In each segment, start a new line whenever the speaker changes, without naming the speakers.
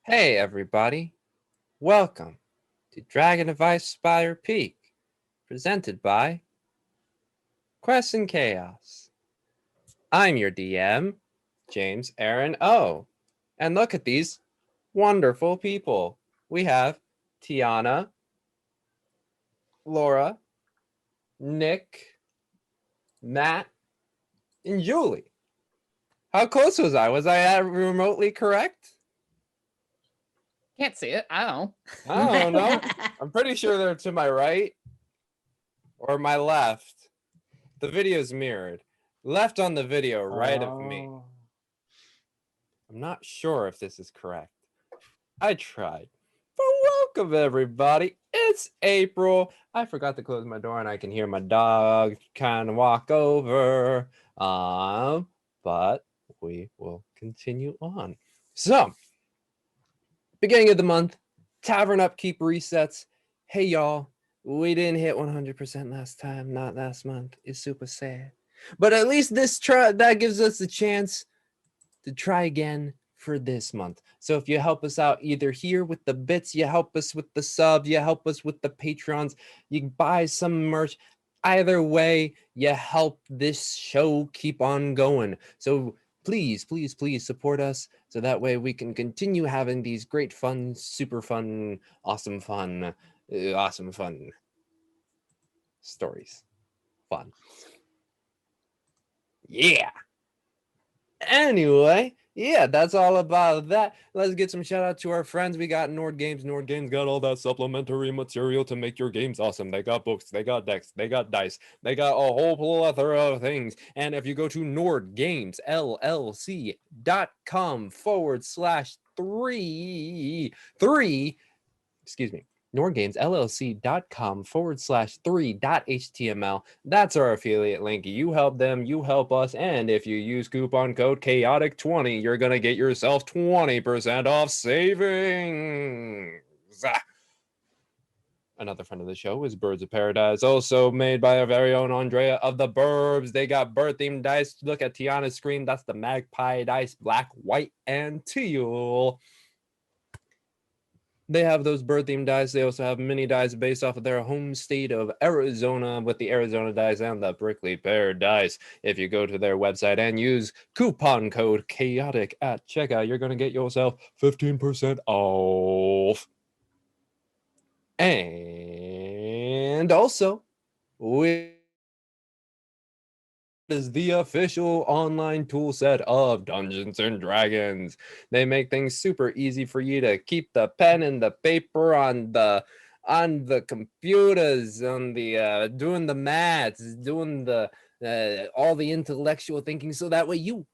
Hey everybody, welcome to Dragon of Icespire Peak, presented by Quest and Chaos. I'm your DM, James Aaron O. And look at these wonderful people. We have Tiana, Laura, Nick, Matt, and Julie. How close was I? Was I remotely correct?
Can't see it. I don't
I don't know. I'm pretty sure they're to my right or my left. The video's mirrored. Left on the video, right of me. I'm not sure if this is correct. I tried. But welcome everybody. It's April. I forgot to close my door and I can hear my dog kind of walk over. But we will continue on. So, beginning of the month, tavern upkeep resets. Hey y'all, we didn't hit 100% last time, not last month. It's super sad. But at least that gives us a chance to try again for this month. So if you help us out either here with the bits, you help us with the sub, you help us with the Patreons, you buy some merch. Either way, you help this show keep on going. So please, please, please support us so that way we can continue having these great fun, super fun, awesome fun stories. Fun. Yeah. Anyway, yeah, that's all about that. Let's get some shout out to our friends. We got Nord Games. Nord Games got all that supplementary material to make your games awesome. They got books, they got decks, they got dice, they got a whole plethora of things. And if you go to nordgamesllc.com/3, nordgamesllc.com/3.html. That's our affiliate link. You help them, you help us, and if you use coupon code chaotic20, you're gonna get yourself 20% off savings. Another friend of the show is Birds of Paradise, also made by our very own Andrea of the Burbs. They got bird-themed dice. Look at Tiana's screen. That's the magpie dice, black, white, and teal. They have those bird-themed dice. They also have mini dice based off of their home state of Arizona with the Arizona dice and the prickly pear dice. If you go to their website and use coupon code chaotic at checkout, you're going to get yourself 15% off. And also, is the official online tool set of Dungeons and Dragons. They make things super easy for you to keep the pen and the paper on the computers, on the doing the maths, doing the all the intellectual thinking, so that way you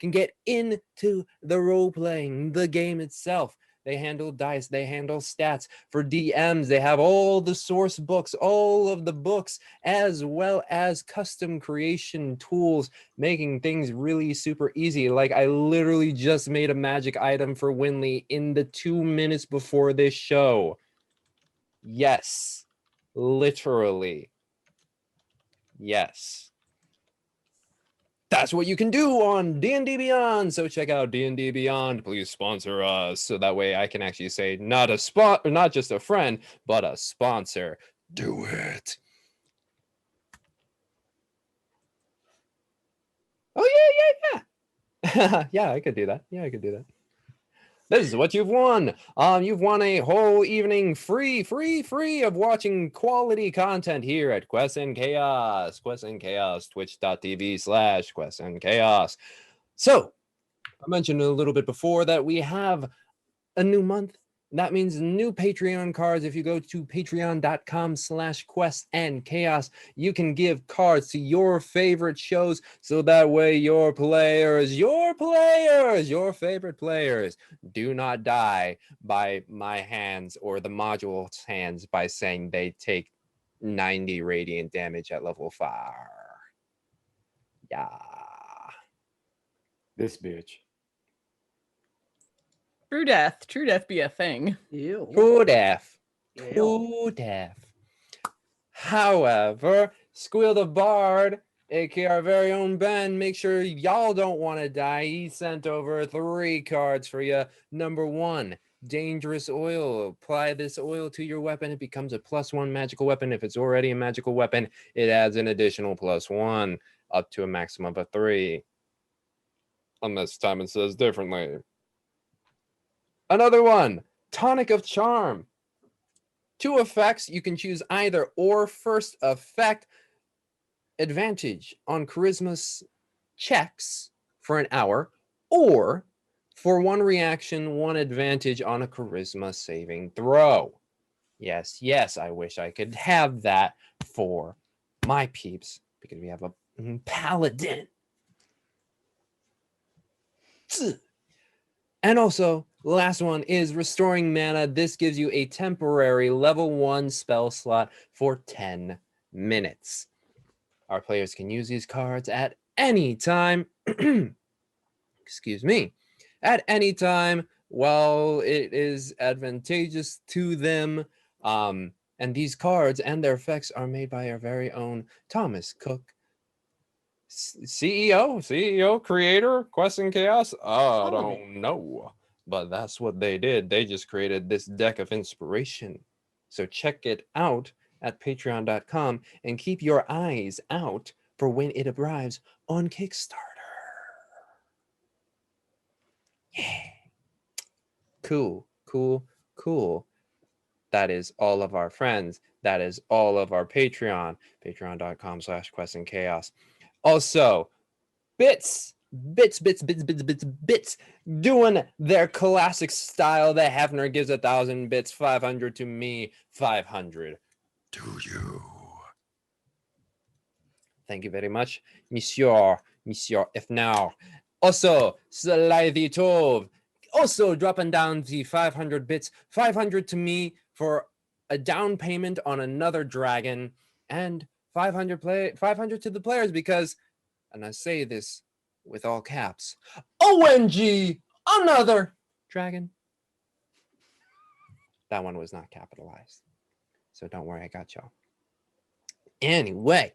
can get into the role playing, the game itself. They handle dice, they handle stats. For DMs, they have all the source books, all of the books, as well as custom creation tools, making things really super easy. Like, I literally just made a magic item for Winley in the 2 minutes before this show. Yes, literally. Yes. That's what you can do on D&D Beyond. So check out D&D Beyond. Please sponsor us, so that way I can actually say not just a friend, but a sponsor. Do it. Oh yeah. Yeah, I could do that. This is what you've won. You've won a whole evening free of watching quality content here at Quest and Chaos. Quest and Chaos, twitch.tv/Quest and Chaos. So, I mentioned a little bit before that we have a new month. That means new Patreon cards. If you go to patreon.com/Quest and Chaos, you can give cards to your favorite shows, so that way your favorite players do not die by my hands or the module's hands by saying they take 90 radiant damage at level 5. Yeah.
This bitch.
True death be a thing.
Ew.
True death.
Ew.
However, Squeal the Bard aka our very own Ben. Make sure y'all don't want to die. He sent over 3 cards for you. Number 1, Dangerous Oil. Apply this oil to your weapon. It becomes a +1 magical weapon. If it's already a magical weapon, it adds an additional +1 up to a maximum of 3. Unless Timon says differently. Another one, Tonic of Charm. 2 effects. You can choose either or. First effect, advantage on charisma checks for an hour, or for 1 reaction, 1 advantage on a charisma saving throw. Yes, I wish I could have that for my peeps, because we have a paladin. And also, last one is Restoring Mana. This gives you a temporary level 1 spell slot for 10 minutes. Our players can use these cards at any time. Excuse me. At any time while it is advantageous to them. And these cards and their effects are made by our very own Thomas Cook, CEO, creator, Quest and Chaos. I don't know, but that's what they did. They just created this deck of inspiration. So check it out at patreon.com and keep your eyes out for when it arrives on Kickstarter. Yeah. Cool. That is all of our friends. That is all of our Patreon. Patreon.com/Quest and Chaos. Also, Bits doing their classic style. The Hefner gives 1,000 bits, 500 to me, 500 to you. Thank you very much, Monsieur Hefner. Also, Slythy Tov, also dropping down the 500 bits, 500 to me for a down payment on another dragon, and 500 to the players because, and I say this with all caps, OMG, another dragon. That one was not capitalized, so don't worry, I got y'all. Anyway,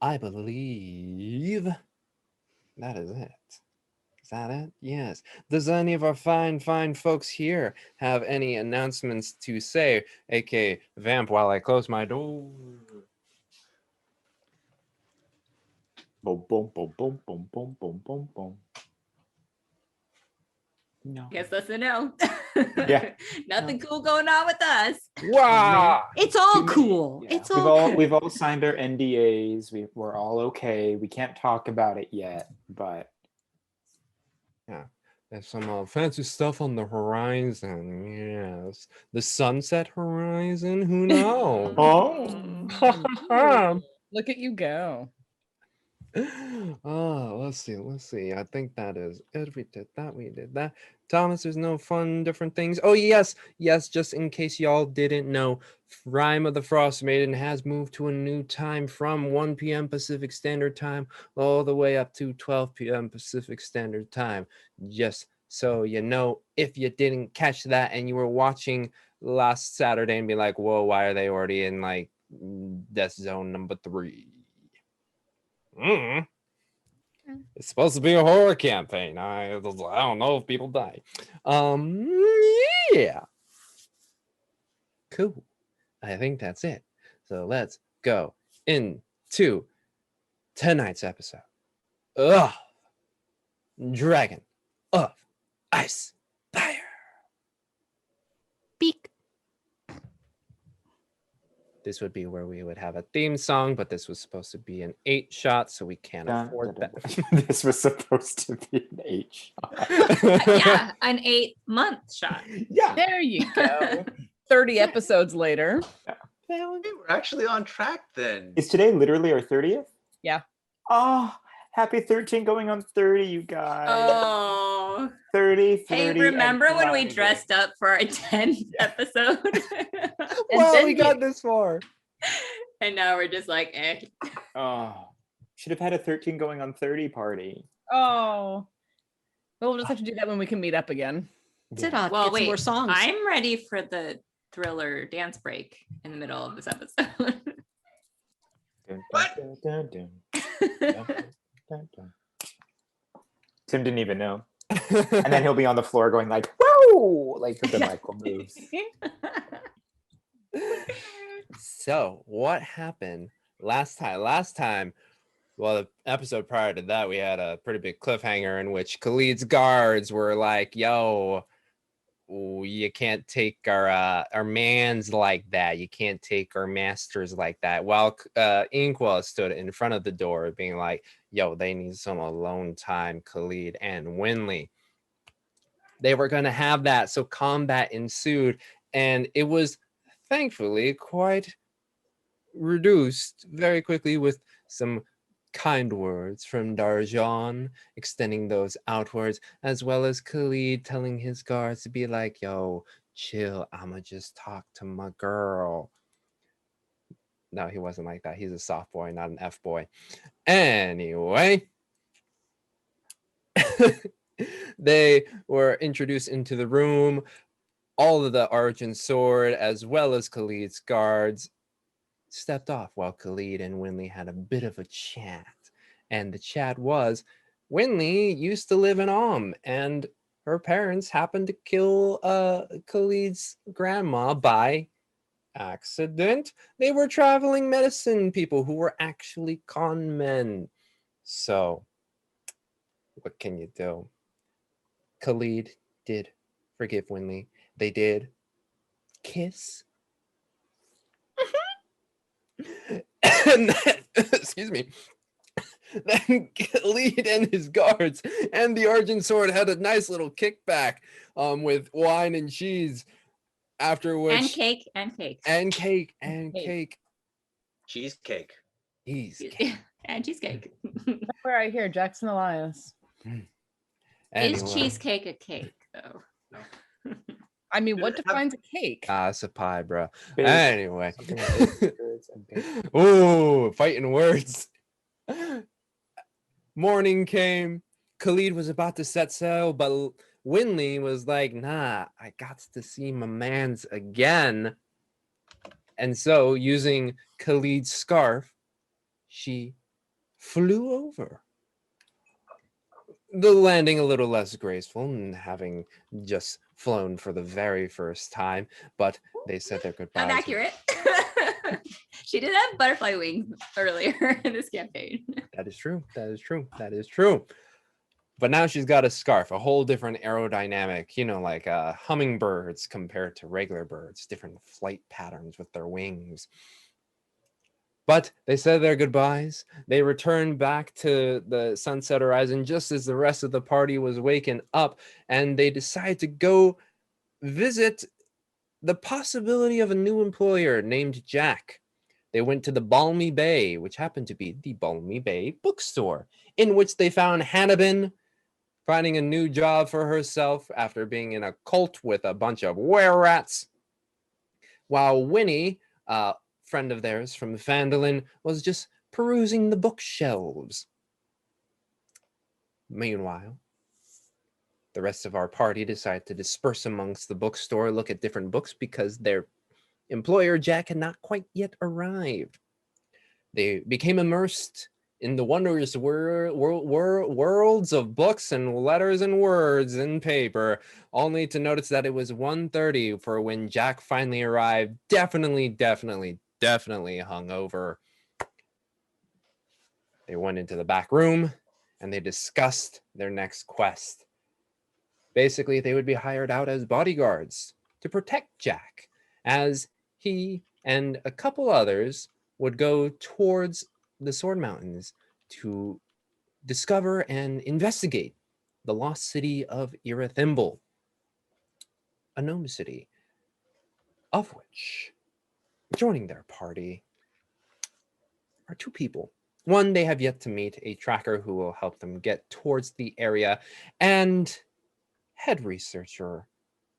I believe that is it. Is that it? Yes. Does any of our fine folks here have any announcements to say, aka Vamp, while I close my door?
Boom, boom, boom, boom, boom, boom, boom, boom, boom. No.
Guess that's a no.
Yeah.
Nothing cool going on with us.
Wow.
It's all
Too many-
cool.
yeah.
It's all good.
We've all signed our NDAs. We're all okay. We can't talk about it yet, but
yeah, there's some fancy stuff on the horizon. Yes, the sunset horizon. Who knows?
oh,
Look at you go.
Oh, let's see. I think that is it. We did that. Thomas, there's no fun, different things. Oh, yes. Just in case y'all didn't know, Rime of the Frost Maiden has moved to a new time from 1 p.m. Pacific Standard Time all the way up to 12 p.m. Pacific Standard Time. Just so you know, if you didn't catch that and you were watching last Saturday and be like, whoa, why are they already in like Death Zone number 3? It's supposed to be a horror campaign. I don't know if people die. Yeah. Cool. I think that's it. So let's go into tonight's episode of Dragon of Icespire
Peak.
This would be where we would have a theme song, but this was supposed to be an 8-shot, so we can't afford that.
This was supposed to be an 8-shot.
Yeah, an 8-month shot.
Yeah.
There you go. 30 episodes later.
Hey, we're actually on track then.
Is today literally our 30th?
Yeah.
Oh, happy 13 going on 30, you guys.
Oh.
30.
Hey, remember when we dressed up for our 10th episode?
Well,
then
we got this far.
And now we're just like, eh.
Oh, should have had a 13 going on 30 party.
Oh. Well, we'll just have to do that when we can meet up again.
Well,
Get some
wait,
more songs.
I'm ready for the Thriller dance break in the middle of this episode.
What?
Tim didn't even know. And then he'll be on the floor going like, whoa, like the Michael moves.
So what happened last time? Last time, well, the episode prior to that, we had a pretty big cliffhanger in which Khalid's guards were like, yo, you can't take our mans like that. You can't take our masters like that. While Inkwell stood in front of the door being like, yo, they need some alone time, Khalid and Winley. They were going to have that. So combat ensued. And it was thankfully quite reduced very quickly with some kind words from Darjan, extending those outwards, as well as Khalid telling his guards to be like, yo, chill, I'ma just talk to my girl. No, he wasn't like that. He's a soft boy, not an F boy. Anyway, they were introduced into the room. All of the Argent sword, as well as Khalid's guards, stepped off while Khalid and Winley had a bit of a chat. And the chat was, Winley used to live in and her parents happened to kill Khalid's grandma by accident. They were traveling medicine people who were actually con men. So, what can you do? Khalid did forgive Winley. They did kiss. And then, excuse me. Then Khalid and his guards and the Argent sword had a nice little kickback with wine and cheese. After which
and cake.
Cheesecake.
And cheesecake.
Where I hear Jackson Elias.
Is cheesecake a cake though?
I mean, what defines a cake?
It's a pie, bro.
Big.
Anyway.
Something like biscuits and bacon.
Ooh, fighting words. Morning came. Khalid was about to set sail, but Winley was like, nah, I got to see my mans again. And so, using Khalid's scarf, she flew over. The landing a little less graceful and having just flown for the very first time, but they said their goodbyes.
Not accurate. She did have butterfly wings earlier in this campaign.
That is true. That is true. That is true. But now she's got a scarf, a whole different aerodynamic, like hummingbirds compared to regular birds, different flight patterns with their wings. But they said their goodbyes. They returned back to the Sunset Horizon just as the rest of the party was waking up, and they decided to go visit the possibility of a new employer named Jack. They went to the Balmy Bay, which happened to be the Balmy Bay bookstore, in which they found Hannibin finding a new job for herself after being in a cult with a bunch of were-rats, while Winnie, friend of theirs from Phandalin, was just perusing the bookshelves. Meanwhile, the rest of our party decided to disperse amongst the bookstore, look at different books because their employer, Jack, had not quite yet arrived. They became immersed in the wondrous worlds of books and letters and words and paper, only to notice that it was 1:30 for when Jack finally arrived, definitely hungover. They went into the back room and they discussed their next quest. Basically, they would be hired out as bodyguards to protect Jack, as he and a couple others would go towards the Sword Mountains to discover and investigate the lost city of Ieirithymbul, a gnome city, of which, joining their party, are two people. One, they have yet to meet, a tracker who will help them get towards the area, and head researcher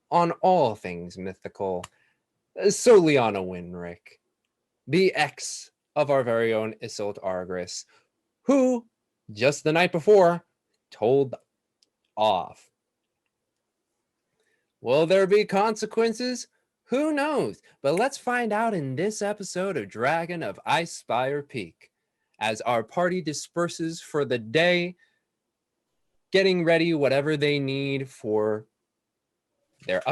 on all things mythical, Soliana Winrick, the ex of our very own Isolde Argris, who, just the night before, told off. Will there be consequences? Who knows? But let's find out in this episode of Dragon of Icespire Peak as our party disperses for the day, getting ready whatever they need for their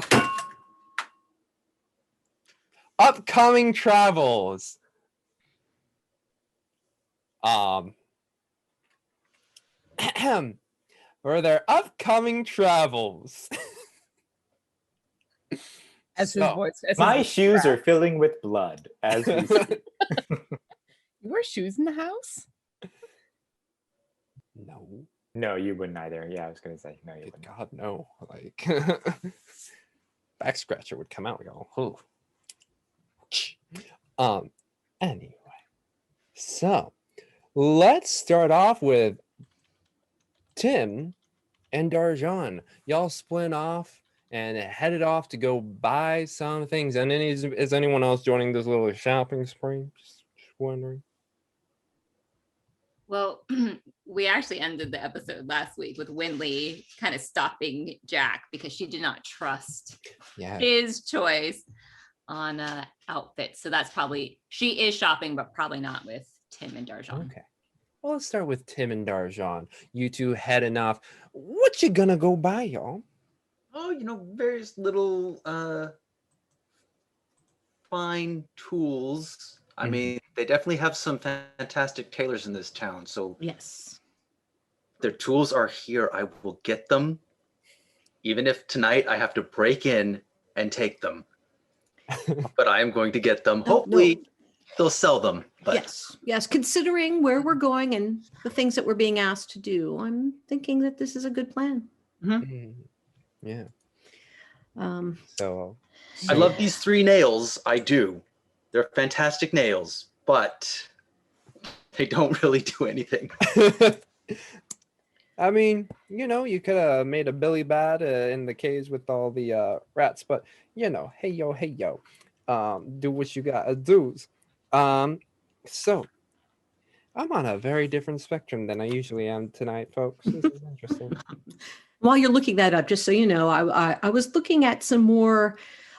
upcoming travels. For their upcoming travels.
As his
So,
voice. As his
My
voice
shoes are
cracks.
filling with blood as we speak.
You wear shoes in the house?
No.
No, you wouldn't either. Yeah, I was gonna say no, you
Good
wouldn't.
God, no. Like, back scratcher would come out. We go, oh. Anyway. So, let's start off with Tim and Darjan. Y'all split off and headed off to go buy some things. And then is anyone else joining this little shopping spree? Just wondering.
Well, we actually ended the episode last week with Winley kind of stopping Jack because she did not trust
Yeah.
his choice on outfits. So that's probably, she is shopping, but probably not with Tim and Darjan.
Okay. Well, let's start with Tim and Darjan. You two heading off. What you gonna go buy, y'all?
Oh, various little fine tools. I
Mhm.
mean, they definitely have some fantastic tailors in this town. So
Yes.
their tools are here. I will get them. Even if tonight I have to break in and take them. But I am going to get them.
No,
Hopefully they'll sell them. But
Yes. Considering where we're going and the things that we're being asked to do, I'm thinking that this is a good plan.
Mhm. Yeah. So
I love these 3 nails. I do. They're fantastic nails, but they don't really do anything.
I mean, you could have made a Billy Bat in the caves with all the rats, but hey yo, do what you gotta do. So I'm on a very different spectrum than I usually am tonight, folks. This is interesting.
While you're looking that up, just so you know, I was looking at some more.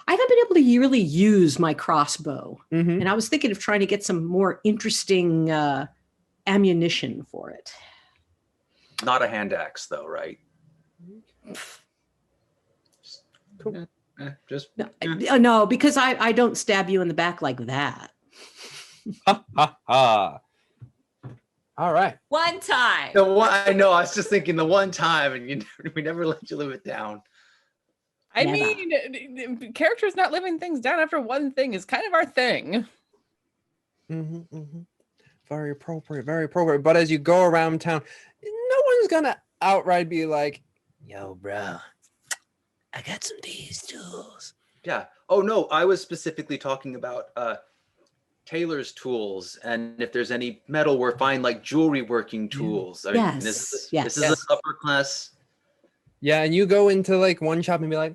I haven't been able to really use my crossbow,
Mhm.
and I was thinking of trying to get some more interesting ammunition for it.
Not a hand axe, though, right?
Cool.
Just
No, because I don't stab you in the back like that.
Ha ha ha. All right.
One time.
the one. I know. I was just thinking the one time, and we never let you live it down.
I
Never.
mean, characters not living things down after one thing is kind of our thing.
Very appropriate, very appropriate. But as you go around town, no one's gonna outright be like, "Yo, bro, I got some of these tools."
Yeah. Oh no, I was specifically talking about tailor's tools, and if there's any metal or fine like jewelry working tools. I mean, this
Yes.
is an upper class.
Yeah, and you go into like one shop and be like,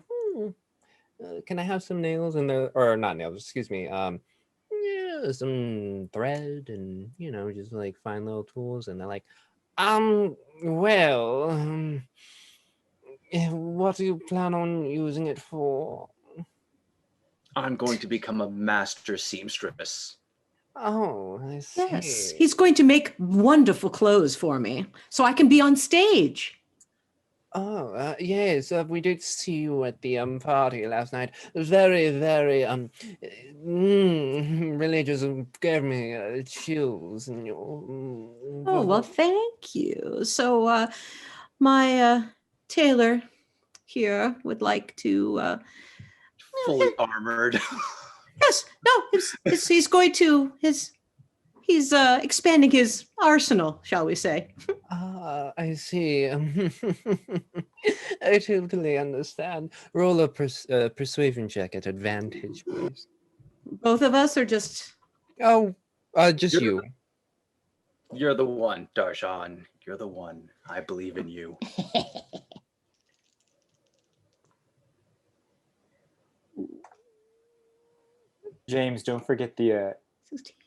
"Can I have some nails?" And or not nails, excuse me. Yeah, some thread and just like fine little tools, and they're like, well, what do you plan on using it for?
I'm going to become a master seamstress.
Oh, I see.
Yes, he's going to make wonderful clothes for me, so I can be on stage.
Oh, yes, we did see you at the party last night. Very, very really just gave me chills. And
Oh, well, thank you. So my tailor here would like to
Fully armored.
yes, no, he's going to he's expanding his arsenal, shall we say.
I see. I totally understand. Roll a persuasion check at advantage, please.
Both of us are just
Oh, just
You're
you.
You're the one, Darshan. You're the one. I believe in you.
James, don't forget the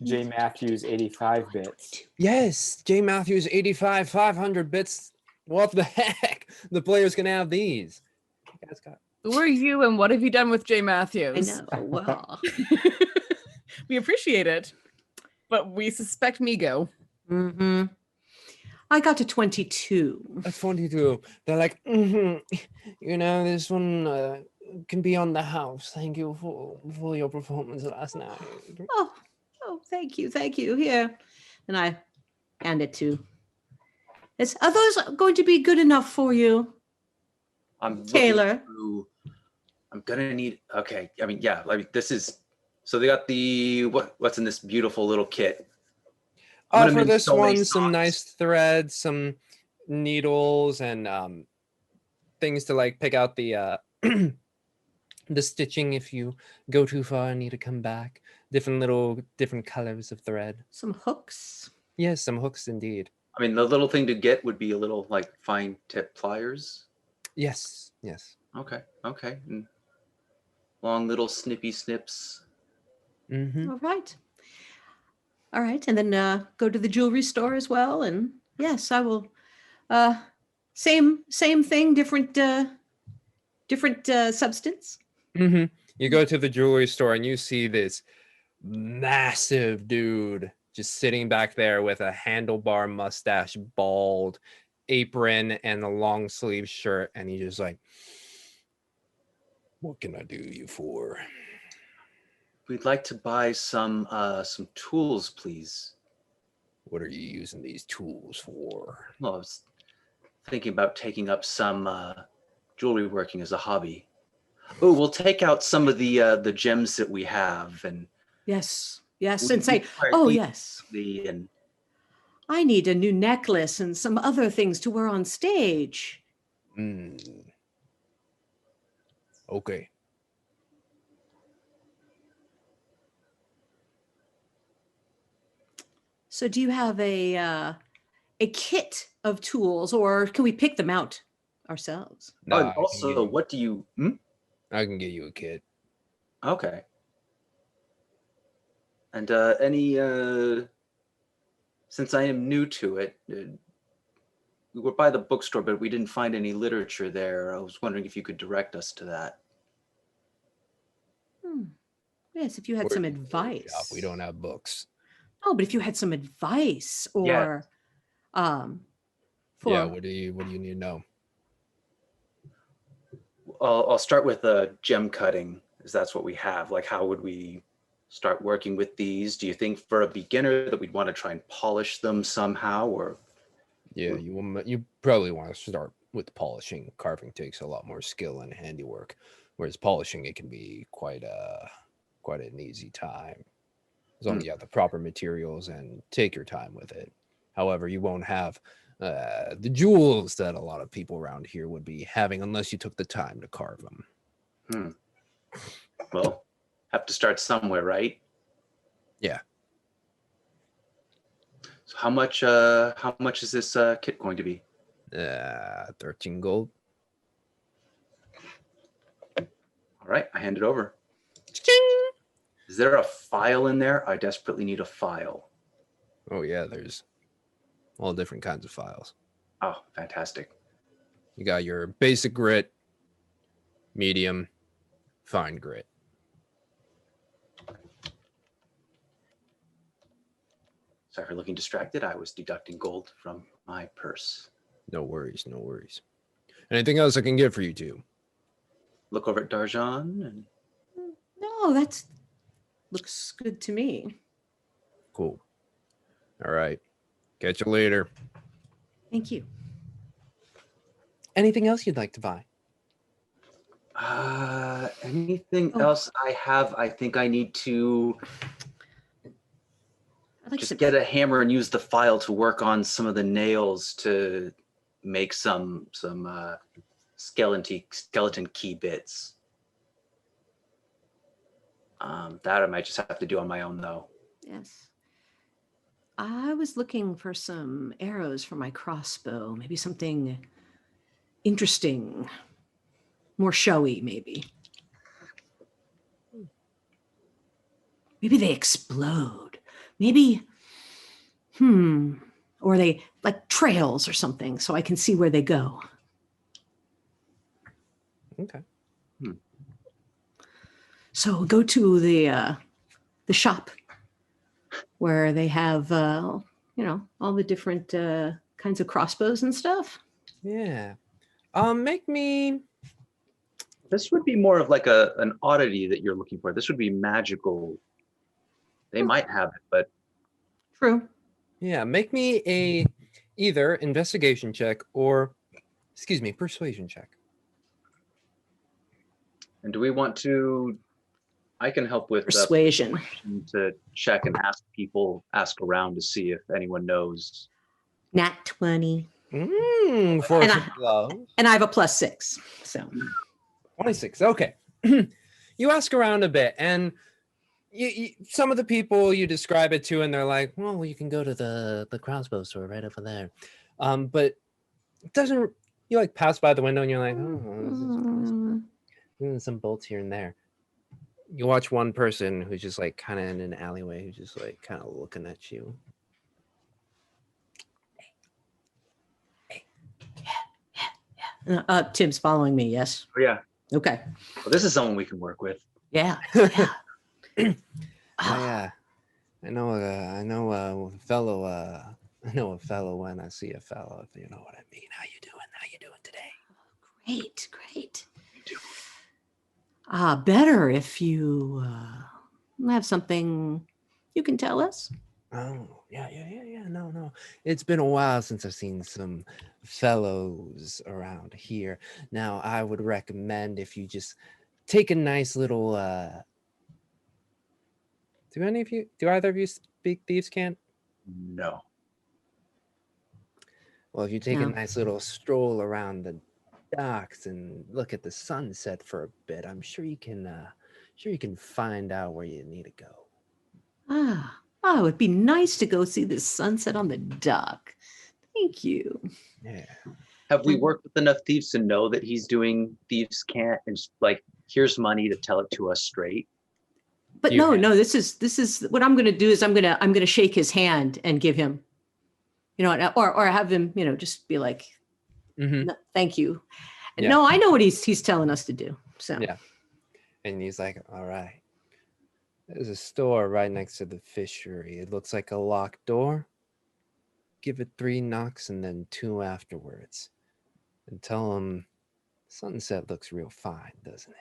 J. Matthews 85 bits.
Yes, J. Matthews 85, 500 bits. What the heck? The players can have these. You guys got
Who are you and what have you done with Jay
I
Matthews?
know. Well.
We appreciate it, but we suspect Migo.
Mm-hmm. I got to 22.
At 22, they're like, this one can be on the house. Thank you for your performance last night.
Oh, thank you. Here. And I hand it to. Are those going to be good enough for you?
I'm looking
Taylor.
through- I'm gonna need. Okay, I mean, yeah. Like this is. So they got the what's in this beautiful little kit. I'm gonna
For
mend
this
so many
one, some
socks.
nice threads, some needles, and things to like pick out the the stitching if you go too far and need to come back. Different colors of thread.
Some hooks.
Yes, some hooks indeed.
I mean, the little thing to get would be a little like fine tip pliers.
Yes.
Okay. And long little snippy snips.
Mm-hmm.
All right. And then go to the jewelry store as well. And yes, I will. Same thing, different substance.
Mm-hmm. You go to the jewelry store and you see this massive dude just sitting back there with a handlebar mustache, bald apron, and a long sleeve shirt, and he's just like, "What can I do you for?"
We'd like to buy some tools, please.
What are you using these tools for?
Well, I was thinking about taking up some jewelry working as a hobby. Oh, we'll take out some of the gems that we have and
Yes,
we
and say,
require
oh
these
yes,
and
I need a new necklace and some other things to wear on stage.
Okay.
So do you have a kit of tools, or can we pick them out ourselves?
oh,
Nah,
and also, what do you?
I can get you a kit.
Okay. And any since I am new to it, we were by the bookstore, but we didn't find any literature there. I was wondering if you could direct us to that.
Yes, if you had
We're
some
a bookshop.
advice.
We don't have books.
Oh, but if you had some advice, or
Yeah.
for
Yeah. What do you need to know?
I'll start with gem cutting, as that's what we have. Like, how would we start working with these? Do you think for a beginner that we'd want to try and polish them somehow, or?
Yeah, you probably want to start with polishing. Carving takes a lot more skill and handiwork, whereas polishing it can be quite an easy time, as long as you have the proper materials and take your time with it. However, you won't have the jewels that a lot of people around here would be having unless you took the time to carve them.
Well, have to start somewhere, right?
Yeah.
So how much is this kit going to be?
13 gold.
All right, I hand it over. Is there a file in there? I desperately need a file.
Oh yeah, there's all different kinds of files.
Oh, fantastic.
You got your basic grit, medium, fine grit.
Sorry for looking distracted. I was deducting gold from my purse.
No worries. Anything else I can get for you two?
Look over at Darjan and
no, that looks good to me.
Cool. All right. Catch you later.
Thank you.
Anything else you'd like to buy?
anything
Oh.
else I have, I think I need to
I'd like
just
some.
get a hammer and use the file to work on some of the nails to make some skeleton key bits. That I might just have to do on my own though.
Yes. I was looking for some arrows for my crossbow, maybe something interesting, more showy, maybe. Maybe they explode. Maybe, or they like trails or something so I can see where they go.
Okay.
So go to the shop where they have all the different kinds of crossbows and stuff.
Yeah. Make me.
This would be more of like an oddity that you're looking for. This would be magical. They might have it, but
True.
Yeah, make me a either investigation check or, persuasion check.
and do we want to? I can help with
Persuasion.
to check and ask around to see if anyone knows.
Nat 20.
Force
And
of love.
And I have a +6. So
26. Okay. You ask around a bit, and you some of the people you describe it to, and they're like, well, you can go to the crossbow store right over there. But it doesn't, you like pass by the window and you're like, oh, there's some bolts here and there. You watch one person who's just like kind of in an alleyway, who's just like kind of looking at you.
Tim's following me, yes?
Oh, yeah.
Okay.
Well, this is someone we can work with.
Yeah. Yeah.
Yeah, I know a fellow when I see a fellow, if you know what I mean. How you doing today?
Great, great. Better if you have something you can tell us.
Oh, yeah. No. It's been a while since I've seen some fellows around here. Now, I would recommend if you just take a nice little do either of you speak Thieves' Cant?
No.
Well, if you take
No.
a nice little stroll around the docks and look at the sunset for a bit, I'm sure you can find out where you need to go.
Oh, it'd be nice to go see the sunset on the dock. Thank you.
Yeah.
Have we worked with enough thieves to know that he's doing Thieves' Cant and just like, here's money to tell it to us straight?
But
You
no,
have-
this is what I'm going to do is I'm going to shake his hand and give him, or have him, just be like,
Mm-hmm.
"No, thank you.
Yeah.
No, I know what he's telling us to do. So
Yeah. And he's like, all right. There's a store right next to the fishery. It looks like a locked door. Give it 3 knocks and then 2 afterwards. And tell him sunset looks real fine, doesn't it?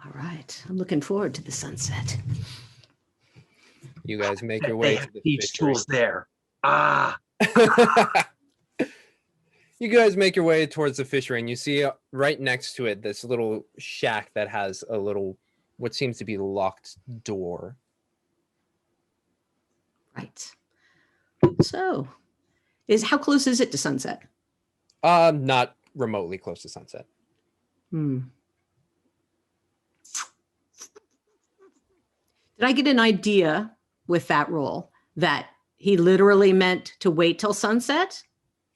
all right, I'm looking forward to the sunset.
You guys make your way to the
Thieves'
fishery.
tools there. Ah,
You guys make your way towards the fishery, and you see right next to it this little shack that has a little, what seems to be locked door.
Right. So, how close is it to sunset?
Not remotely close to sunset.
Did I get an idea with that roll that he literally meant to wait till sunset?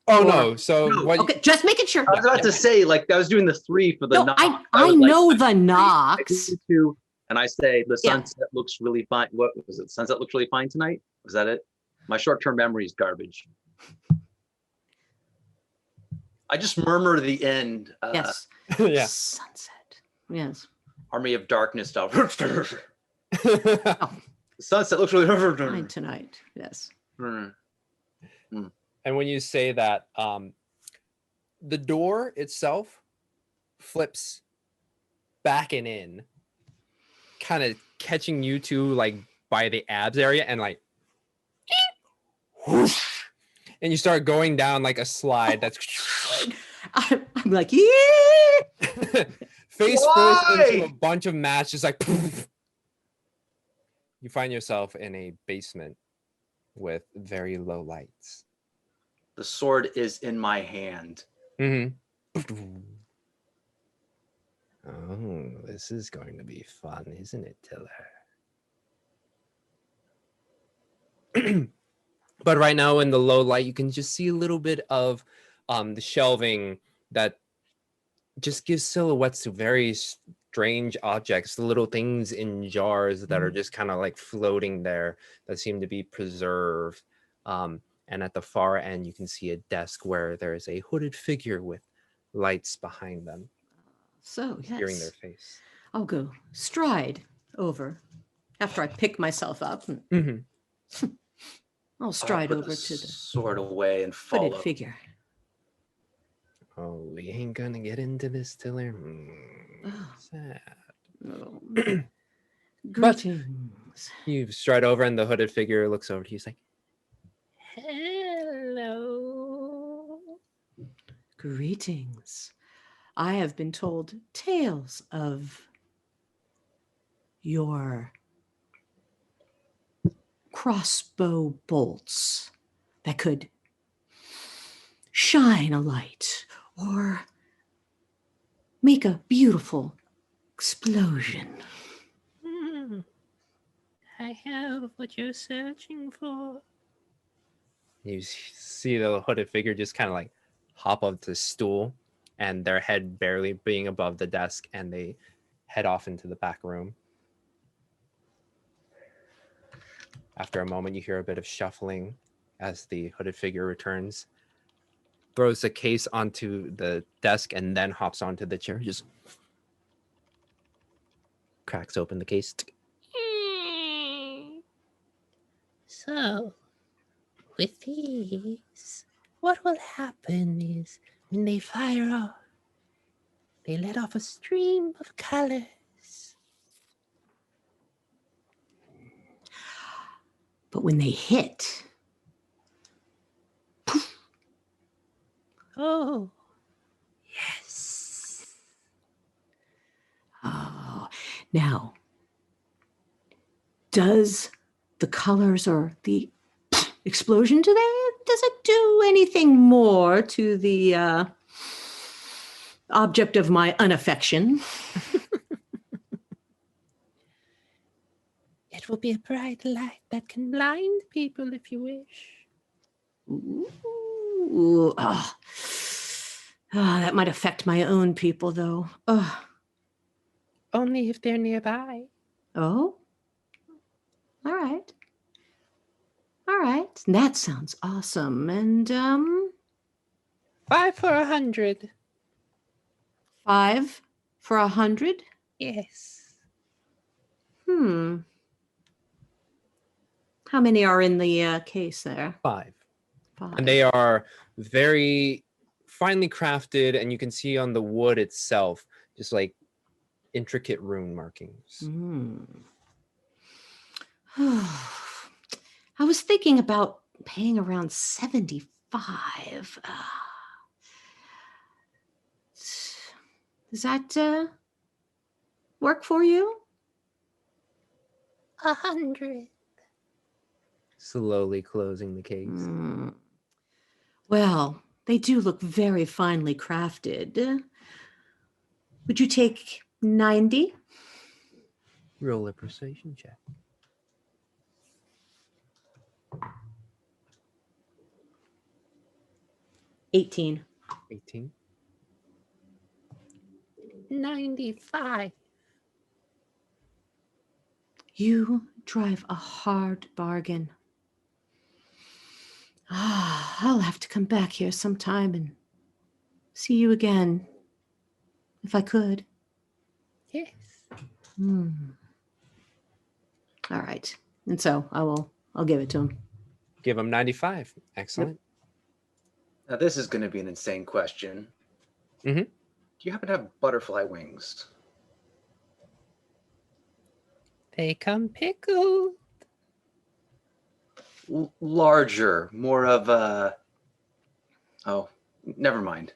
Oh
Or-
no! So
No,
what?
Okay, just making sure.
I was about to say, like, I was doing the 3 for the
No,
knock.
I
was like,
know the
I
knocks.
do 2, and I say the
Yeah.
sunset looks really fine. What was it? Sunset looks really fine tonight. Was that it? My short-term memory is garbage. I just murmur the end.
Yes.
Yeah.
Sunset. Yes.
Army of Darkness stuff. Sunset looks really.
Fine tonight. Yes.
And when you say that, the door itself flips back and in, kind of catching you two like by the abs area, and like, whoosh, and you start going down like a slide. That's
I'm like, yeah.
face first into
Why?
a bunch of mats, just like poof. You find yourself in a basement with very low lights.
The sword is in my hand.
Mm-hmm. Oh, this is going to be fun, isn't it, Tiller? But right now in the low light, you can just see a little bit of the shelving that just gives silhouettes to very strange objects, the little things in jars that are just kind of like floating there that seem to be preserved. And at the far end, you can see a desk where there is a hooded figure with lights behind them,
So,
obscuring their
yes,
face.
I'll go stride over after I pick myself up. And
Mm-hmm.
I'll
I'll
stride
put
over
the
to the
sword away and
hooded
follow.
figure.
Oh, we ain't gonna get into this till they're
Oh.
sad.
Oh.
But-
Greetings.
You stride over, and the hooded figure looks over to you. He's like, "Hello."
Greetings. I have been told tales of your crossbow bolts that could shine a light or make a beautiful explosion.
I have what you're searching for. You see the hooded figure just kind of like hop up the stool, and their head barely being above the desk, and they head off into the back room. After a moment, you hear a bit of shuffling as the hooded figure returns, throws the case onto the desk, and then hops onto the chair. Just cracks open the case. So, with these, what will happen is when they fire off, they let off a stream of colors.
But when they hit,
Oh, yes.
oh, now, does the colors or the explosion does it do anything more to the object of my unaffection?
It will be a bright light that can blind people if you wish.
Ooh, that might affect my own people, though.
Only if they're nearby.
Oh, all right. All right. That sounds awesome. And
5 for 100.
5 for 100.
Yes.
How many are in the case there?
5.
5.
And they are very finely crafted, and you can see on the wood itself just like intricate rune markings.
I was thinking about paying around 75. Does that work for you?
100. Slowly closing the case.
Well, they do look very finely crafted. Would you take 90?
Roll a persuasion check.
18.
18. 95.
You drive a hard bargain. I'll have to come back here sometime and see you again, if I could.
Yes.
All right. And so I'll give it to him.
Give him 95. Excellent.
Now this is going to be an insane question.
Mhm.
Do you happen to have butterfly wings?
They come pickled.
Larger, more of a... Oh, never mind.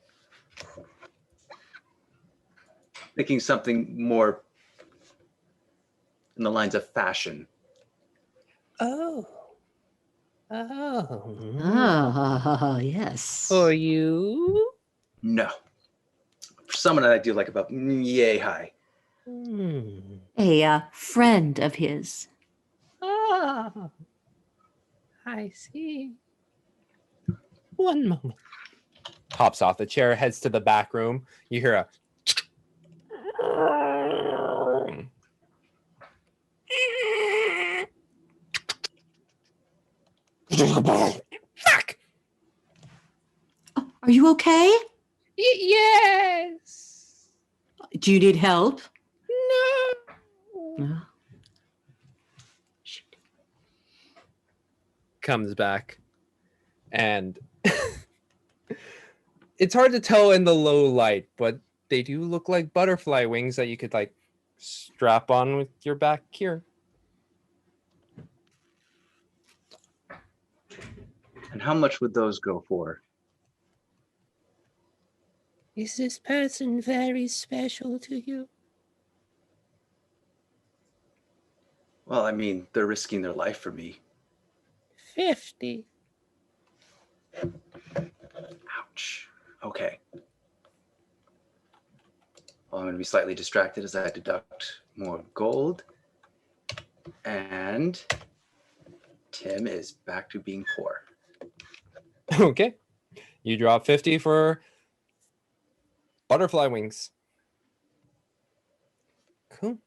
Thinking something more in the lines of fashion.
Oh.
Yes.
For you?
No. For someone that I do like about yay high.
A friend of his.
Oh. I see. One moment. Hops off the chair, heads to the back room. You hear a... Fuck!
Are you okay?
Yes.
Do you need help?
No.
No.
Comes back, and it's hard to tell in the low light, but they do look like butterfly wings that you could like strap on with your back here.
And how much would those go for?
Is this person very special to you?
Well, I mean, they're risking their life for me.
50.
Ouch. Okay. Well, I'm going to be slightly distracted as I deduct more gold. And Tim is back to being poor.
Okay. You drop 50 for butterfly wings. Cool.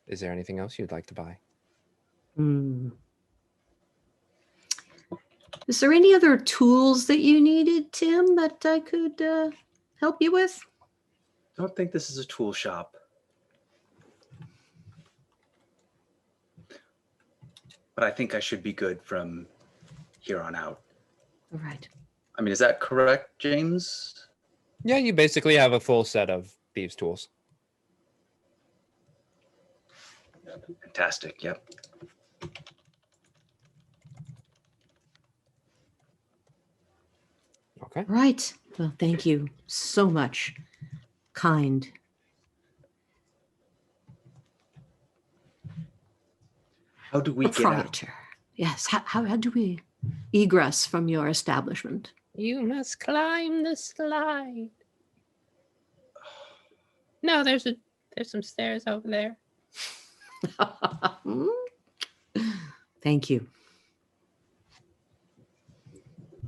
Is there anything else you'd like to buy?
Is there any other tools that you needed, Tim, that I could help you with?
I don't think this is a tool shop. But I think I should be good from here on out.
All right.
I mean, is that correct, James?
Yeah, you basically have a full set of thieves' tools.
Fantastic. Yep.
Okay.
Right. Well, thank you so much. Kind.
How do we get out?
Proprietor. Yes. How do we egress from your establishment?
You must climb the slide. No, there's some stairs over there.
Thank you.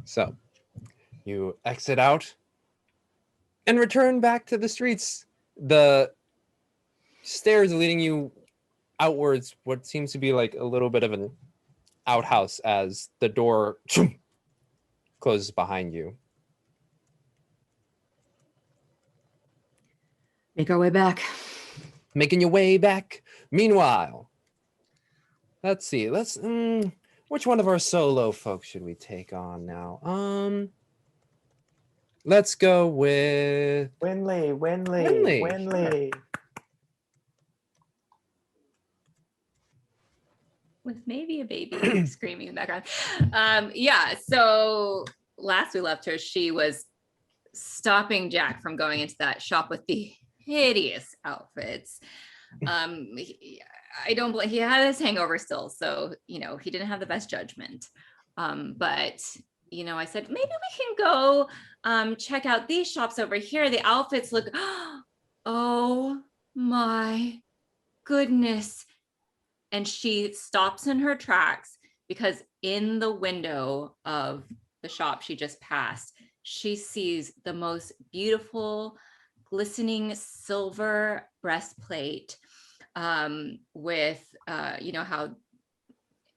So you exit out and return back to the streets. The stairs leading you outwards, what seems to be like a little bit of an outhouse as the door closes behind you.
Make our way back.
Making your way back. Meanwhile, let's see. Which one of our solo folks should we take on now? Let's go with
Winley.
With maybe a baby screaming in the background. Yeah, so last we left her, she was stopping Jack from going into that shop with the hideous outfits. I don't blame, he had his hangover still, so he didn't have the best judgment. But I said maybe we can go check out these shops over here. The outfits look, oh my goodness. And she stops in her tracks because in the window of the shop she just passed, she sees the most beautiful glistening silver breastplate with how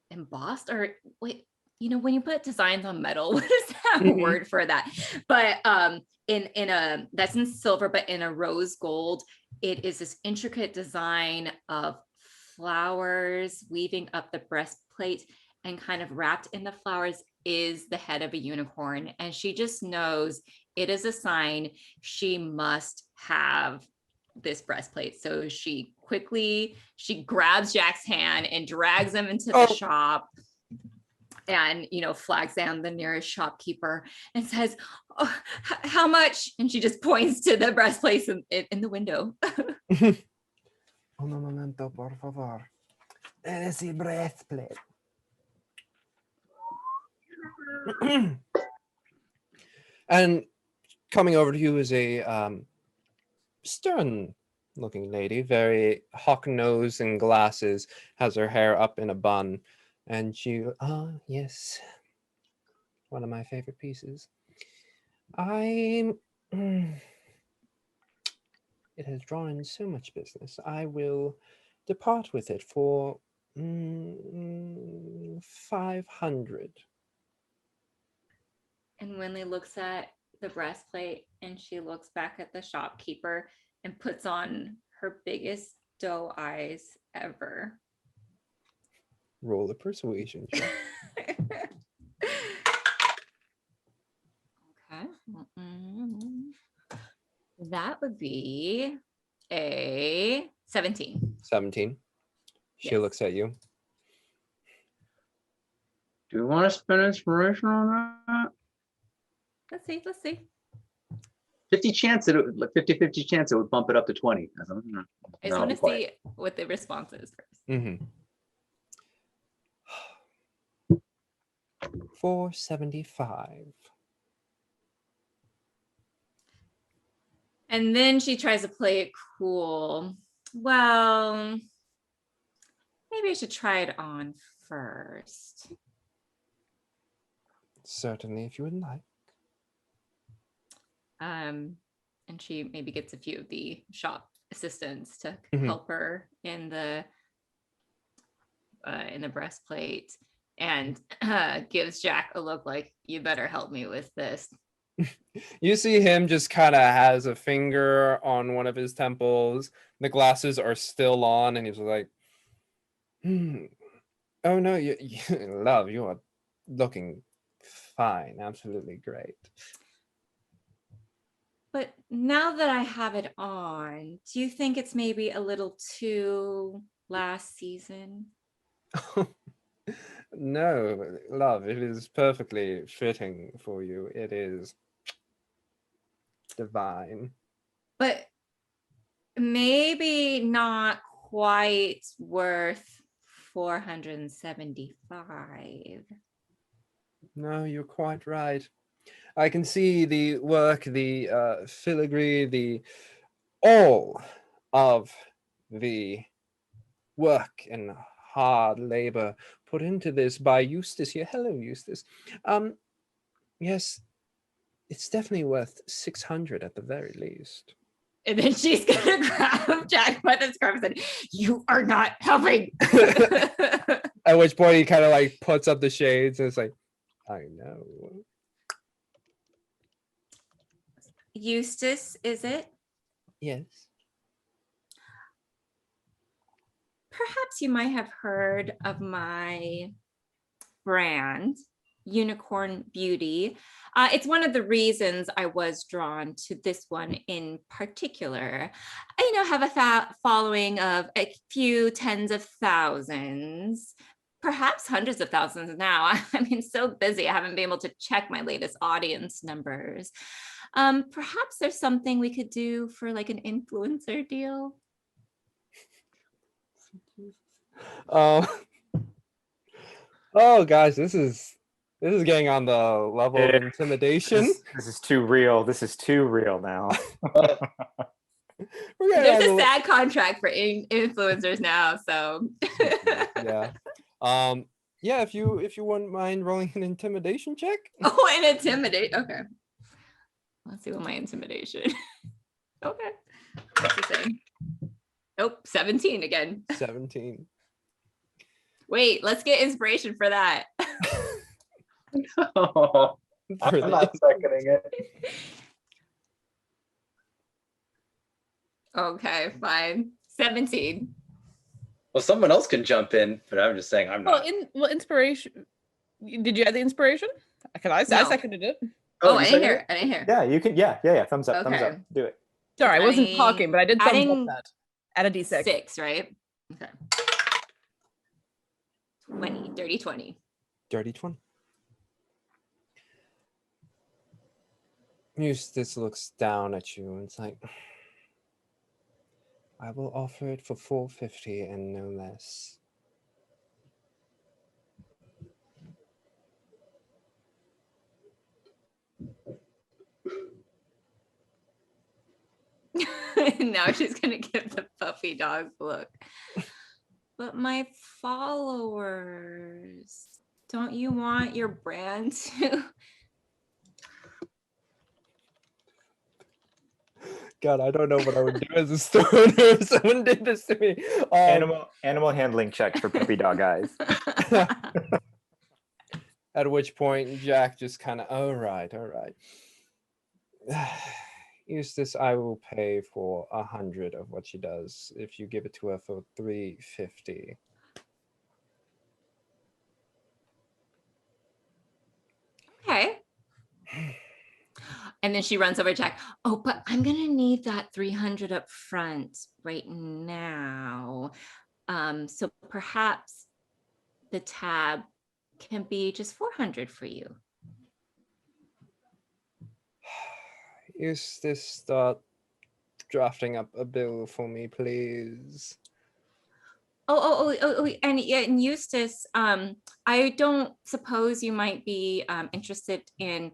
embossed, or wait, when you put designs on metal, what is that word for that? But that's in silver, but in a rose gold, it is this intricate design of flowers weaving up the breastplate, and kind of wrapped in the flowers is the head of a unicorn. And she just knows it is a sign she must have this breastplate. So she grabs Jack's hand and drags him into the shop, and flags down the nearest shopkeeper and says, oh, how much? And she just points to the breastplate in the window.
Un momento, por favor. Eres el breastplate. And coming over to you is a stern-looking lady, very hawk-nosed and glasses, has her hair up in a bun, and she, yes, one of my favorite pieces. It has drawn in so much business. I will depart with it for 500.
And Winley looks at the breastplate and she looks back at the shopkeeper and puts on her biggest doe eyes ever.
Roll a persuasion check.
Okay. That would be a 17.
17. She
Yes.
looks at you.
Do we want to spend inspiration on that?
Let's see.
50 chance 50-50 chance it would bump it up to 20.
I just
No,
want to
quite.
see what the response is first.
Mm-hmm. 475.
And then she tries to play it cool. Well, maybe I should try it on first.
Certainly, if you would like.
And she maybe gets a few of the shop assistants to
Mhm.
help her in the breastplate, and gives Jack a look like, you better help me with this.
You see him just kind of has a finger on one of his temples. The glasses are still on, and he's like, "Oh no, love, you are looking fine, absolutely great."
But now that I have it on, do you think it's maybe a little too last season?
No, love, it is perfectly fitting for you. It is divine.
But maybe not quite worth 475.
No, you're quite right. I can see the work, the filigree, all of the work and hard labor put into this by Eustace here. Hello, Eustace. Yes, it's definitely worth 600 at the very least.
And then she's gonna grab Jack by the scarf and say, you are not helping.
At which point he kind of like puts up the shades and it's like, I know.
Eustace, is it?
Yes.
Perhaps you might have heard of my brand, Unicorn Beauty. It's one of the reasons I was drawn to this one in particular. I have a following of a few tens of thousands, perhaps hundreds of thousands now. I mean, so busy, I haven't been able to check my latest audience numbers. Perhaps there's something we could do for like an influencer deal.
Oh gosh, this is getting on the level of intimidation.
This is too real. This is too real now.
We're getting
There's
on
a
the-
sad contract for influencers now, so.
yeah. Yeah, if you wouldn't mind rolling an intimidation check.
Oh, and intimidate. Okay. Let's see what my intimidation. Okay. What's the same? Nope, 17 again.
17.
Wait, let's get inspiration for that.
Oh,
For
I'm not seconding it.
Okay, fine. 17.
Well, someone else can jump in, but I'm just saying I'm not.
Inspiration. Did you add the inspiration? Because I
No.
seconded it.
Oh,
you
I
seconded
didn't hear.
it?
I didn't hear.
Yeah, you can. Yeah. Thumbs up. Thumbs
Okay.
up. Do it.
Sorry, I wasn't
Adding-
talking, but I did thumbs
adding
up that. Add a d6.
6, right? Okay. 20, dirty 20.
Dirty 20. Eustace looks down at you and it's like, I will offer it for 450 and no less.
Now she's gonna give the puppy dog look. But my followers, don't you want your brand to?
God, I don't know what I would do as a stoner if someone did this to me.
Animal handling check for puppy dog eyes.
At which point Jack just kind of, all right. Eustace, I will pay for 100 of what she does if you give it to her for 350.
Okay. And then she runs over to Jack. Oh, but I'm gonna need that 300 up front right now. So perhaps the tab can be just 400 for you.
Eustace, start drafting up a bill for me, please.
And Eustace, I don't suppose you might be interested in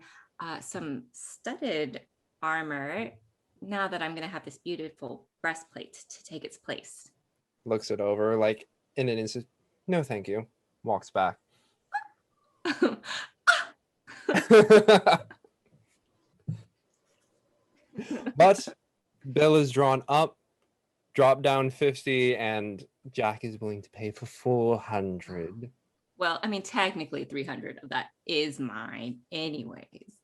some studded armor now that I'm gonna have this beautiful breastplate to take its place.
Looks it over like in an instant. No, thank you. Walks back. But bill is drawn up, drop down 50, and Jack is willing to pay for 400.
Well, I mean, technically 300 of that is mine anyways.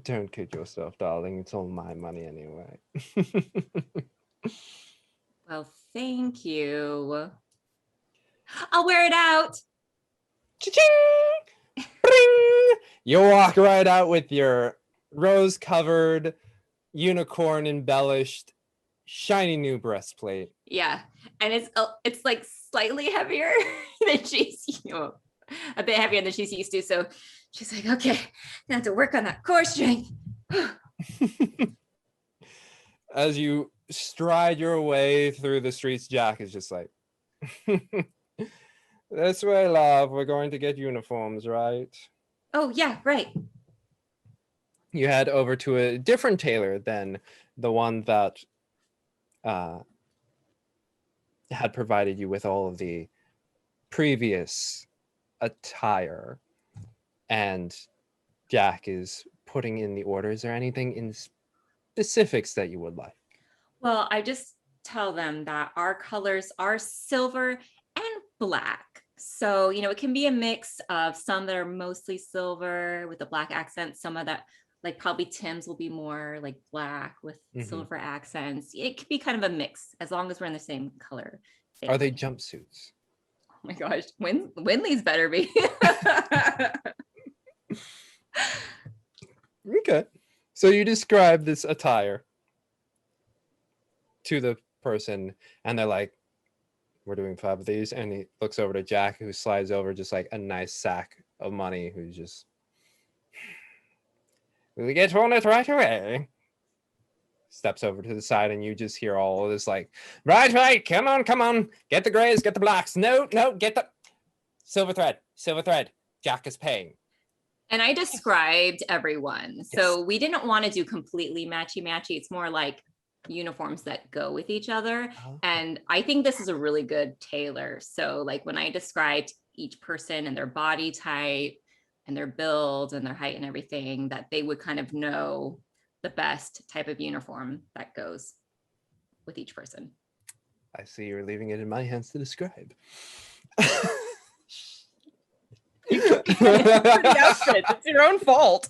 Don't kid yourself, darling. It's all my money anyway.
Well, thank you. I'll wear it out.
Cha-ching! Bring! You walk right out with your rose-covered, unicorn-embellished, shiny new breastplate.
Yeah, and it's like slightly heavier than she's, a bit heavier than she's used to. So she's like, okay, I have to work on that core strength.
As you stride your way through the streets, Jack is just like, this way, love. We're going to get uniforms, right?
Oh yeah, right.
You head over to a different tailor than the one that had provided you with all of the previous attire, and Jack is putting in the order. Is there anything in specifics that you would like?
Well, I just tell them that our colors are silver and black. So, it can be a mix of some that are mostly silver with a black accent, some of that, like probably Tim's will be more like black with silver accents. It could be kind of a mix as long as we're in the same color family.
Are they jumpsuits?
Oh my gosh, Winley's better be.
Okay. So you describe this attire to the person, and they're like, we're doing 5 of these. And he looks over to Jack, who slides over just like a nice sack of money, who's just, will we get on it right away? Steps over to the side, and you just hear all of this like, right, come on, get the grays, get the blacks, no, get the silver thread, Jack is paying.
And I described everyone. So we didn't want to do completely matchy. It's more like uniforms that go with each other.
Oh.
And I think this is a really good tailor. So like when I described each person and their body type and their build and their height and everything, that they would kind of know the best type of uniform that goes with each person.
I see you're leaving it in my hands to describe.
The outfits. It's your own fault.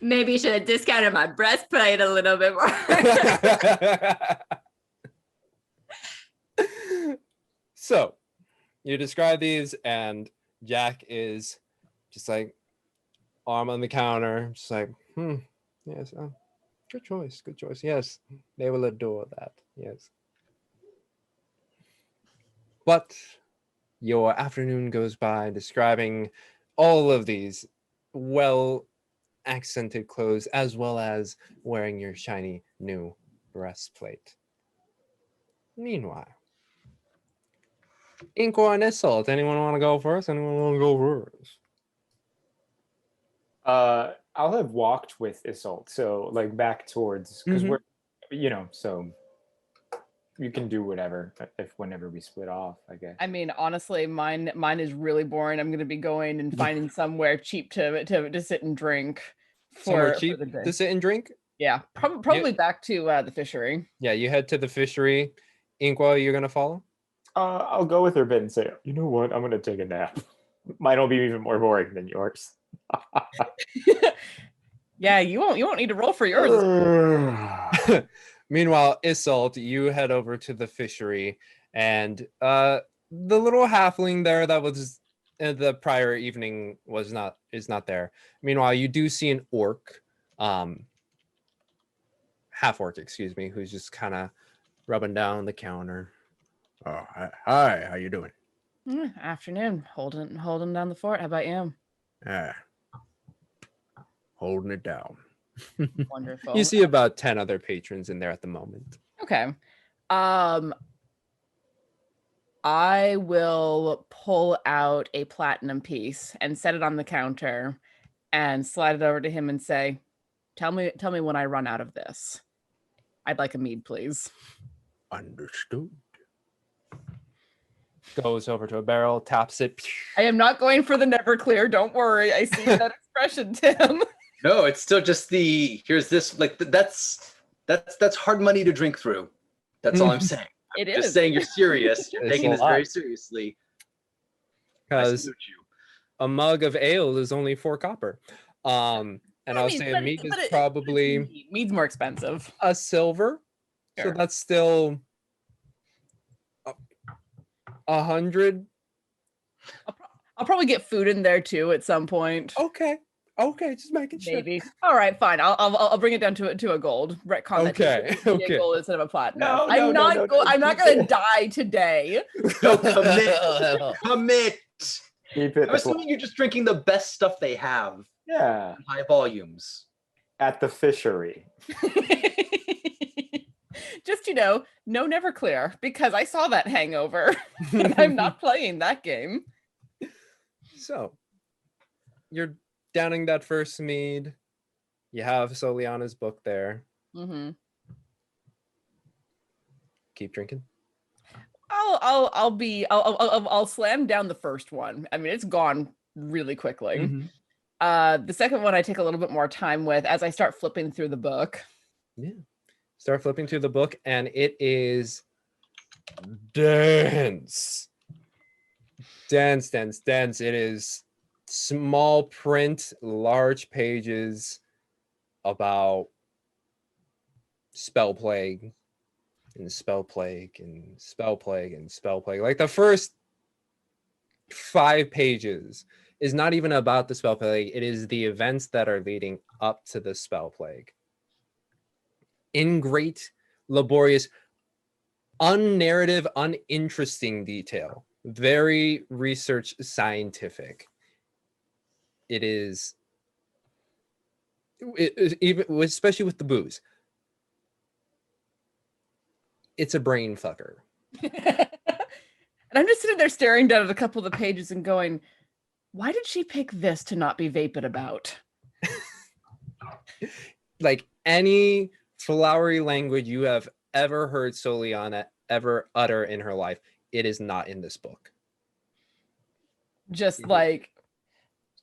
Maybe you should have discounted my breastplate a little bit more.
So you describe these, and Jack is just like arm on the counter, just like, yes, good choice. Yes, they will adore that. Yes. But your afternoon goes by describing all of these well accented clothes, as well as wearing your shiny new breastplate. Meanwhile, Inqua and Isolde, anyone want to go first?
I'll have walked with Isolde, so like back towards, because we're, so you can do whatever whenever we split off, I guess.
I mean, honestly, mine is really boring. I'm gonna be going and finding somewhere cheap to sit and drink.
Somewhere cheap
the day.
to sit and drink?
Yeah, probably back to the fishery.
Yeah, you head to the fishery. Inqua, you're gonna follow?
I'll go with her a bit and say, you know what? I'm gonna take a nap. Mine will be even more boring than yours.
Yeah, you won't need to roll for yours.
Meanwhile, Isolt, you head over to the fishery, and the little halfling there that was the prior evening is not there. Meanwhile, you do see an orc, half orc, excuse me, who's just kind of rubbing down the counter. Oh, hi, how you doing?
Afternoon, holding down the fort. How about you?
Holding it down.
Wonderful.
You see about 10 other patrons in there at the moment.
Okay. I will pull out a platinum piece and set it on the counter and slide it over to him and say, tell me when I run out of this. I'd like a mead, please.
Understood. Goes over to a barrel, taps it.
I am not going for the never clear. Don't worry. I see that expression, Tim.
No, it's still just here's this, like, that's hard money to drink through. That's all I'm saying.
It
Just
is.
saying you're serious. You're
It's
taking
a
this
lot.
very seriously. I
Because
salute you.
a mug of ale is only 4 copper. And I'll say a mead is probably
mead's more expensive.
a silver.
Sure.
So that's still 100.
I'll probably get food in there too at some point.
Okay, just making sure.
Maybe. All right, fine. I'll bring it down to a gold. Retcon
Okay,
that to be
okay.
a gold instead of a platinum.
No,
I'm
no,
not gonna die today.
No, commit. Commit.
Keep it
I'm assuming you're just drinking the best stuff they have
yeah,
in high volumes.
at the fishery.
Just no never clear, because I saw that hangover and I'm not playing that game.
So, you're downing that first mead. You have Soliana's book there.
Mm-hmm.
Keep drinking.
I'll slam down the first one. I mean, it's gone really quickly.
Mm-hmm.
The second one I take a little bit more time with as I start flipping through the book.
Yeah. Start flipping through the book, and it is dense. Dense. It is small print, large pages about spell plague and spell plague and spell plague and spell plague. Like the first 5 pages is not even about the spell plague. It is the events that are leading up to the spell plague. In great, laborious, unnarrative, uninteresting detail. Very research scientific. It is, even especially with the booze. It's a brain fucker.
And I'm just sitting there staring down at a couple of the pages and going, why did she pick this to not be vapid about?
Like any flowery language you have ever heard Soliana ever utter in her life, it is not in this book.
Just like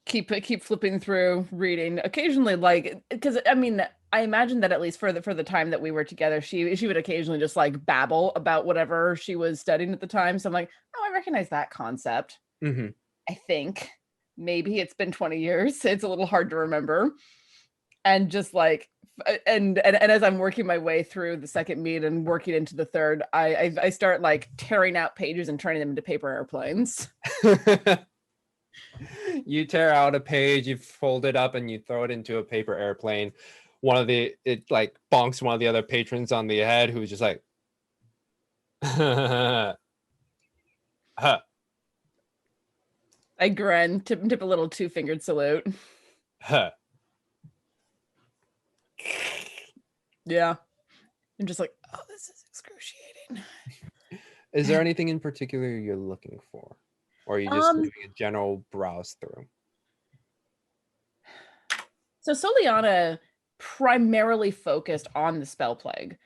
keep flipping through, reading occasionally, like, because I mean, I imagine that at least for the time that we were together, she would occasionally just like babble about whatever she was studying at the time. So I'm like, oh, I recognize that concept.
Mm-hmm.
I think maybe it's been 20 years. It's a little hard to remember. And just like, and as I'm working my way through the second meet and working into the third, I start like tearing out pages and turning them into paper airplanes.
You tear out a page, you fold it up, and you throw it into a paper airplane. It like bonks one of the other patrons on the head, who's just like, huh.
I grin, tip a little 2-fingered salute.
Huh.
Yeah. I'm just like, oh, this is excruciating.
Is there anything in particular you're looking for? Or are you just doing a general browse through?
So Soliana primarily focused on the spell plague.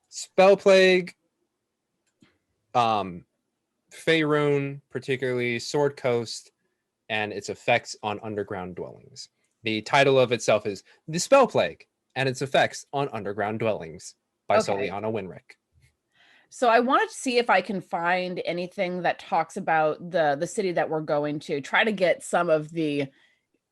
Spell plague, Faerun, particularly Sword Coast, and its effects on underground dwellings. The title of itself is The Spell Plague and its Effects on Underground Dwellings by
Okay.
Soliana Winrick.
So I wanted to see if I can find anything that talks about the city that we're going to. Try to get some of the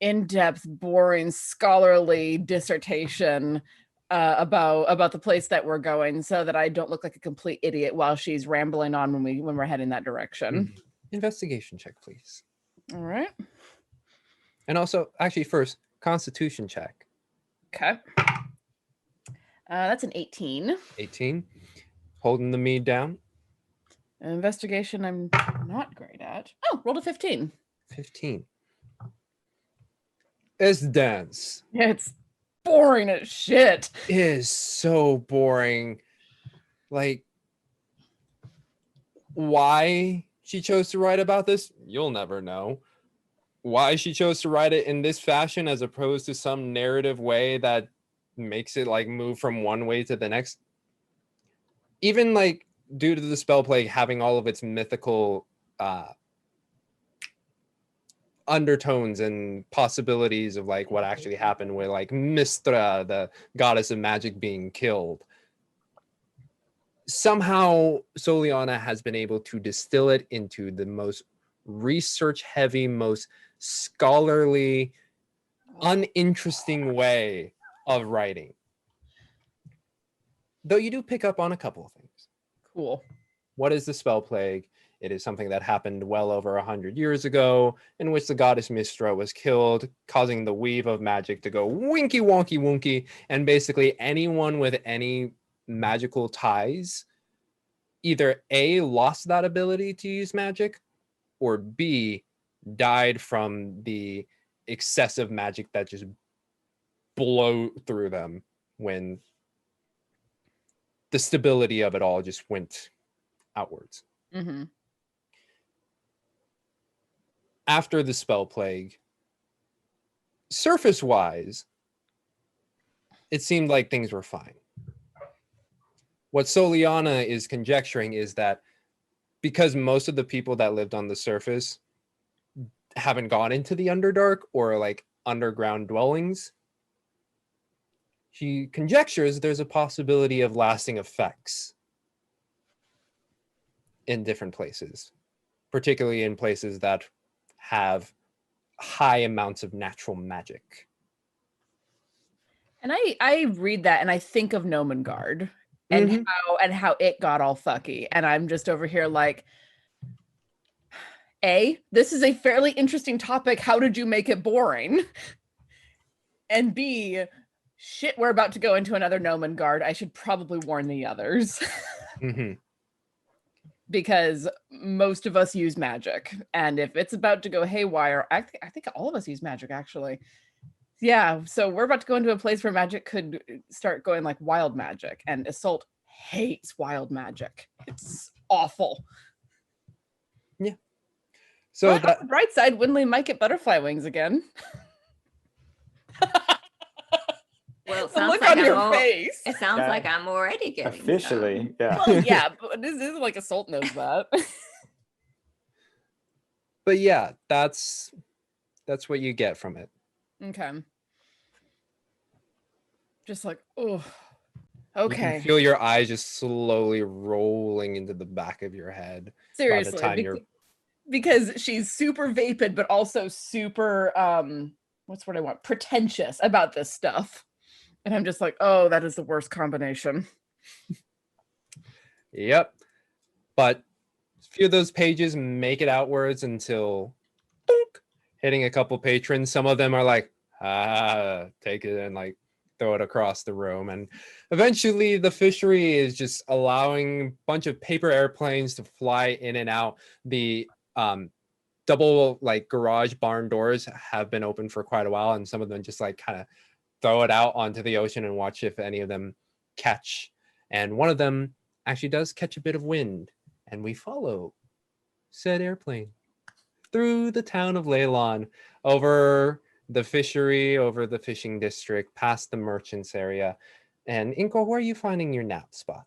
in-depth, boring, scholarly dissertation about the place that we're going, so that I don't look like a complete idiot while she's rambling on when we're heading that direction.
Investigation check, please.
All right.
And also, actually, first, Constitution check.
Okay. That's an 18.
18. Holding the mead down.
Investigation, I'm not great at. Oh, rolled a 15.
15. It's dense.
Yeah, it's boring as shit.
It is so boring. Like, why she chose to write about this, you'll never know. Why she chose to write it in this fashion as opposed to some narrative way that makes it like move from one way to the next. Even like due to the spell plague having all of its mythical undertones and possibilities of like what actually happened with like Mistra, the goddess of magic, being killed. Somehow Soliana has been able to distill it into the most research heavy, most scholarly, uninteresting way of writing. Though you do pick up on a couple of things.
Cool.
What is the spell plague? It is something that happened well over 100 years ago, in which the goddess Mistra was killed, causing the weave of magic to go winky wonky wonky, and basically anyone with any magical ties either A, lost that ability to use magic, or B, died from the excessive magic that just blow through them when the stability of it all just went outwards.
Mm-hmm.
After the spell plague, surface-wise, it seemed like things were fine. What Soliana is conjecturing is that because most of the people that lived on the surface haven't gone into the Underdark or like underground dwellings, she conjectures there's a possibility of lasting effects in different places, particularly in places that have high amounts of natural magic.
And I read that and I think of Nomengard and how it got all fucky. And I'm just over here like, A, this is a fairly interesting topic. How did you make it boring? And B, shit, we're about to go into another Nomengard. I should probably warn the others. Because most of us use magic. And if it's about to go haywire, I think all of us use magic, actually. Yeah, so we're about to go into a place where magic could start going like wild magic. And Assault hates wild magic. It's awful.
Yeah. So
but on the bright side, Winley might get butterfly wings again.
Well, it
The
sounds
look
like
on your face.
It sounds like I'm already getting
officially, yeah.
Well, yeah, but this isn't like Assault knows that.
But yeah, that's what you get from it.
Okay. Just like, oh,
You
okay.
can feel your eyes just slowly rolling into the back of your head.
Seriously,
by the time you're...
because she's super vapid, but also super, what's what I want? Pretentious about this stuff. And I'm just like, oh, that is the worst combination.
Yep. But a few of those pages make it outwards until hitting a couple patrons. Some of them are like, take it and like throw it across the room. And eventually the fishery is just allowing a bunch of paper airplanes to fly in and out. The double like garage barn doors have been open for quite a while, and some of them just like kind of throw it out onto the ocean and watch if any of them catch. And one of them actually does catch a bit of wind, and we follow said airplane through the town of Leylon, over the fishery, over the fishing district, past the merchants area. And Inko, where are you finding your nap spot?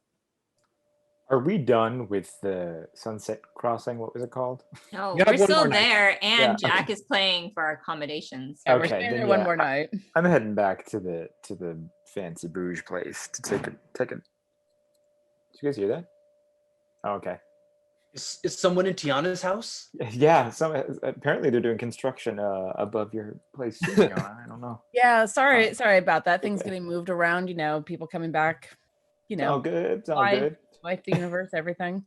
Are we done with the Sunset Crossing? What was it called?
No,
You have
we're
one
still
more night.
there, and
Yeah,
Jack is playing for accommodations.
Yeah, we're
Okay,
staying
then
there one
yeah,
more night.
I'm heading back to the fancy Bruges place to take a. Did you guys hear that? Oh, okay.
Is someone in Tiana's house?
Yeah. Apparently they're doing construction above your place too. Tiana. I don't know.
Yeah, sorry about that. Things
okay.
getting moved around, people coming back,
It's all good. It's all
life,
good.
the universe, everything.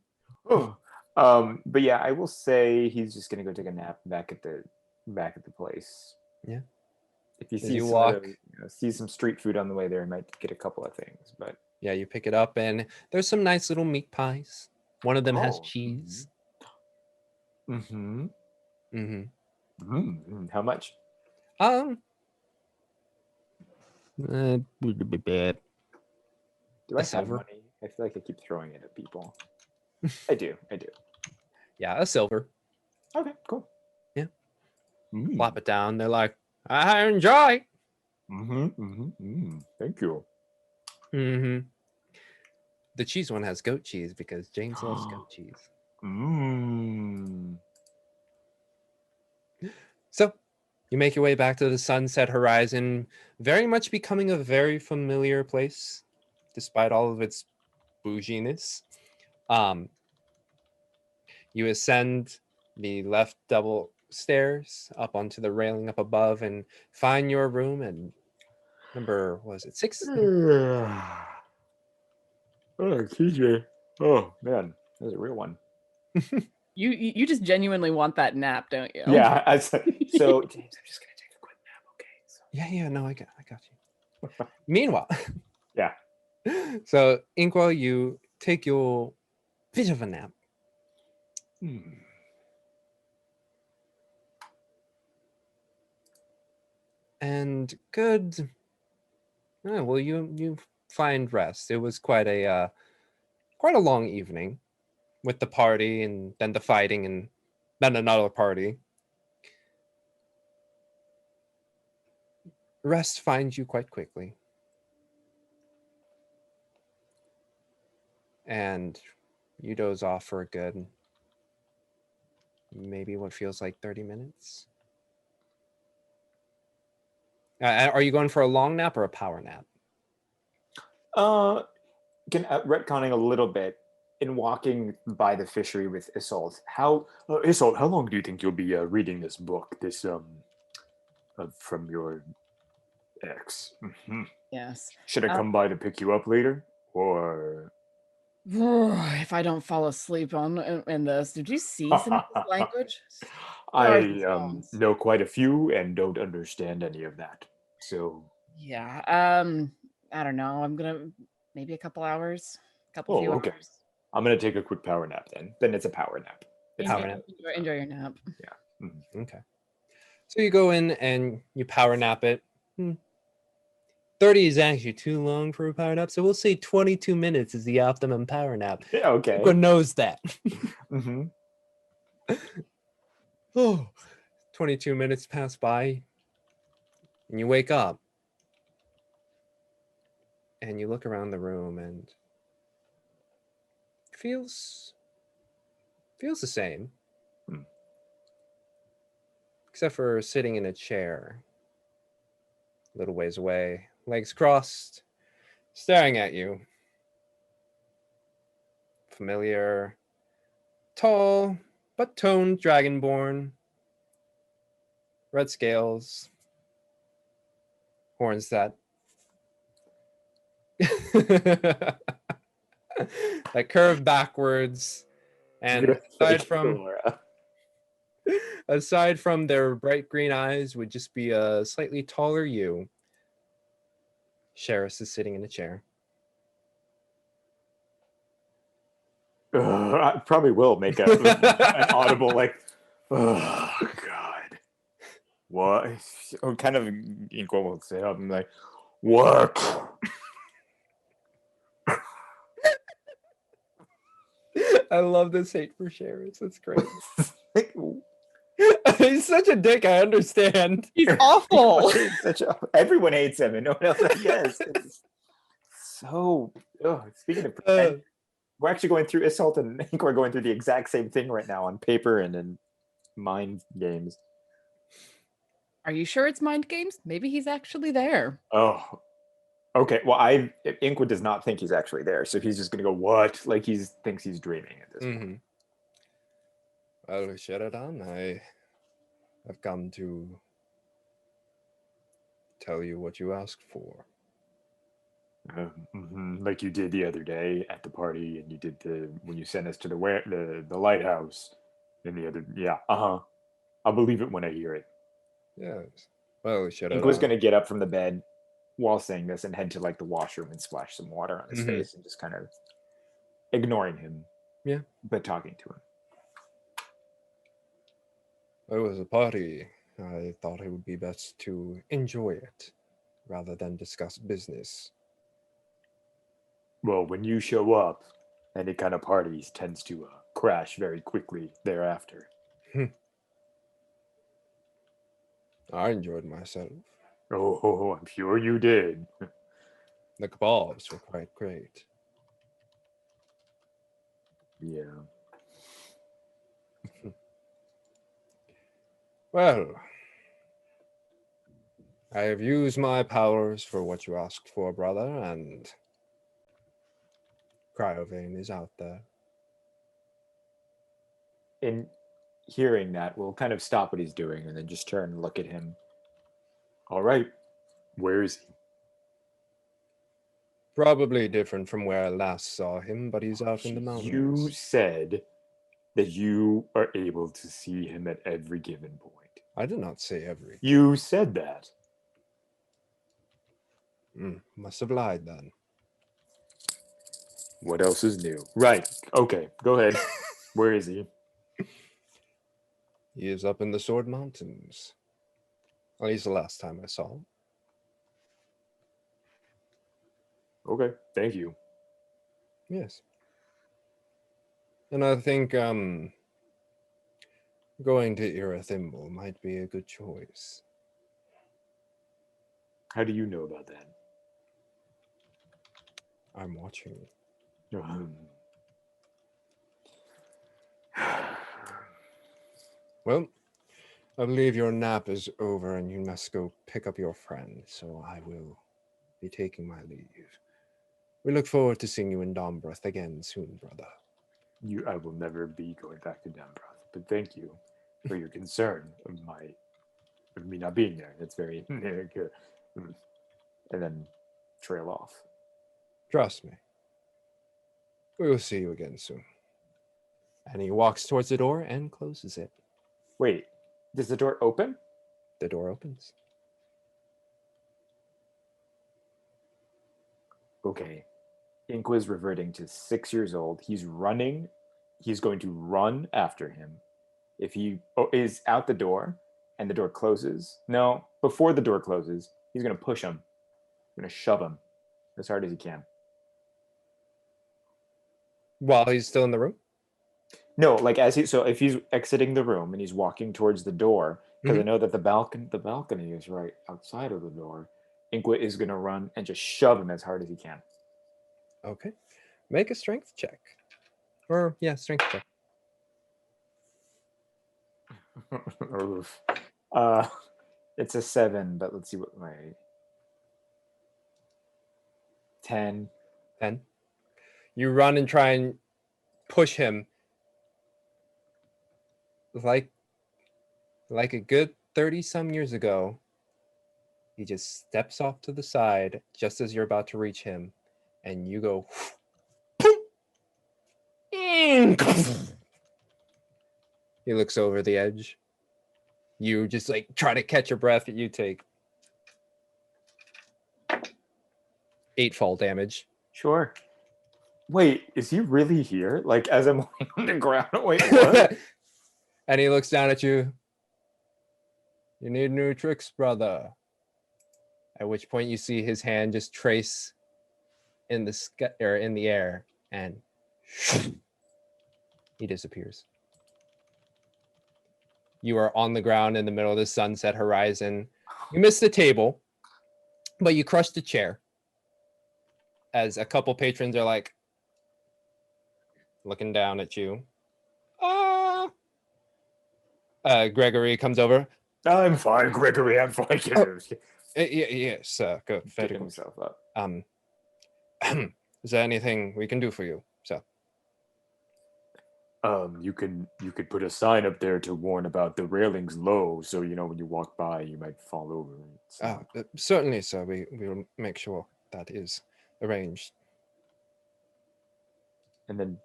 Oh. But yeah, I will say he's just gonna go take a nap back at the place.
Yeah.
If you
As
see
you
some
walk-
see some street food on the way there, you might get a couple of things. But
Yeah, you pick it up and there's some nice little meat pies. One of them has
Oh,
cheese.
mm-hmm.
Mm-hmm.
Mm-hmm. How much?
Would be bad.
Do
A
I have
silver.
money? I feel like I keep throwing it at people. I do.
Yeah, a silver.
Okay, cool.
Yeah.
Mm.
Plop it down. They're like, I enjoy.
Thank you.
Mm-hmm. The cheese one has goat cheese because James loves goat cheese. So you make your way back to the sunset horizon, very much becoming a very familiar place, despite all of its bouginess. You ascend the left double stairs up onto the railing up above and find your room and number, was it 6?
Oh, excuse me. Oh man, that's a real one.
You just genuinely want that nap, don't you?
Yeah. So James, I'm just gonna take a quick nap. Okay. So.
Yeah, no, I got you. Meanwhile,
Yeah.
So Inkwell, you take your bit of a nap. And good. Well, you find rest. It was quite a long evening with the party and then the fighting and then another party. Rest finds you quite quickly. And you doze off for a good, maybe what feels like 30 minutes. Are you going for a long nap or a power nap?
Retconning a little bit in walking by the fishery with Isolde. Isolde, how long do you think you'll be reading this book? This from your ex.
Yes.
Should I come by to pick you up later, or
If I don't fall asleep in this, did you see some of this language?
I know quite a few and don't understand any of that. So
yeah, I don't know. I'm gonna maybe a couple hours, few
okay.
hours.
I'm gonna take a quick power nap then. Then it's a power nap.
Enjoy your nap.
Yeah.
Okay. So you go in and you power nap it. 30 is actually too long for a power nap, so we'll say 22 minutes is the optimum power nap.
Yeah, okay.
Everyone knows that.
Oh,
22 minutes pass by, and you wake up, and you look around the room, and it feels the same, except for sitting in a chair, a little ways away, legs crossed, staring at you. Familiar, tall but toned dragonborn, red scales, horns that that curve backwards, and aside from their bright green eyes would just be a slightly taller you. Sheris is sitting in a chair.
I probably will make an audible like, oh God, what? Or kind of Inkwell will say up and like, work.
I love this hate for Sheris. That's great. He's such a dick. I understand.
He's awful.
Everyone hates him, and no one else. Yes. So, speaking of pretend, we're actually going through Isolde, and I think we're going through the exact same thing right now on paper and in mind games.
Are you sure it's mind games? Maybe he's actually there.
Oh, Okay, well, Inkwood does not think he's actually there, so he's just gonna go, what? Like thinks he's dreaming at this point.
Mm-hmm. Well, Sheridan, I have come to tell you what you asked for.
Like you did the other day at the party, and you did when you sent us to the lighthouse, and the other, yeah, I'll believe it when I hear it.
Yes. Well,
Inkwood's
Sheridan.
gonna get up from the bed while saying this and head to like the washroom and splash some water on his face and just kind of ignoring him.
Yeah.
But talking to him.
It was a party. I thought it would be best to enjoy it rather than discuss business.
Well, when you show up, any kind of parties tends to crash very quickly thereafter.
I enjoyed myself.
Oh, I'm sure you did.
The kebabs were quite great.
Yeah.
Well, I have used my powers for what you asked for, brother, and Cryovane is out there.
In hearing that, we'll kind of stop what he's doing and then just turn and look at him. All right, where is he?
Probably different from where I last saw him, but he's out in the mountains.
You said that you are able to see him at every given point.
I did not say every.
You said that.
Must have lied then.
What else is new? Right. Okay, go ahead. Where is he?
He is up in the Sword Mountains. At least the last time I saw him.
Okay, thank you.
Yes. And I think going to Ieirithymbul might be a good choice.
How do you know about that?
I'm watching. Well, I believe your nap is over and you must go pick up your friend, so I will be taking my leave. We look forward to seeing you in Dombreth again soon, brother.
I will never be going back to Downbroth, but thank you for your concern of me not being there. That's very good. And then trail off.
Trust me. We will see you again soon. And he walks towards the door and closes it.
Wait, does the door open?
The door opens.
Okay. Inkwa's reverting to 6 years old. He's running. He's going to run after him. If he is out the door and the door closes, no, before the door closes, he's going to push him. He's going to shove him as hard as he can.
While he's still in the room?
No, like so if he's exiting the room and he's walking towards the door, because I know that the balcony is right outside of the door, Inkwa is going to run and just shove him as hard as he can.
Okay. Make a strength check. Or, yeah, strength check.
It's a 7, but let's see what my 10.
10. You run and try and push him like a good 30-some years ago. He just steps off to the side just as you're about to reach him, and you go. He looks over the edge. You just like try to catch your breath. You take 8 fall damage.
Sure. Wait, is he really here? Like, as I'm laying on the ground? Wait, what?
And he looks down at you. You need new tricks, brother. At which point you see his hand just trace in the sky, or in the air, and he disappears. You are on the ground in the middle of the sunset horizon. You missed the table, but you crushed the chair. As a couple patrons are like looking down at you. Gregory comes over.
I'm fine, Gregory. I'm fine.
Yes, good. Very
Picking
good.
himself up.
Is there anything we can do for you, sir?
You could put a sign up there to warn about the railings low, so you know when you walk by, you might fall over.
Certainly, sir. We will make sure that is arranged.
And then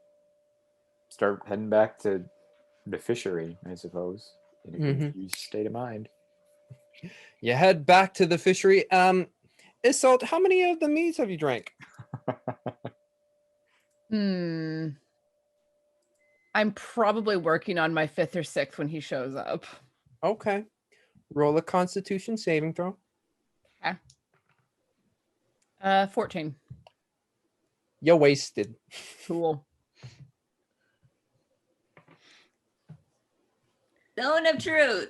start heading back to the fishery, I suppose, in a confused state of mind.
You head back to the fishery. Isolt, how many of the meads have you drank?
I'm probably working on my 5th or 6th when he shows up.
Okay. Roll a Constitution saving throw.
Okay. 14.
You're wasted.
Cool.
Zone of truth.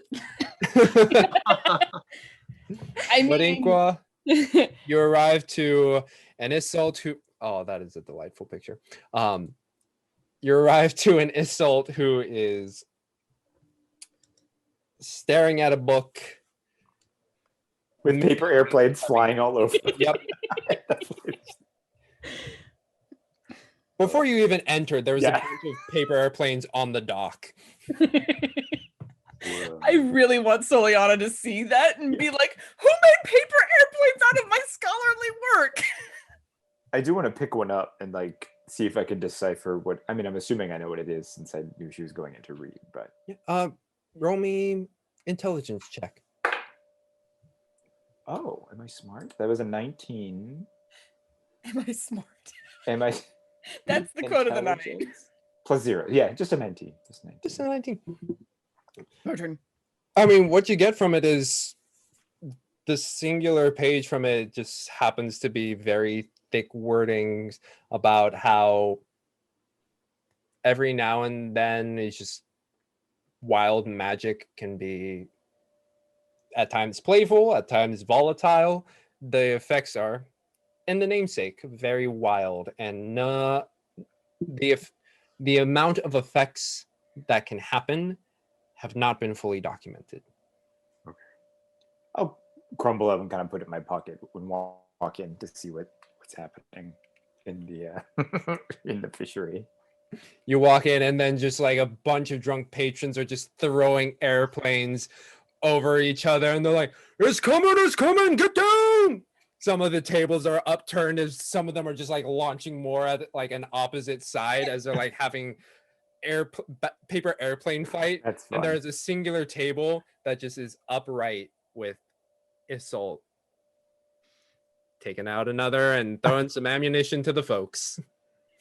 I mean,
Marinqua, you arrive to an Isolt who... Oh, that is a delightful picture. You arrive to an Isolt who is staring at a book.
With paper airplanes flying all over.
Yep. Before you even entered, there was a bunch of paper airplanes on the dock.
I really want Soliana to see that and be like, who made paper airplanes out of my scholarly work?
I do want to pick one up and like see if I can decipher what. I mean, I'm assuming I know what it is since I knew she was going in to read. But
Roll me intelligence check.
oh, am I smart? That was a 19.
Am I smart?
Am I?
That's the quote of the night.
Plus 0. Yeah, just a 19.
Just a 19.
Your turn.
I mean, what you get from it is the singular page from it just happens to be very thick wordings about how every now and then it's just wild magic can be at times playful, at times volatile. The effects are, in the namesake, very wild, and the amount of effects that can happen have not been fully documented.
Okay. I'll crumble up and kind of put it in my pocket when walk in to see what's happening in the in the fishery.
You walk in and then just like a bunch of drunk patrons are just throwing airplanes over each other and they're like, it's coming, get down! Some of the tables are upturned as some of them are just like launching more at like an opposite side as they're like having paper airplane fight.
That's fun.
And there's a singular table that just is upright with Isolt taking out another and throwing some ammunition to the folks.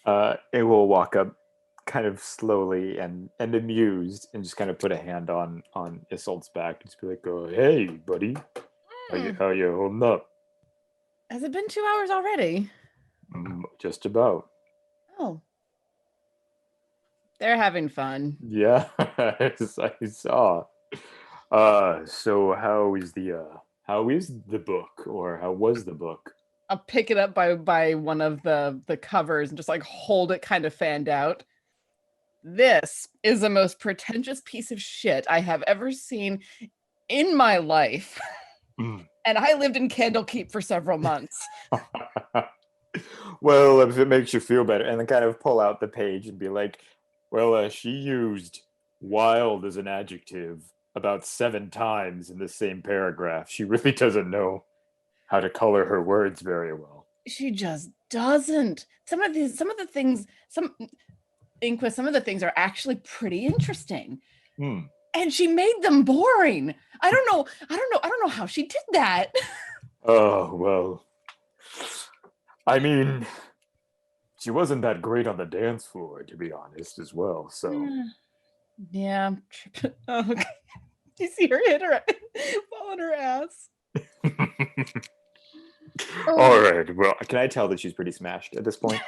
It will walk up kind of slowly and amused and just kind of put a hand on Isolt's back and just be like, hey buddy, how you holding up?
Has it been 2 hours already?
Just about.
Oh. They're having fun.
Yeah, I saw. So how is the book, or how was the book?
I'll pick it up by one of the covers and just like hold it kind of fanned out. This is the most pretentious piece of shit I have ever seen in my life. And I lived in Candlekeep for several months.
Well, if it makes you feel better, and then kind of pull out the page and be like, well, she used wild as an adjective about 7 times in the same paragraph. She really doesn't know how to color her words very well.
She just doesn't. Some of the things are actually pretty interesting. And she made them boring. I don't know how she did that.
Oh, well. I mean, she wasn't that great on the dance floor, to be honest, as well, so.
Yeah. Oh, okay. Do you see her hit her fall on her ass?
All right. Well, can I tell that she's pretty smashed at this point?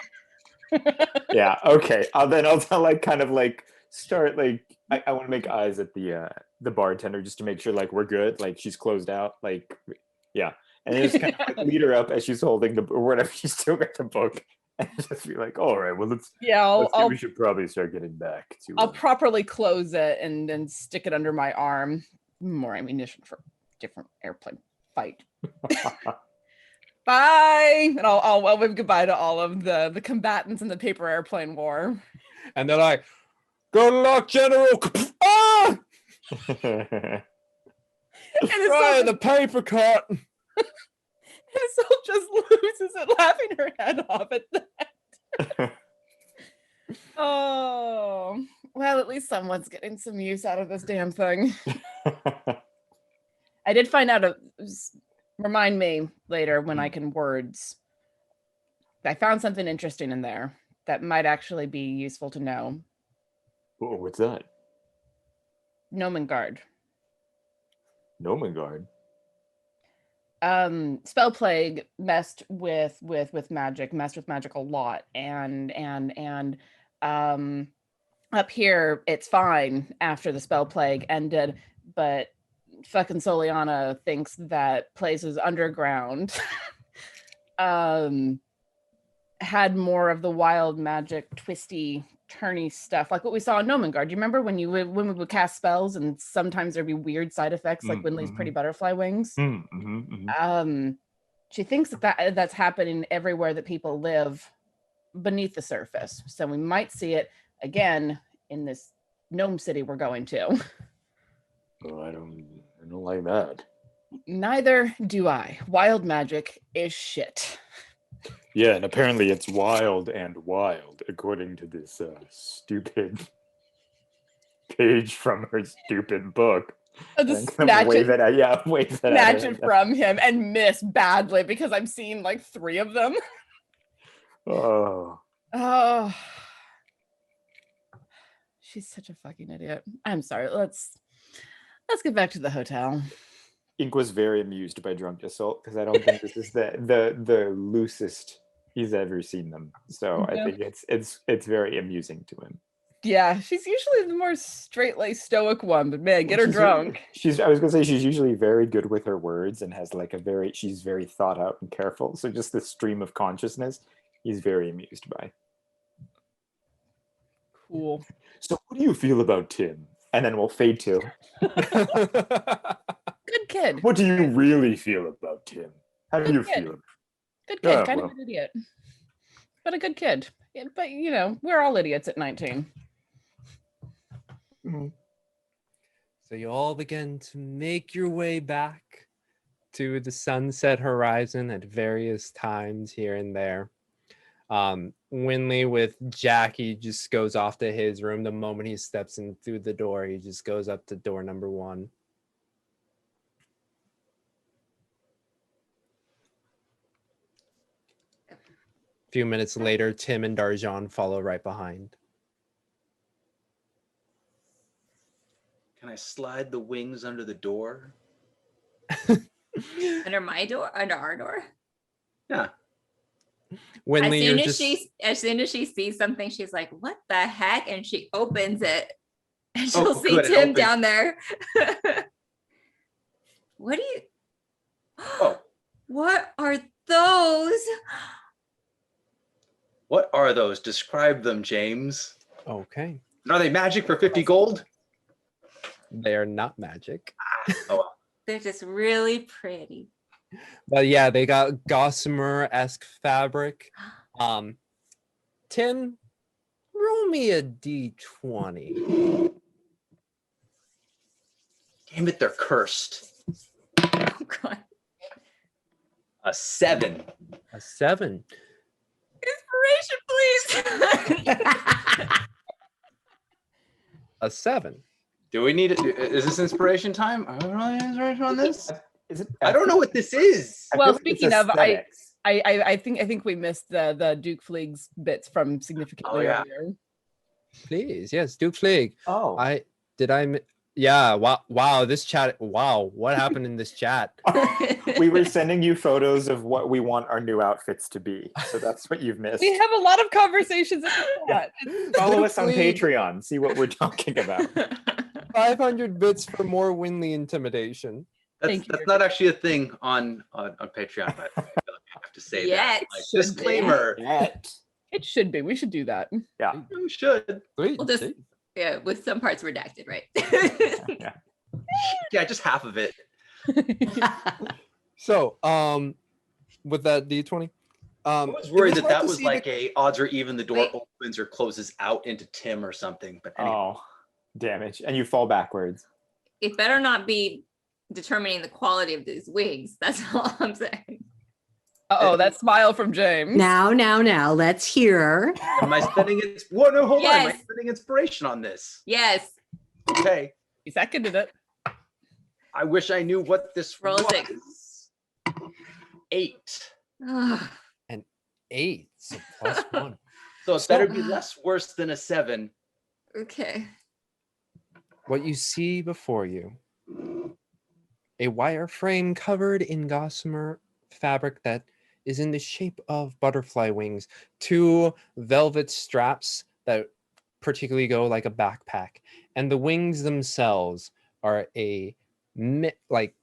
Yeah. Okay. Then I'll like kind of like start like I want to make eyes at the bartender just to make sure like we're good, like she's closed out, like yeah, and then just kind of like lead her up as she's holding or whatever, she's still got the book, and just be like, all right, well we should probably start getting back to.
I'll properly close it and then stick it under my arm. More ammunition for different airplane fight. Bye. And I'll wave goodbye to all of the combatants in the paper airplane war.
And they're like, good luck, General. Ah!
And
Right, the paper cut.
And Isolde just loses it, laughing her head off at that. Oh, well, at least someone's getting some use out of this damn thing. I did find out, remind me later when I can words. I found something interesting in there that might actually be useful to know.
Oh, what's that?
Nomengard.
Nomengard.
Spell plague messed with magic a lot, and up here it's fine after the spell plague ended, but fucking Soliana thinks that places underground had more of the wild magic twisty turny stuff, like what we saw in Nomengard. Do you remember when we would cast spells and sometimes there'd be weird side effects, like Winley's pretty butterfly wings? She thinks that's happening everywhere that people live beneath the surface. So we might see it again in this gnome city we're going to.
Oh, I don't like that.
Neither do I. Wild magic is shit.
Yeah, and apparently it's wild, according to this stupid page from her stupid book.
Just snatch
wave it
from him and miss badly because I'm seeing like 3 of them.
Oh.
She's such a fucking idiot. I'm sorry. Let's get back to the hotel.
Ink was very amused by Drunk Assault because I don't think this is the loosest he's ever seen them. So I think it's very amusing to him.
Yeah, she's usually the more straight-laced stoic one, but man, get her drunk.
I was gonna say she's usually very good with her words and has like she's very thought out and careful. So just the stream of consciousness, he's very amused by.
Cool.
So what do you feel about Tim? And then we'll fade to.
Good kid.
What do you really feel about Tim? How do you feel?
Good kid, kind of an idiot. But a good kid. Yeah, but you know, we're all idiots at 19.
Mm-hmm. So you all begin to make your way back to the sunset horizon at various times here and there. Winley with Jackie just goes off to his room. The moment he steps in through the door, he just goes up to door number 1. A few minutes later, Tim and Darjan follow right behind.
Can I slide the wings under the door?
Under my door? Under our door?
Yeah.
Winley,
as soon as she sees something, she's like, what the heck? And she opens it. And she'll see Tim down there. What do you...
Oh.
What are those?
What are those? Describe them, James.
Okay.
Are they magic for 50 gold?
They are not magic.
Oh, well.
They're just really pretty.
But yeah, they got gossamer-esque fabric. Tim, roll me a d20.
Damn it, they're cursed.
Oh, God.
A 7.
A 7.
Inspiration, please.
A 7.
Do we need it? Is this inspiration time? Are we really inspiration on this?
Is it?
I don't know what this is.
Well, speaking of, I think we missed the Duke Fleeg's bits from significantly earlier.
Please, yes, Duke Fleeg.
Oh,
yeah. Wow. This chat. Wow. What happened in this chat?
we were sending you photos of what we want our new outfits to be. So that's what you've missed.
We have a lot of conversations in the chat.
Follow us on Patreon. See what we're talking about.
500 bits for more Winley intimidation.
That's not actually a thing on Patreon, but I feel like I have to say that. Like, disclaimer.
It should be. We should do that.
Yeah.
We should.
Sweet.
We'll just, with some parts redacted, right?
Yeah, just half of it.
So, with that D20,
I was
it
worried
was
that
hard
that
to
was
see
like a odds or even the door
Wait.
opens or closes out into Tim or something. But anyway,
Oh, damage. And you fall backwards.
It better not be determining the quality of these wigs. That's all I'm saying.
Uh-oh, that smile from James.
Now, let's hear.
am I spending it? Whoa, no, hold on. Am I
Yes.
spending inspiration on this?
Yes.
Okay.
He seconded it.
I wish I knew what this
Roll a
was.
six.
8.
Ugh.
8, so +1.
So it better be less worse than a 7.
Okay.
What you see before you, a wire frame covered in gossamer fabric that is in the shape of butterfly wings, 2 velvet straps that particularly go like a backpack, and the wings themselves are like,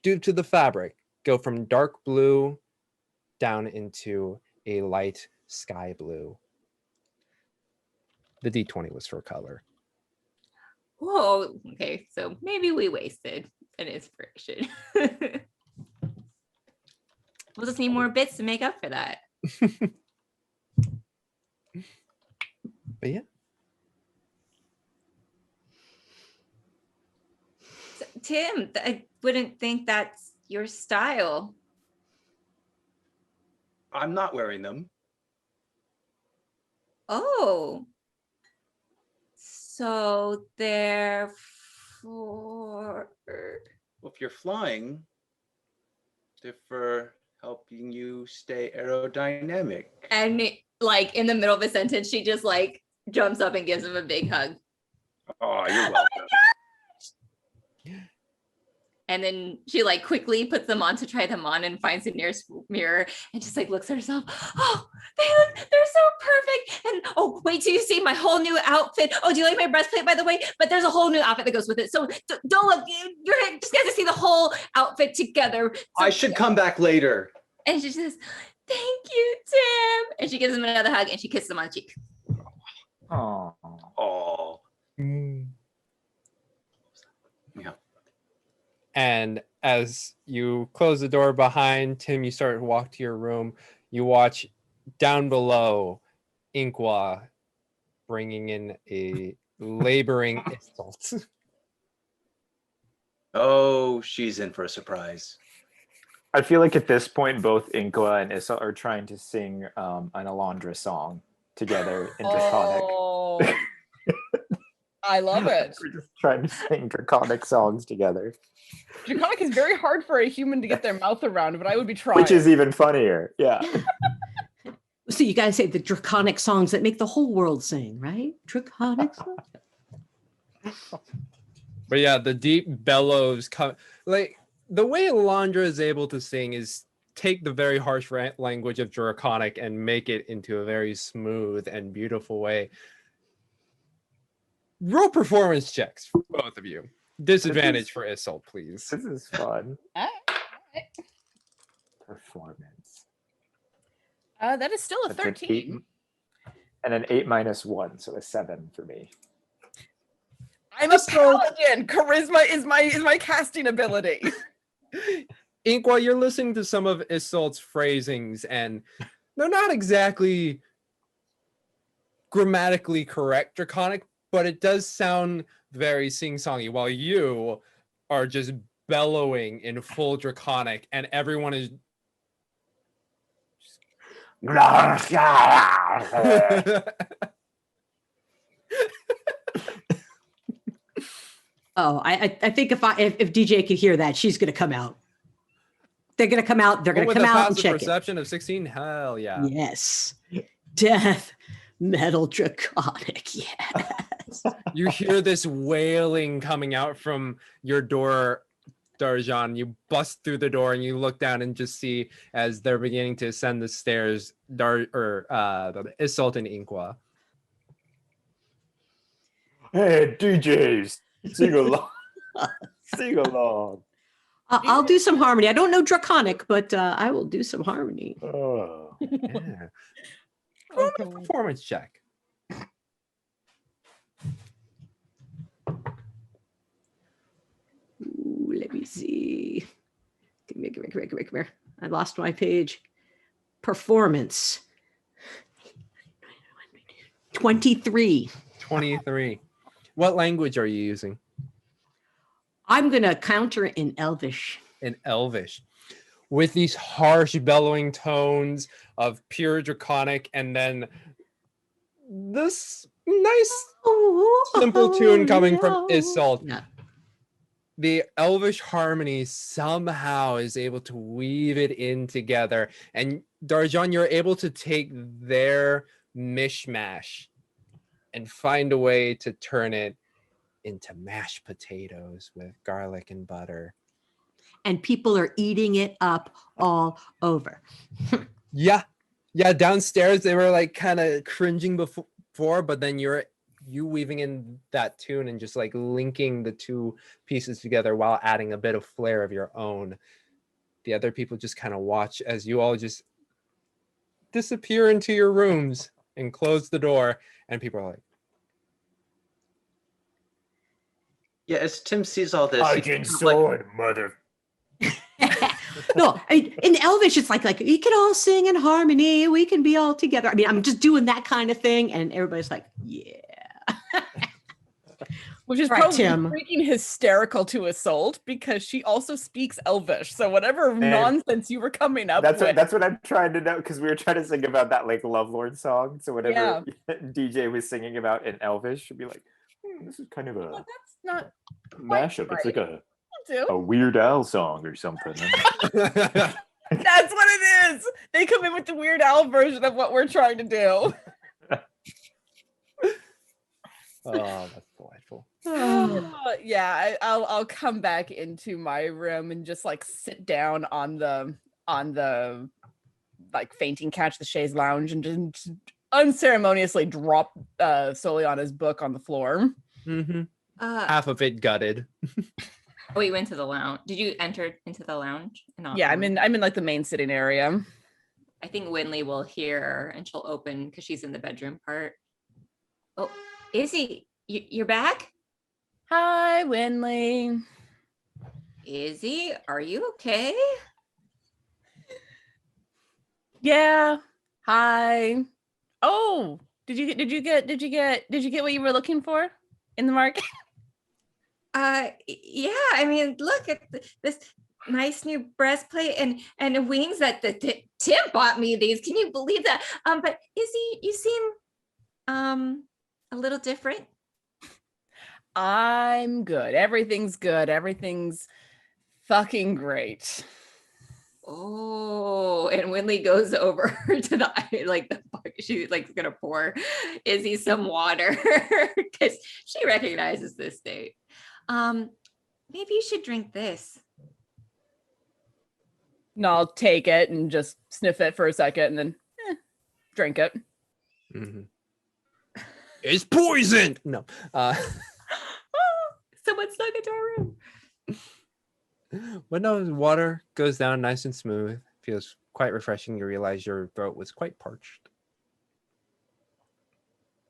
due to the fabric, go from dark blue down into a light sky blue. The D20 was for color.
Whoa. Okay. So maybe we wasted an inspiration. We'll just need more bits to make up for that.
But yeah.
So, Tim, I wouldn't think that's your style.
I'm not wearing them.
Oh. So therefore.
Well, if you're flying, they're for helping you stay aerodynamic.
And like in the middle of a sentence, she just like jumps up and gives him a big hug.
Oh, you're welcome.
And then she like quickly puts them on to try them on and finds the nearest mirror and just like looks at herself. Oh, they're so perfect. And oh, wait till you see my whole new outfit. Oh, do you like my breastplate, by the way? But there's a whole new outfit that goes with it. So don't look, you're just going to see the whole outfit together. So,
I should come back later.
And she says, thank you, Tim. And she gives him another hug and she kisses him on the cheek.
Oh.
Oh. Yeah.
And as you close the door behind Tim, you start to walk to your room. You watch down below Inqua bringing in a laboring insult.
Oh, she's in for a surprise.
I feel like at this point, both Inqua and Issa are trying to sing an Alondra song together in Draconic.
Oh, I love it.
We're just trying to sing Draconic songs together.
Draconic is very hard for a human to get their mouth around, but I would be trying.
Which is even funnier. Yeah.
So you guys say the draconic songs that make the whole world sing, right? Draconic songs.
But yeah, the deep bellows come. Like, the way Alondra is able to sing is take the very harsh language of Draconic and make it into a very smooth and beautiful way. Roll performance checks for both of you. Disadvantage for Isolde, please.
This is fun.
All right.
Performance.
That is still a
That's an
13.
8 and an 8 minus 1, so a 7 for me.
I'm a paladin. Charisma is my casting ability.
Inqua, you're listening to some of Isolde's phrasings, and they're not exactly grammatically correct Draconic, but it does sound very sing-songy, while you are just bellowing in full Draconic, and everyone is...
Oh, I think if DJ could hear that, she's gonna come out. They're gonna come out. They're gonna
With
come
a
out and
passive
check
perception of 16, hell yeah.
it. Yes, death metal draconic. Yes.
You hear this wailing coming out from your door, Darjan. You bust through the door and you look down and just see as they're beginning to ascend the stairs, Isolde and Inqua.
Hey, DJs, sing along. Sing along.
I'll do some harmony. I don't know draconic, but I will do some harmony.
Oh.
Yeah. Roll a performance check.
Ooh, let me see. Come here. I lost my page. Performance. 23.
23. What language are you using?
I'm going to counter in Elvish.
In Elvish. With these harsh bellowing tones of pure draconic, and then this nice simple tune coming from Isolde.
Yeah.
The Elvish harmony somehow is able to weave it in together. And Darjan, you're able to take their mishmash and find a way to turn it into mashed potatoes with garlic and butter.
And people are eating it up all over.
Yeah. Downstairs they were like kind of cringing before, but then you weaving in that tune and just like linking the two pieces together while adding a bit of flair of your own. The other people just kind of watch as you all just disappear into your rooms and close the door, and people are like,
Yeah, as Tim sees all this,
Argent sword, mother.
No, in Elvish, it's like we can all sing in harmony. We can be all together. I mean, I'm just doing that kind of thing, and everybody's like, yeah.
Which is
Right,
probably
Tim.
freaking hysterical to Isolde because she also speaks Elvish. So whatever nonsense you were coming up with.
That's what I'm trying to know, because we were trying to sing about that like Lovelord song. So whatever DJ was singing about in Elvish should be like, this is kind of a
Well, that's not
mashup. It's like a
do.
Weird Al song or something.
That's what it is. They come in with the Weird Al version of what we're trying to do.
oh, that's delightful.
Yeah, I'll come back into my room and just like sit down on the like fainting couch, the chaise lounge, and just unceremoniously drop Soliana's book on the floor.
Mm-hmm. Half of it gutted.
Oh, you went to the lounge. Did you enter into the lounge?
Yeah, I'm in like the main sitting area.
I think Winley will hear and she'll open because she's in the bedroom part. Oh, Izzy, you're back?
Hi, Winley.
Izzy, are you okay?
Yeah. Hi. Oh, did you get what you were looking for in the market?
Yeah, I mean, look at this nice new breastplate and wings that Tim bought me these. Can you believe that? But Izzy, you seem a little different.
I'm good. Everything's good. Everything's fucking great.
Oh, and Winley goes over to the she's like gonna pour Izzy some water because she recognizes this state. Maybe you should drink this.
No, I'll take it and just sniff it for a second and then drink it.
Mm-hmm. It's poisoned. No.
Someone snuck into our room.
When the water goes down nice and smooth, feels quite refreshing. You realize your throat was quite parched.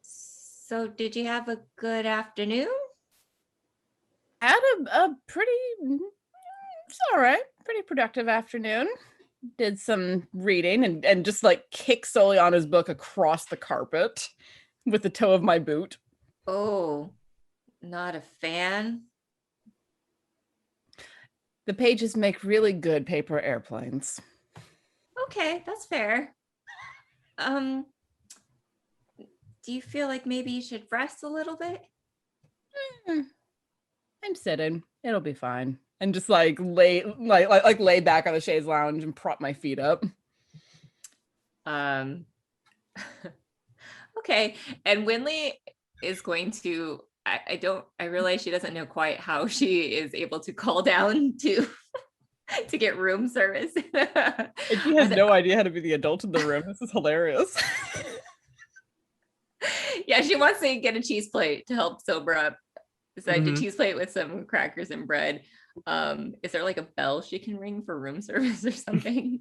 So did you have a good afternoon?
Had a pretty, it's all right, pretty productive afternoon. Did some reading and just like kick Soliana's book across the carpet with the toe of my boot.
Oh, not a fan.
The pages make really good paper airplanes.
Okay, that's fair. Do you feel like maybe you should rest a little bit?
I'm sitting. It'll be fine. And just like lay back on the chaise lounge and prop my feet up.
Okay. And Winley is going to I realize she doesn't know quite how she is able to call down to get room service.
And she has no idea how to be the adult in the room. This is hilarious.
Yeah, she wants to get a cheese plate to help sober up. Besides a cheese plate with some crackers and bread. Is there like a bell she can ring for room service or something?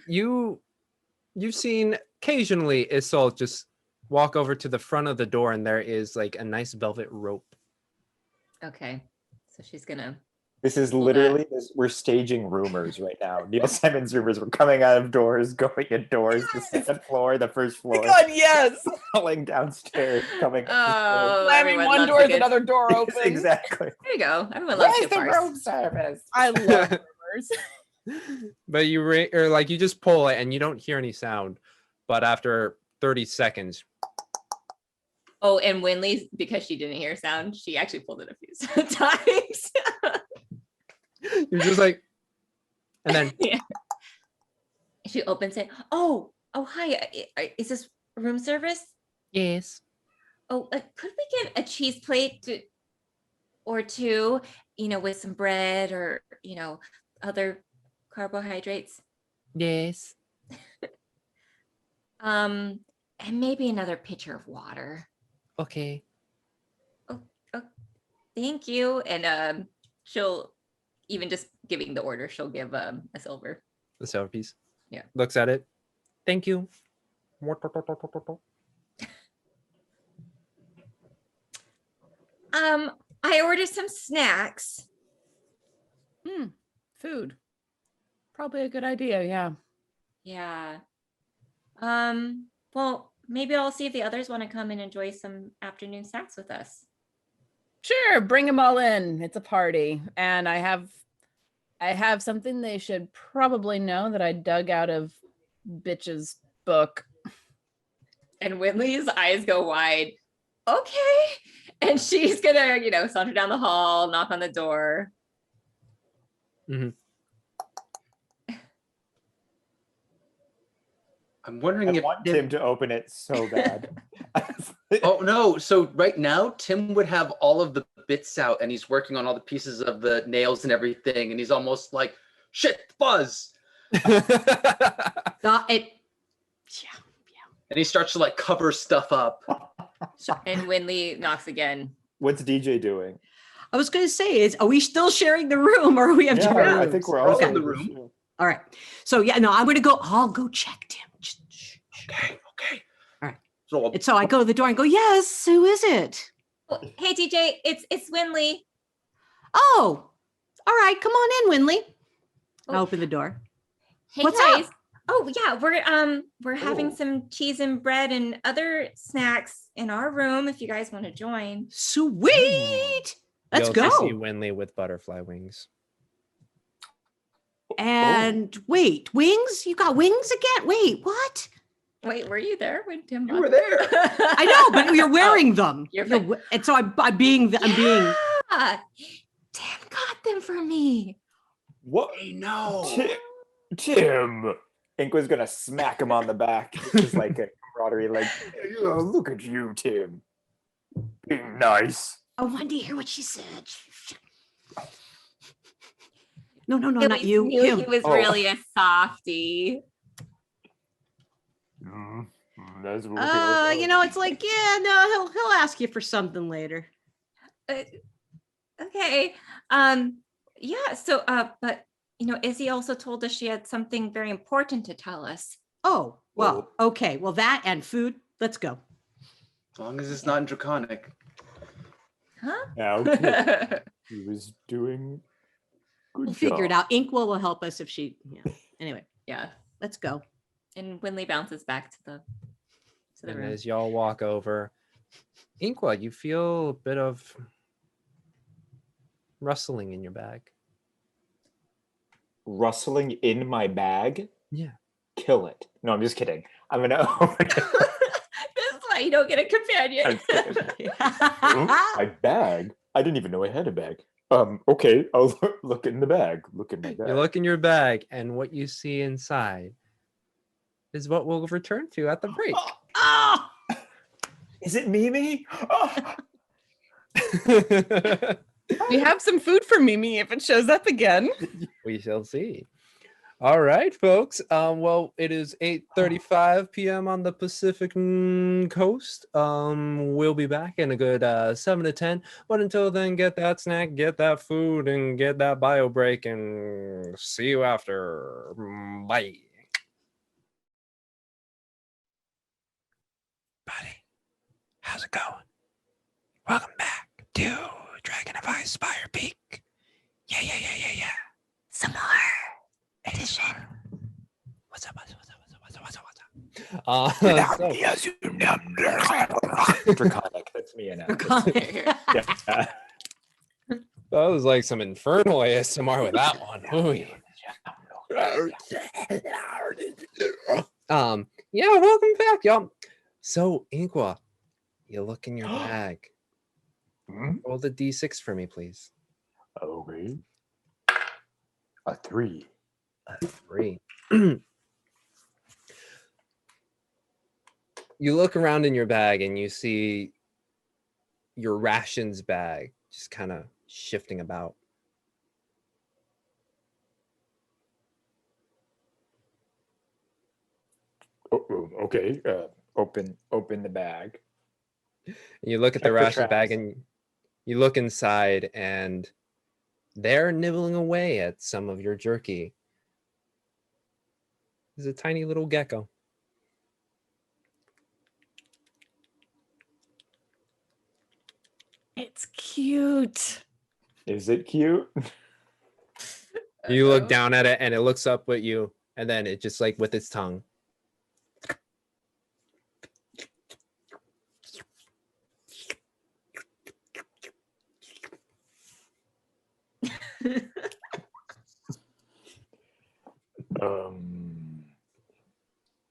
You've seen occasionally Isolde just walk over to the front of the door and there is like a nice velvet rope.
Okay. So she's gonna
This is
Hold
literally we're staging rumors right now. Neil Simon's rumors. We're coming out of doors, going indoors, the second floor, the first floor,
God, yes.
falling downstairs, coming up the
Oh,
Slamming
everyone
one
loves
door
a
as
good-
another door
stairs.
opens.
Exactly.
There you go. Everyone loves
Where's
good
the
farce.
room service?
I love rumors.
But you or like you just pull it and you don't hear any sound. But after 30 seconds,
Oh, and Winley, because she didn't hear sound, she actually pulled it a few times.
you're just like, and then
Yeah. She opens it. Oh, hi. Is this room service?
yes.
Oh, could we get a cheese plate or two, with some bread or, other carbohydrates?
Yes.
And maybe another pitcher of water.
Okay.
Thank you. And she'll, even just giving the order, she'll give a silver.
The silver piece.
Yeah.
Looks at it. Thank you.
I ordered some snacks.
Food. Probably a good idea, yeah.
Yeah. Well, maybe I'll see if the others want to come and enjoy some afternoon snacks with us.
Sure, bring them all in. It's a party. And I have something they should probably know that I dug out of Bitch's book.
And Winley's eyes go wide. Okay. And she's gonna, saunter down the hall, knock on the door.
Mhm.
I'm wondering
I
if
want Tim to open it so bad.
Oh no! So right now, Tim would have all of the bits out, and he's working on all the pieces of the nails and everything, and he's almost like, "Shit, Buzz!"
Not it. Yeah.
And he starts to like cover stuff up.
And Winley knocks again.
What's DJ doing?
I was going to say, are we still sharing the room, or we have
Yeah,
different
I
rooms?
think we're all
Okay.
in
the room.
All right. So yeah, no, I'm going to go. I'll go check Tim.
Okay.
All right.
So
And so I go to the door and go, yes, who is it?
Oh, hey, DJ, it's Winley.
Oh, all right. Come on in, Winley. I
Oh.
open the door.
Hey
What's
guys.
up?
Oh yeah, we're having some cheese and bread and other snacks in our room if you guys want to join.
Sweet. Let's
You'll
go.
just see Winley with butterfly wings.
And wait, wings? You got wings again? Wait, what?
Wait, were you there when Tim?
you were there.
I know, but you're wearing them.
You're
You're
fine.
and so I'm being.
Yeah, Tim got them for me.
What?
I know.
Tim. Ink was gonna smack him on the back. It's like a camaraderie, like, "Oh, look at you, Tim. Being nice."
I wanted to hear what she said. No,
He
not
always
you.
knew
Him.
He was
Oh.
really a softie.
That's what
It's like, yeah, no, he'll ask you for something later.
Okay. Yeah. So, but Izzy also told us she had something very important to tell us.
Oh, well, okay. Well, that and food. Let's go.
As long as it's not in Draconic.
Huh?
Yeah, okay. He was doing good
We'll figure it
job.
out. Inkwell will help us if she. Yeah. Anyway,
Yeah.
let's go.
And Winley bounces back to the
And
room.
as y'all walk over, Inqua, you feel a bit of rustling in your bag.
Rustling in my bag.
Yeah.
Kill it. No, I'm just kidding. I'm gonna open it.
This is why you don't get a companion.
I'm kidding. My bag? I didn't even know I had a bag. Okay, I'll look in the bag. Look in my bag.
You look in your bag, and what you see inside is what we'll return to at the break.
Oh,
Is it Mimi? Oh.
We have some food for Mimi if it shows up again.
We shall see. All right, folks. Well, it is 8:35 p.m. on the Pacific coast. We'll be back in a good 7 to 10. But until then, get that snack, get that food, and get that bio break. And see you after. Bye. Buddy, how's it going? Welcome back to Dragon of Icespire Peak.
Yeah. Some more edition. What's up?
Draconic. That's me and
Draconic.
yeah.
That was like some infernal ASMR with that one. Ooh. Yeah, welcome back, y'all. So, Inqua, you look in your bag. Roll the D6 for me, please.
Okay. A 3.
A 3. You look around in your bag and you see your rations bag just kind of shifting about.
Okay.
Open the bag.
You look at
Check
the
for
rations bag
traps.
and you look inside and they're nibbling away at some of your jerky. There's a tiny little gecko.
It's cute.
Is it cute?
You look down at it and it looks up at you and then it just like with its tongue.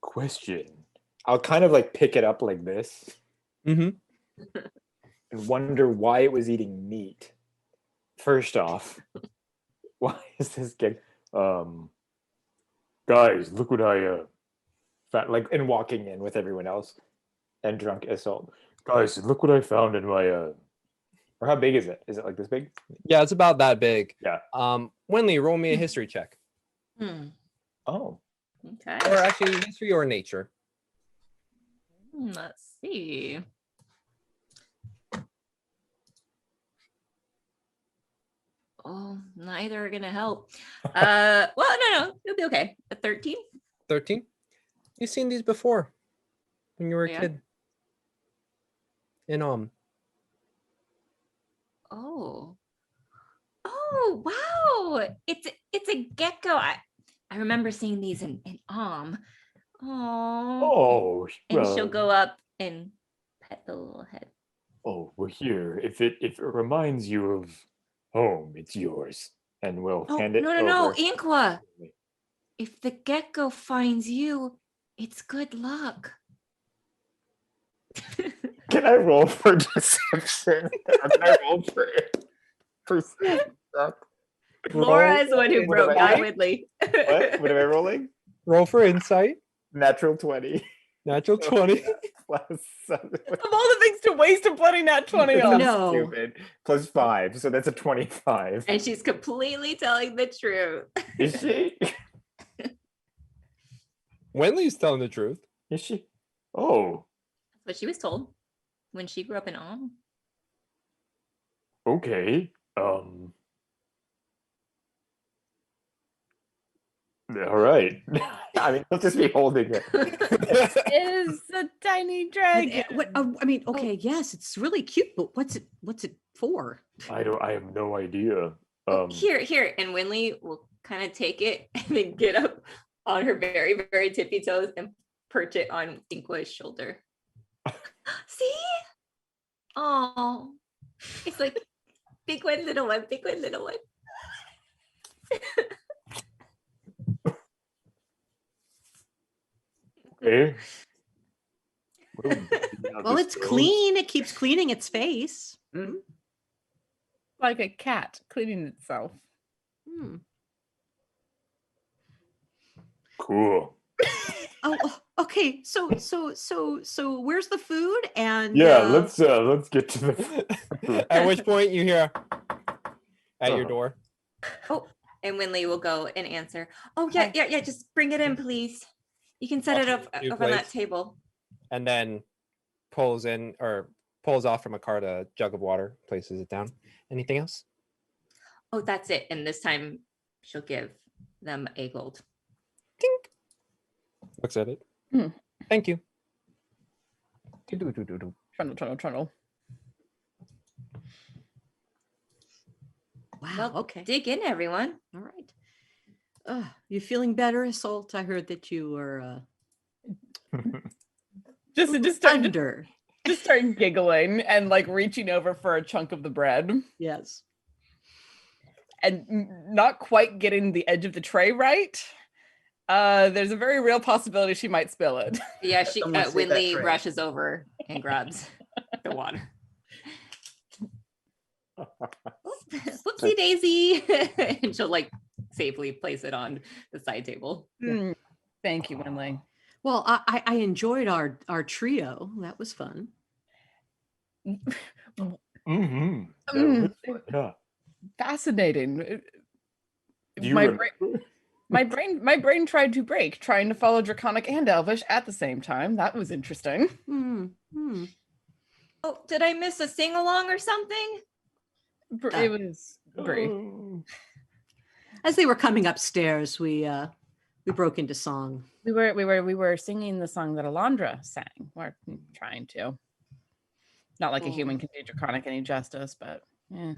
Question.
I'll kind of like pick it up like this
Mm-hmm.
and wonder why it was eating meat. First off, why is this gig?
Guys, look what I
Like and walking in with everyone else and drunk assault.
guys, look what I found in my
Or how big is it? Is it like this big?
Yeah, it's about that big.
Yeah.
Winley, roll me a history check.
Oh.
Okay.
Or actually history or nature.
Let's see. Oh, neither are gonna help. Well, no, it'll be okay. A 13.
13. You've seen these before when you were a
Yeah.
kid. In
Oh. Oh, wow. It's a gecko. I remember seeing these in Oh.
Oh,
And she'll
well,
go up and pet the little head.
oh, well here. If it reminds you of home, it's yours.
And we'll
Oh,
hand it
no,
over.
Inqua. If the gecko finds you, it's good luck.
Can I roll for deception? Or can I roll for perception?
Laura is the one who
What
broke
am I-
Guy Whitley.
What am I rolling?
roll for insight.
Natural 20.
Natural 20.
Plus 7.
Of all the things to waste a bloody nat 20 on.
No.
Stupid. Plus 5. So that's a 25.
And she's completely telling the truth.
Is she?
Winley's telling the truth.
Is she? Oh,
But she was told when she grew up in Om.
okay. All right.
I mean, let's just be holding it.
Is a tiny dragon.
What? I mean, okay, yes, it's really cute, but what's it for?
I have no idea.
Here, and Winley will kind of take it and then get up on her very, very tippy toes and perch it on Inqua's shoulder. See? Oh, it's like big one, little one, big one, little one.
Okay.
Well, it's clean. It keeps cleaning its face.
Like a cat cleaning itself.
Hmm.
Cool.
Oh, okay. So, where's the food? And
Yeah, let's get to the.
At which point you hear at your door.
Oh, and Winley will go and answer. Oh, yeah. Just bring it in, please. You can set it up
Two
over on that
plates.
table.
And then pulls off from a cart a jug of water, places it down. Anything else?
Oh, that's it. And this time she'll give them a gold.
Tink. Looks at it. Thank you.
Trundle.
wow.
Well,
Okay.
dig in, everyone.
All right. You feeling better, Assault? I heard that you were
Just start
under.
just start giggling and like reaching over for a chunk of the bread
Yes.
and not quite getting the edge of the tray right. There's a very real possibility she might spill it.
Yeah,
Someone save that
Winley
tray.
rushes over and grabs the water. Whoopsie daisy. And she'll like safely place it on the side table.
Thank you, Winley.
Well, I enjoyed our trio. That was fun.
Mm-hmm. Yeah.
Fascinating.
Do you
My
remember?
my brain tried to break, trying to follow Draconic and Elvish at the same time. That was interesting.
Oh, did I miss a sing along or something?
It was brief.
As they were coming upstairs, we broke into song.
We were singing the song that Alondra sang. We're trying to. Not like a human can do Draconic any justice, but yeah.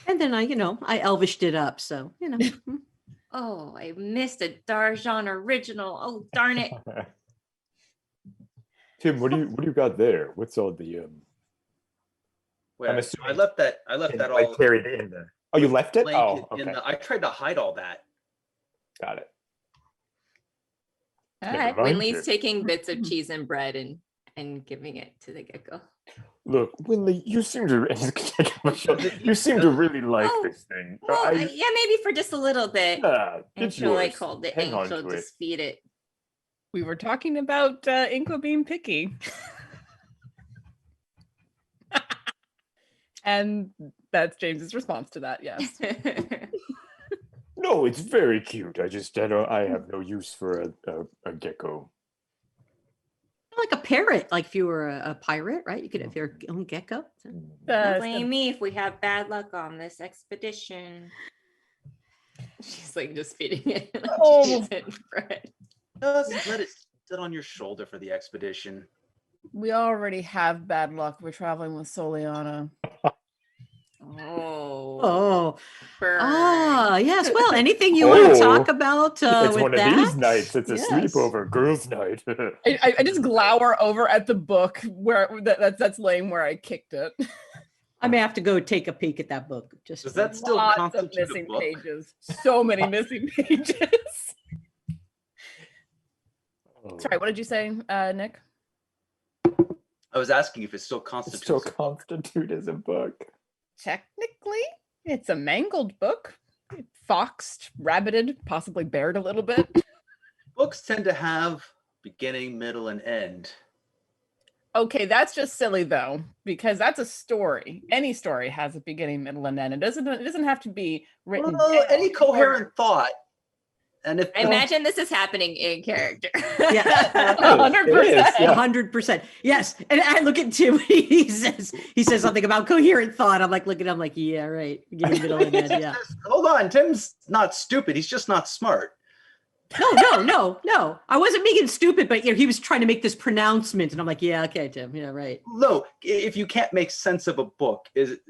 And then I Elvished it up. So,
Oh, I missed a Darjan original. Oh, darn it.
Tim, what do you got there? What's all the
Where
I'm assuming
I left that all
carried in there. Oh, you left it?
blanket
Oh, okay.
I tried to hide all that.
Got it.
All
Never
right,
mind,
Winley's
sir.
taking bits of cheese and bread and giving it to the gecko.
Look, Winley, you seem to really like
Oh,
this thing.
Well, yeah, maybe for just a little bit.
Yeah,
And
it's
she'll like
yours.
hold it
Hang
and
on
she'll
to it.
just feed it.
We were talking about Inko being picky. And that's James's response to that, yes.
No, it's very cute. I have no use for a gecko.
Like a parrot, like if you were a pirate, right? You could have your own gecko.
Don't blame me if we have bad luck on this expedition. She's like just feeding it cheese and bread.
Just let it sit on your shoulder for the expedition.
We already have bad luck. We're traveling with Soliana.
Oh.
Burn.
Yes. Well, anything you want to talk about
It's
with
one of
that?
these nights. It's a
Yes.
sleepover girls' night.
I just glower over at the book where that's laying where I kicked it.
I may have to go take a peek at that book. Just
Does that still
Lots of
constitute a
missing
book?
pages. So many missing pages. Sorry, what did you say, Nick?
I was asking if it still
It's
constitutes.
still constitute as a book.
Technically, it's a mangled book. Foxed, rabbited, possibly bared a little bit.
Books tend to have beginning, middle, and end.
Okay, that's just silly though, because that's a story. Any story has a beginning, middle, and end. It doesn't have to be written.
Well,
down.
any coherent thought. And if
I imagine this is happening in character.
Yeah.
100%.
100%. Yes. And I look at Tim. He says something about coherent thought. I'm like looking at him like, yeah, right. Beginning, middle, and end. Yeah.
Hold on, Tim's not stupid. He's just not smart.
No. I wasn't making stupid, but he was trying to make this pronouncement, and I'm like, yeah, okay, Tim. Yeah, right.
No, if you can't make sense of a book, it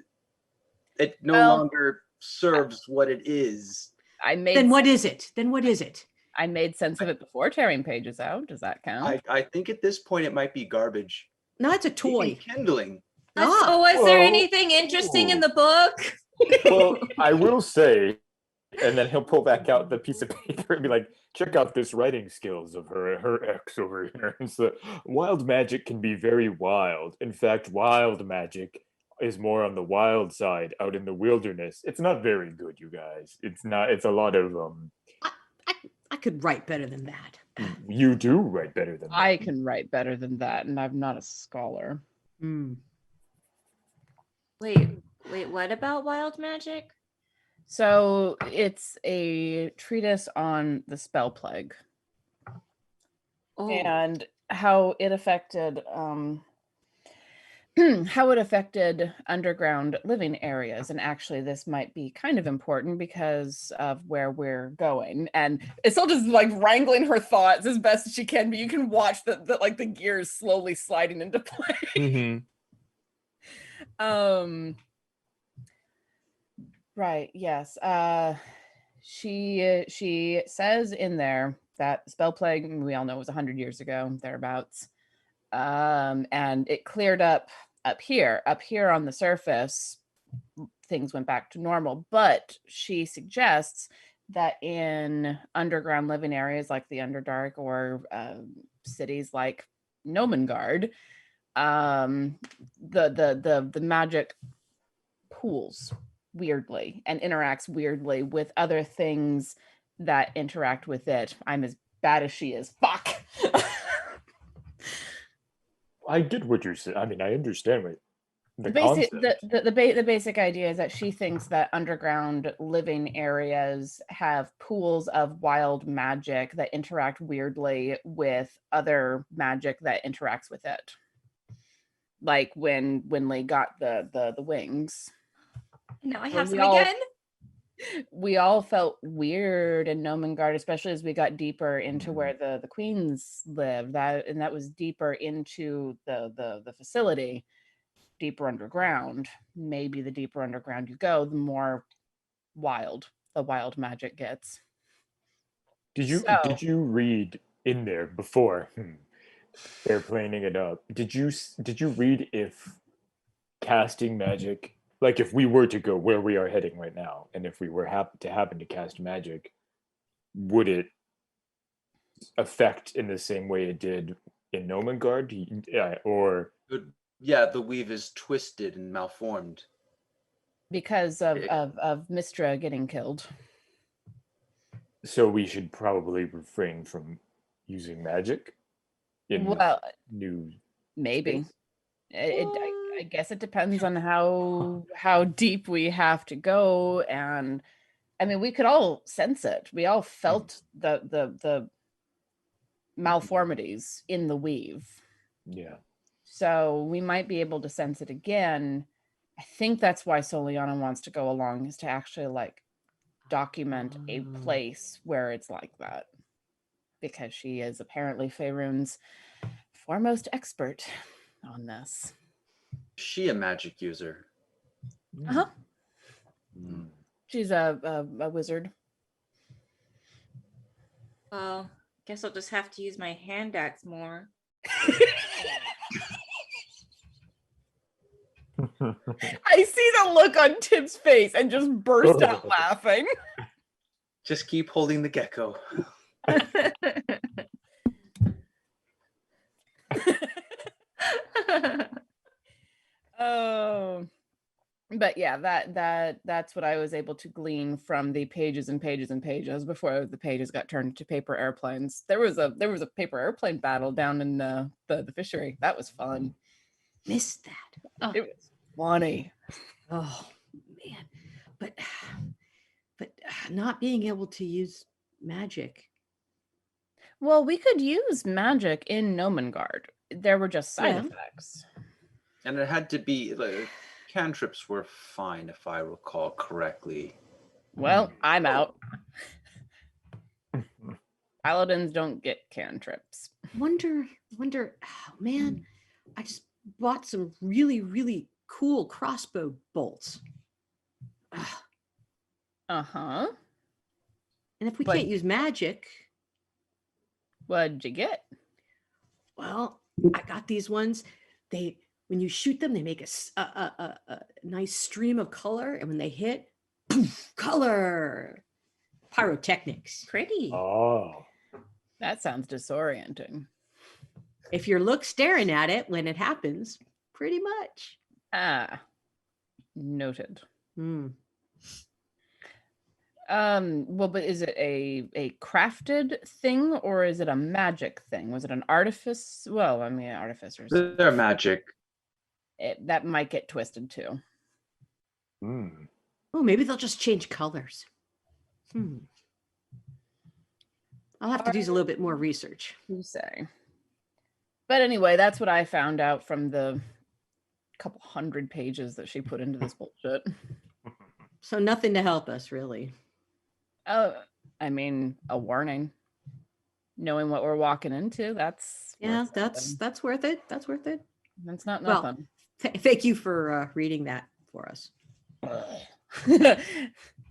no longer serves what it is.
Then what is it?
I made sense of it before tearing pages out. Does that count?
I think at this point it might be garbage.
No, it's a
Even
toy.
kindling.
So was there
Well,
anything interesting in the book?
Well, I will say, and then he'll pull back out the piece of paper and be like, check out this writing skills of her ex over here. And so wild magic can be very wild. In fact, wild magic is more on the wild side out in the wilderness. It's not very good, you guys. It's a lot of
I could write better than that.
you do write better than that.
I can write better than that, and I'm not a scholar.
Wait, what about wild magic?
So it's a treatise on the spell plague
Oh,
and how it affected underground living areas. And actually this might be kind of important because of where we're going. And Isolde is like wrangling her thoughts as best as she can, but you can watch the gears slowly sliding into play.
Mm-hmm.
Right. Yes. She says in there that spell plague, we all know, was 100 years ago, thereabouts. And it cleared up here on the surface. Things went back to normal, but she suggests that in underground living areas like the Underdark or cities like Nomengard, the magic pools weirdly and interacts weirdly with other things that interact with it. I'm as bad as she is. Fuck.
I get what you're saying. I mean, I understand what the
basic
concept.
the basic idea is that she thinks that underground living areas have pools of wild magic that interact weirdly with other magic that interacts with it. Like when Winley got the wings.
Now I
When
have
we
some
all-
again.
We all felt weird in Nomengard, especially as we got deeper into where the queens live. That was deeper into the facility, deeper underground. Maybe the deeper underground you go, the more wild the wild magic gets.
Did you read in there before? They're planing it up. Did you read if casting magic, like if we were to go where we are heading right now, and if we were happen to cast magic, would it affect in the same way it did in Nomengard? Or
Yeah, the weave is twisted and malformed.
Because of Mistra getting killed.
so we should probably refrain from using magic in
Well,
new
maybe.
space?
I guess it depends on how deep we have to go, and I mean we could all sense it. We all felt the malformities in the weave.
Yeah.
So we might be able to sense it again. I think that's why Soliana wants to go along, is to actually like document a place where it's like that. Because she is apparently Faerun's foremost expert on this.
Is she a magic user?
Uh-huh.
Hmm.
She's a wizard.
Well, guess I'll just have to use my hand axe more.
I see the look on Tim's face and just burst out laughing.
Just keep holding the gecko.
Oh, but yeah, that's what I was able to glean from the pages and pages and pages before the pages got turned into paper airplanes. There was a paper airplane battle down in the fishery. That was fun.
Missed that.
Oh.
It was funny.
Oh man, but not being able to use magic.
Well, we could use magic in Nomengard. There were just side
Yeah.
effects.
And it had to be, like, cantrips were fine if I recall correctly.
Well, I'm out. Paladins don't get cantrips.
Wonder. Oh man, I just bought some really, really cool crossbow bolts. Ugh.
Uh-huh.
And if we
But-
can't use magic,
What'd you get?
well, I got these ones. When you shoot them, they make a nice stream of color, and when they hit, poof, color. Pyrotechnics.
Pretty.
Oh.
That sounds disorienting.
If you're staring at it when it happens, pretty much.
Ah, noted.
Hmm.
Well, but is it a crafted thing or is it a magic thing? Was it an artifice? Well, I mean, artificers.
They're magic.
That might get twisted too.
Oh, maybe they'll just change colors. I'll have to do a little bit more research.
You say. But anyway, that's what I found out from the couple hundred pages that she put into this bullshit.
So nothing to help us, really.
I mean, a warning. Knowing what we're walking into, that's worth something.
That's worth it. That's worth it.
That's not
Well,
nothing.
Thank you for reading that for us.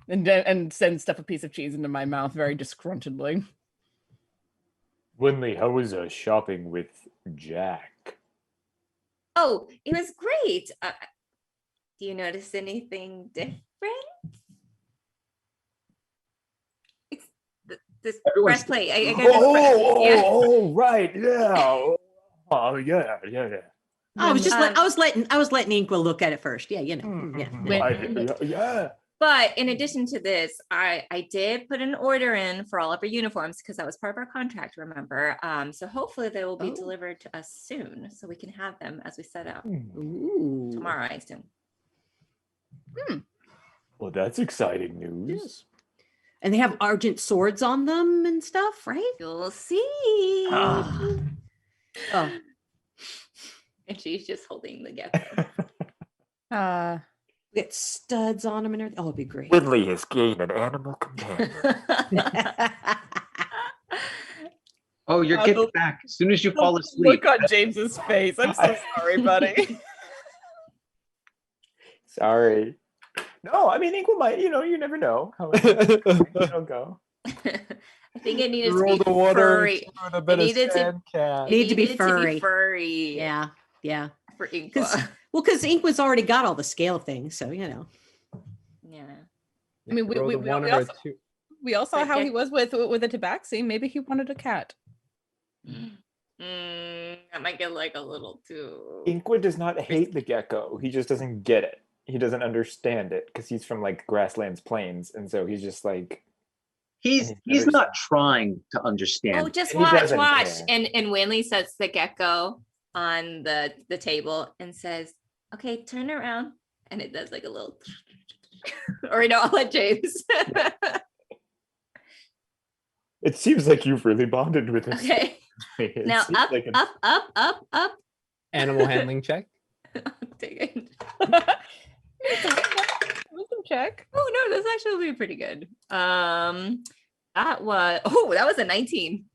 and send stuff a piece of cheese into my mouth very disgruntledly.
Winley, how was shopping with Jack?
Oh, it was great. Do you notice anything different? It's this
Everyone's-
breastplate. I got this yeah.
Right, yeah. Oh, yeah.
I was just I was letting Inqua look at it first. Yeah, you know. Yeah.
Yeah.
But in addition to this, I did put an order in for all of our uniforms because that was part of our contract, remember? So hopefully they will be delivered to us soon so we can have them as we set out
Ooh.
tomorrow, I assume.
Well, that's exciting news.
Yes. And they have Argent swords on them and stuff, right?
You'll see.
Oh.
And she's just holding the gecko.
Get studs on them and everything. Oh, it'd be great.
Winley has gained an animal companion.
Oh, you're getting back as soon as you fall asleep.
Look on James's face. I'm so sorry, buddy.
Sorry. No, I mean, Inqua might, you never know how it'll go.
I think it needed to
Roll
be
the water
furry.
with a bit
It
of
needed to-
sand cat.
It
Need to be
needed
furry.
Yeah,
Yeah.
for Inqua.
Because Inqua's already got all the scale things, so
Yeah.
I mean,
Roll the one
we
or
also-
two.
We all saw how he was with the tabaxi. Maybe he wanted a cat.
That might get like a little too.
Inqua does not hate the gecko. He just doesn't get it. He doesn't understand it because he's from like grasslands plains, and so he's just like
He's not trying to understand.
Oh, just
And he
watch.
doesn't care.
And Winley sets the gecko on the table and says, "Okay, turn around." And it does like a little, or I'll let James.
It seems like you've really bonded with him.
Okay,
It
now
seems
up,
like an-
up.
Animal handling check.
Take it.
Wisdom check.
Oh no, that's actually pretty good. That was a 19.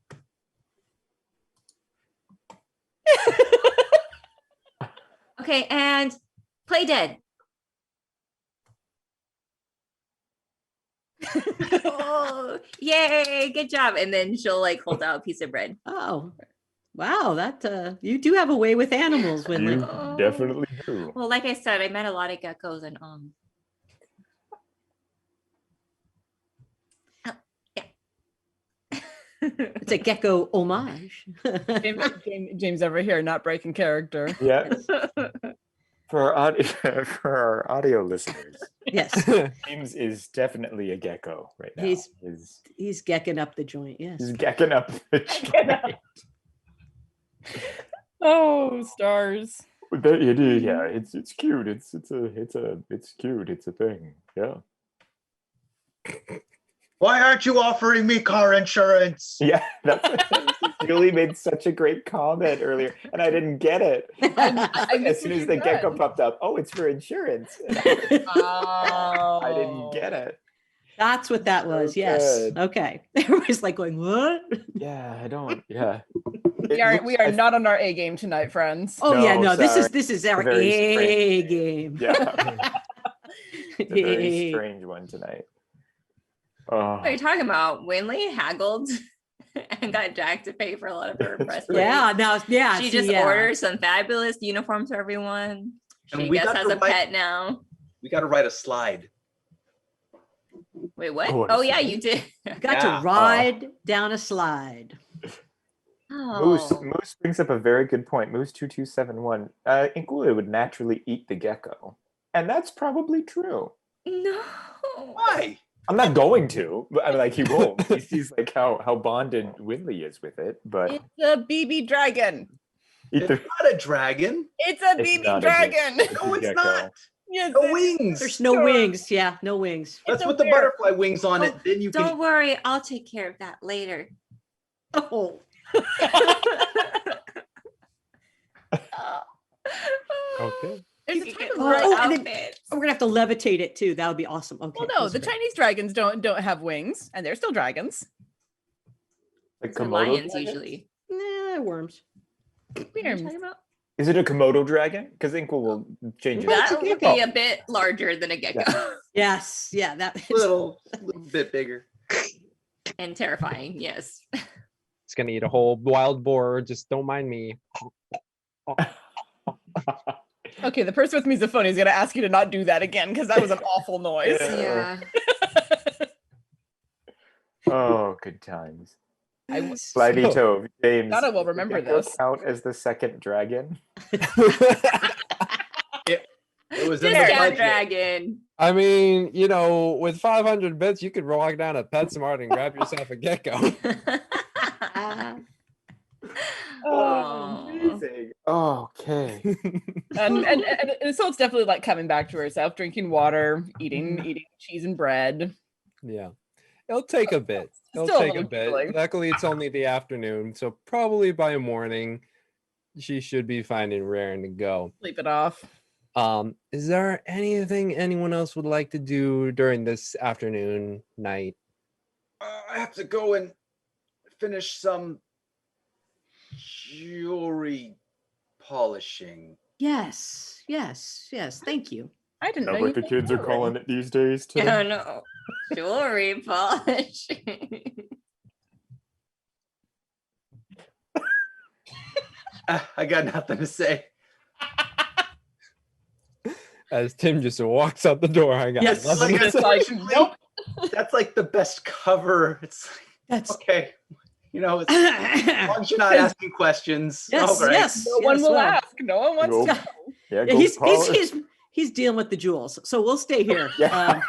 Okay, and play dead. Oh, yay, good job. And then she'll like hold out a piece of bread.
Oh, wow. That you do have a way with animals,
You
Winley.
definitely do.
Well, like I said, I met a lot of geckos and
It's a gecko homage.
James over here, not breaking character.
Yeah. For our audio listeners,
Yes,
James is definitely a gecko right now.
he's gecking up the joint. Yes.
He's gecking up the joint.
Oh, stars.
Yeah, it's cute. It's cute. It's a thing. Yeah.
Why aren't you offering me car insurance?
Yeah, Julie made such a great comment earlier, and I didn't get it. As soon as the gecko popped up, oh, it's for insurance. I didn't get it.
That's what that was.
So
Yes.
good.
Okay. Everybody's like going, what?
Yeah, I don't. Yeah.
We are not on our A game tonight, friends.
Oh yeah,
No,
no. This
sorry.
is our
Very
A
strange
game.
Yeah. It's a very
Yay.
strange one tonight.
what
Oh,
are you talking about? Winley haggled and got Jack to pay for a lot of her breastplates.
Yeah. Now, yeah.
She
see,
just
yeah.
ordered some fabulous uniforms for everyone.
And
She
we
just
got
has
to
a
write-
pet now.
We got to write a slide.
Wait, what?
Oh,
Oh,
I
yeah,
see.
you did.
Got
Yeah.
to ride down a slide.
Moose
Oh.
brings up a very good point. Moose 2271. Inkula would naturally eat the gecko, and that's probably true.
No.
Why?
I'm not going to, but I'm like he won't. He sees like how bonded Winley is with it, but
It's a BB dragon.
eat the
It's not a dragon.
It's a
It's
BB
not a
dragon.
No, it's
Gecko.
not.
Yes,
No
it-
wings.
There's no wings. Yeah, no wings.
Let's
a
put the
bear.
butterfly wings on it. Then you
Don't
can.
worry, I'll take care of that later.
Oh,
okay.
There's
You
a
can
type
get
of
Oh,
more
oh, and
outfits.
we're gonna have to levitate it too. That would be awesome. Okay.
Well, no,
that's
the
great.
Chinese dragons don't have wings, and they're still dragons.
Like
So
Komodo
lions
dragons?
usually.
Nah, worms.
What are you talking about?
Is it a Komodo dragon? Because Ink will change it.
That would be a bit larger than a gecko.
Yes, yeah, that is
little bit bigger.
And terrifying, yes.
It's gonna eat a whole wild boar. Just don't mind me.
Okay, the person with misophonia is gonna ask you to not do that again because that was an awful noise.
Yeah. Oh, good times. Slimy Tove, James.
Nana will
does the
remember
gecko
this.
Count as the second dragon.
It was in the
Discount
budget.
dragon.
I mean, you know, with 500 bits, you could walk down to PetSmart and grab yourself a gecko.
Oh.
Amazing. Okay.
And so it's definitely like coming back to herself, drinking water, eating cheese and bread.
Yeah. It'll take a bit. It'll
Still a
take a
little
bit.
chilly.
Luckily, it's only the afternoon, so probably by morning, she should be finding raring to go.
Sleep it off.
Is there anything anyone else would like to do during this afternoon, night?
I have to go and finish some jewelry polishing.
Yes. Thank you.
I didn't know
Sounds
you
like the
could
kids are
do it.
calling it these days too.
Oh no. Jewelry polish.
I got nothing to say.
As Tim just walks out the door, I got
Yes.
nothing to
Just
say.
like, nope.
That's like the best cover. It's
That's
like, okay, you know, as
yes,
long as you're not asking questions. all right.
yes.
No one
yes,
will
well.
ask. No one wants
Go.
to know.
Yeah,
Yeah,
go
he's
polish.
he's dealing with the jewels, so we'll stay here.
Yeah.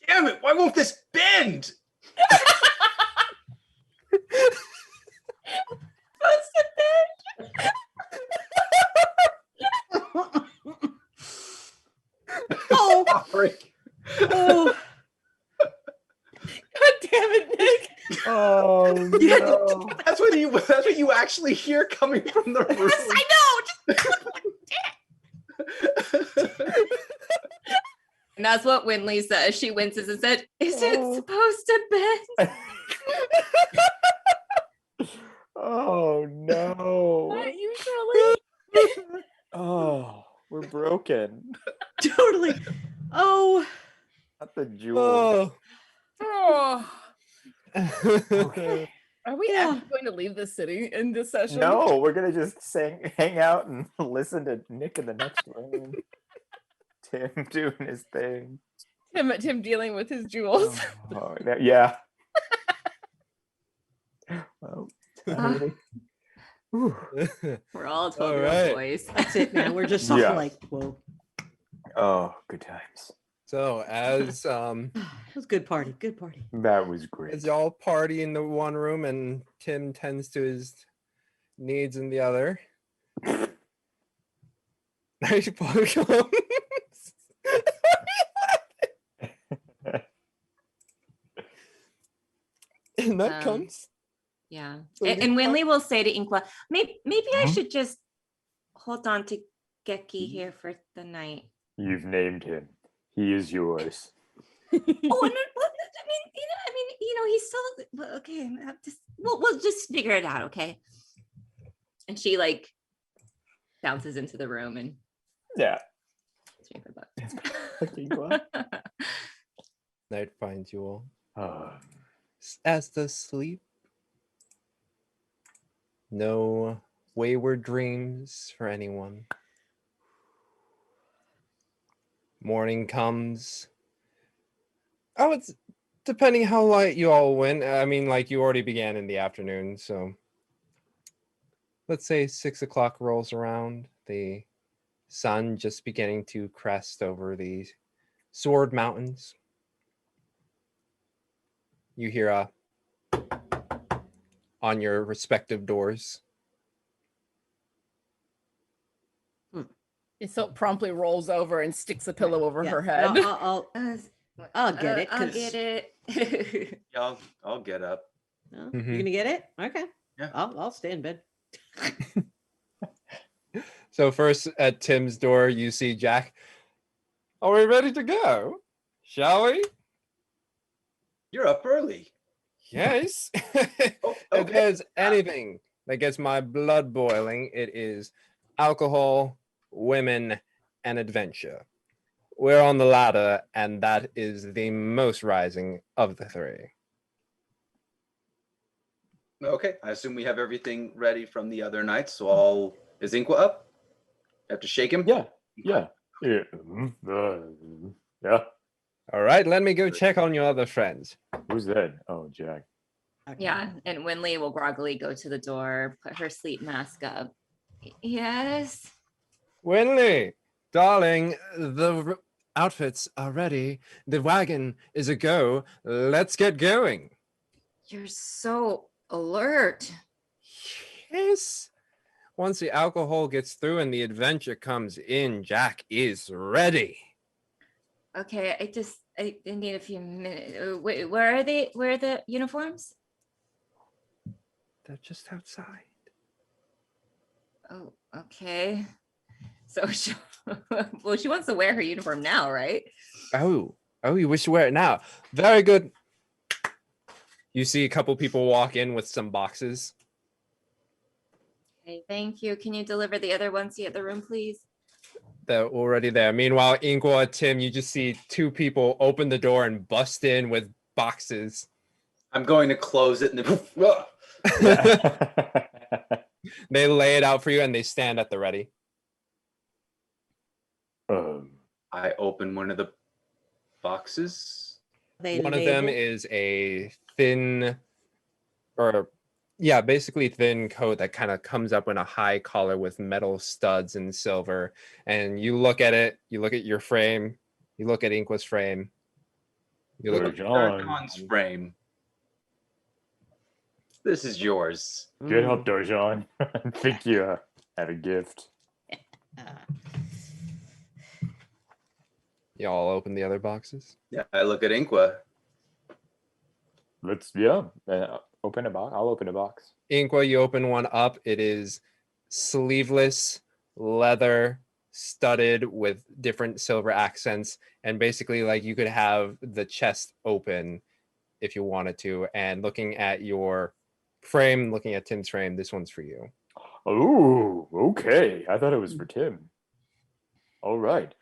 Damn it! Why won't this bend?
Oh,
Sorry.
oh,
God damn it, Nick.
Oh no.
That's what you actually hear coming from the room.
Yes, I know. And that's what Winley says. She winces and said, "Is it supposed to bend?"
Oh no.
Not usually.
Oh, we're broken.
totally. Oh,
Not the jewels.
Oh.
Okay.
Are we
Yeah.
actually going to leave the city in this session?
No, we're gonna just hang out and listen to Nick in the next room. Tim doing his thing.
Tim dealing with his jewels.
Oh, yeah. Well, whew.
We're all
All
12-year-old
right.
boys.
that's it, man. We're just all
Yeah.
like, whoa.
Oh, good times.
So as
It was a good party. Good party.
That was great.
as y'all party in the one room and Tim tends to his needs in the other. Night Bug comes. And that
Um,
comes.
Yeah.
So
And,
you
and
find-
Winley will say to Inkla, maybe I
Mhm.
should just hold on to Geki here for the night.
You've named him. He is yours.
Oh, no, well, he's still well, okay. We'll just figure it out, okay? And she like bounces into the room and
Yeah.
for
Night finds you all.
Ah,
As does sleep. No wayward dreams for anyone. Morning comes. Oh, it's depending how light you all went. I mean, like you already began in the afternoon, so let's say 6 o'clock rolls around. The sun just beginning to crest over the Sword Mountains. You hear a on your respective doors.
So promptly rolls over and sticks a pillow over
Yeah,
her head.
I'll get it,
I'll
'cause-
get it.
Yeah, I'll get up.
No?
Mhm.
You're gonna get it? Okay.
Yeah.
I'll stay in bed.
So first at Tim's door, you see Jack. Are we ready to go? Shall we?
You're up early.
Yes.
Oh,
If
okay.
there's anything that gets my blood boiling, it is alcohol, women, and adventure. We're on the ladder, and that is the most rising of the three.
Okay, I assume we have everything ready from the other night. So is Inqua up? Have to shake him?
Yeah. Yeah. Yeah.
All right, let me go check on your other friends.
Who's that? Oh, Jack.
Okay.
Yeah, and Winley will groggily go to the door, put her sleep mask up. Yes.
Winley, darling, the outfits are ready. The wagon is a go. Let's get going.
You're so alert.
Yes. Once the alcohol gets through and the adventure comes in, Jack is ready.
Okay, I need a few minutes. Wait, where are they? Where are the uniforms?
They're just outside.
Oh, okay. So she, well, she wants to wear her uniform now, right?
Oh, you wish to wear it now. Very good. You see a couple people walk in with some boxes.
Okay, thank you. Can you deliver the other ones to the other room, please?
They're already there. Meanwhile, Inqua, Tim, you just see two people open the door and bust in with boxes.
I'm going to close it and then
They lay it out for you and they stand at the ready.
I open one of the boxes.
One of them is a thin, or yeah, basically thin coat that kind of comes up in a high collar with metal studs and silver. And you look at it, you look at your frame, you look at Inqua's frame, you look at
Darkon's frame. This is yours.
Get up, Darjan. I think you have a gift.
y'all open the other boxes.
Yeah, I look at Inqua.
Let's open a box. I'll open a box.
Inqua, you open one up. It is sleeveless, leather, studded with different silver accents, and basically like you could have the chest open if you wanted to. And looking at your frame, looking at Tim's frame, this one's for you.
Oh, okay. I thought it was for Tim. All right.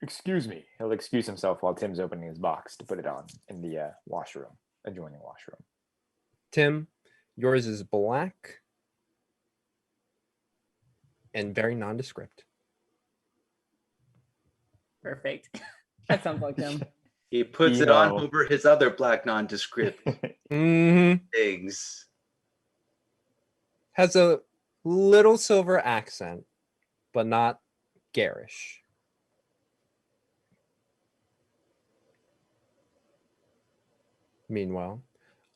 Excuse me. He'll excuse himself while Tim's opening his box to put it on in the washroom, adjoining washroom.
Tim, yours is black and very nondescript.
Perfect. That sounds like him.
He puts it on over his other black nondescript things.
Has a little silver accent, but not garish. Meanwhile,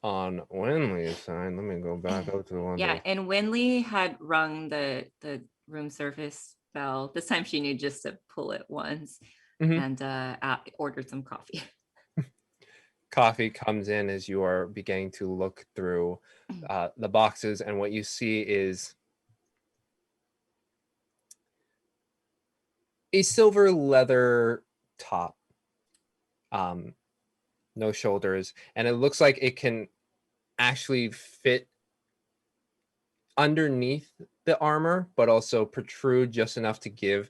on Winley's side, let me go back up to the one.
Yeah, and Winley had rung the room service bell. This time she knew just to pull it once, and ordered some coffee.
Coffee comes in as you are beginning to look through the boxes, and what you see is a silver leather top, no shoulders, and it looks like it can actually fit underneath the armor, but also protrude just enough to give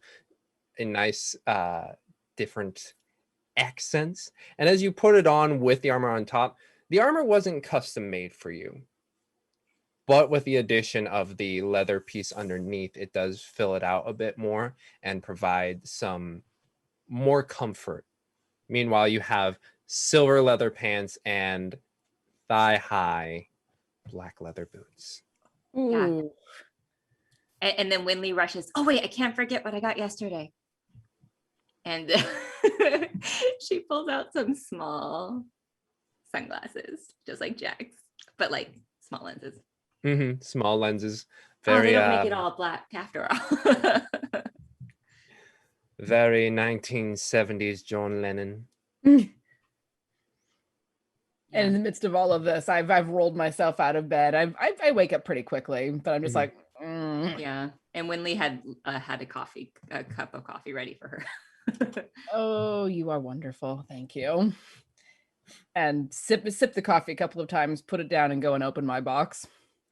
a nice different accents. And as you put it on with the armor on top, the armor wasn't custom made for you, but with the addition of the leather piece underneath, it does fill it out a bit more and provide some more comfort. Meanwhile, you have silver leather pants and thigh-high black leather boots.
Ooh.
Yeah. And then Winley rushes, oh wait, I can't forget what I got yesterday. And she pulls out some small sunglasses, just like Jack's, but like small lenses.
Small lenses.
Very, they don't make it all black after all.
Very 1970s John Lennon.
And in the midst of all of this, I've rolled myself out of bed. I wake up pretty quickly, but I'm just like,
yeah. And Winley had a cup of coffee ready for her.
Oh, you are wonderful. Thank you. And sip the coffee a couple of times, put it down, and go and open my box.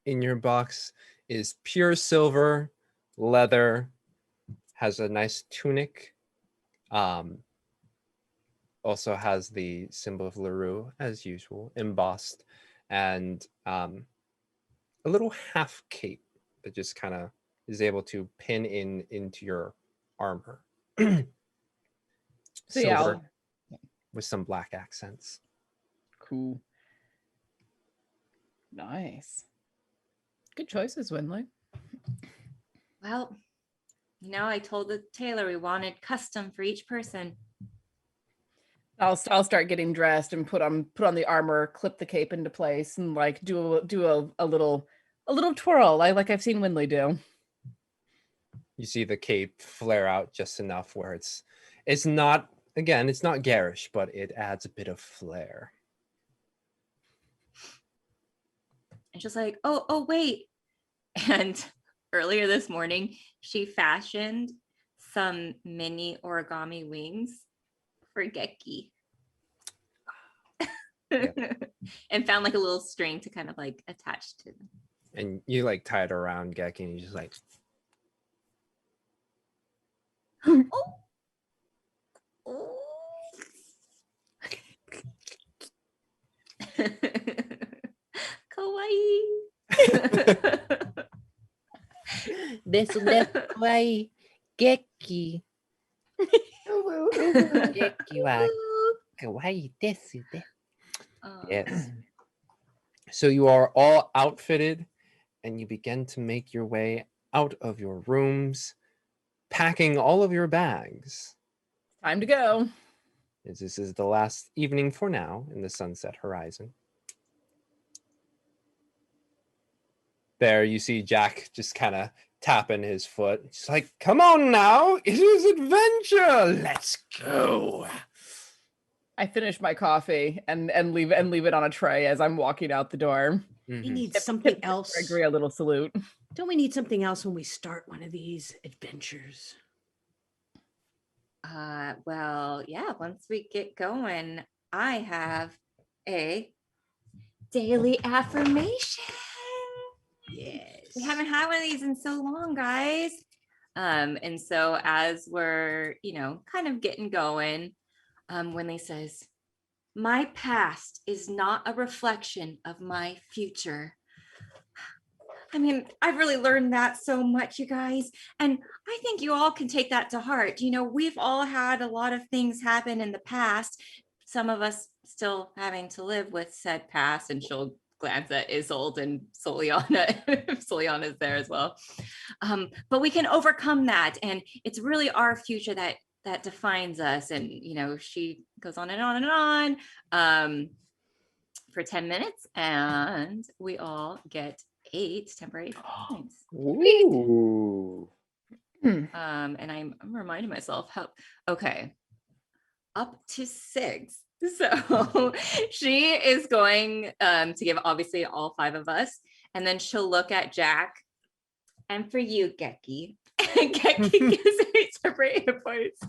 In your box is pure silver, leather, has a nice tunic. Also has the symbol of Larue, as usual, embossed, and a little half cape that just kind of is able to pin into your armor.
So yeah,
Silver with some black accents.
cool. Nice. Good choices, Winley.
Well, I told the tailor we wanted custom for each person.
I'll start getting dressed and put on the armor, clip the cape into place, and like do a little twirl, like I've seen Winley do.
You see the cape flare out just enough where it's not, again, it's not garish, but it adds a bit of flair.
And she's like, oh wait. And earlier this morning, she fashioned some mini origami wings for Geki. And found like a little string to kind of like attach to them.
And you like tie it around Geki and you just like
Oh. Kawaii.
Desu kawaii Geki. Geki wa kawaii desu de.
Yes. So you are all outfitted and you begin to make your way out of your rooms, packing all of your bags.
Time to go.
As this is the last evening for now in the sunset horizon. There you see Jack just kind of tapping his foot. He's like, come on now, it is adventure. Let's go.
I finish my coffee and leave it on a tray as I'm walking out the door.
We need something else.
Gregory a little salute.
Don't we need something else when we start one of these adventures?
Well, yeah, once we get going, I have a daily affirmation.
Yes.
We haven't had one of these in so long, guys. And so as we're, kind of getting going, Winley says, my past is not a reflection of my future. I mean, I've really learned that so much, you guys. And I think you all can take that to heart. We've all had a lot of things happen in the past. Some of us still having to live with said past, and she'll glance at Isolde and Soliana, if Soliana's there as well. But we can overcome that. And it's really our future that defines us. And, she goes on and on and on for 10 minutes, and we all get 8 temporary points.
Ooh.
And I'm reminding myself okay, up to 6. So she is going to give obviously all 5 of us, and then she'll look at Jack, and for you, Geki. Geki gives 8 temporary hit points.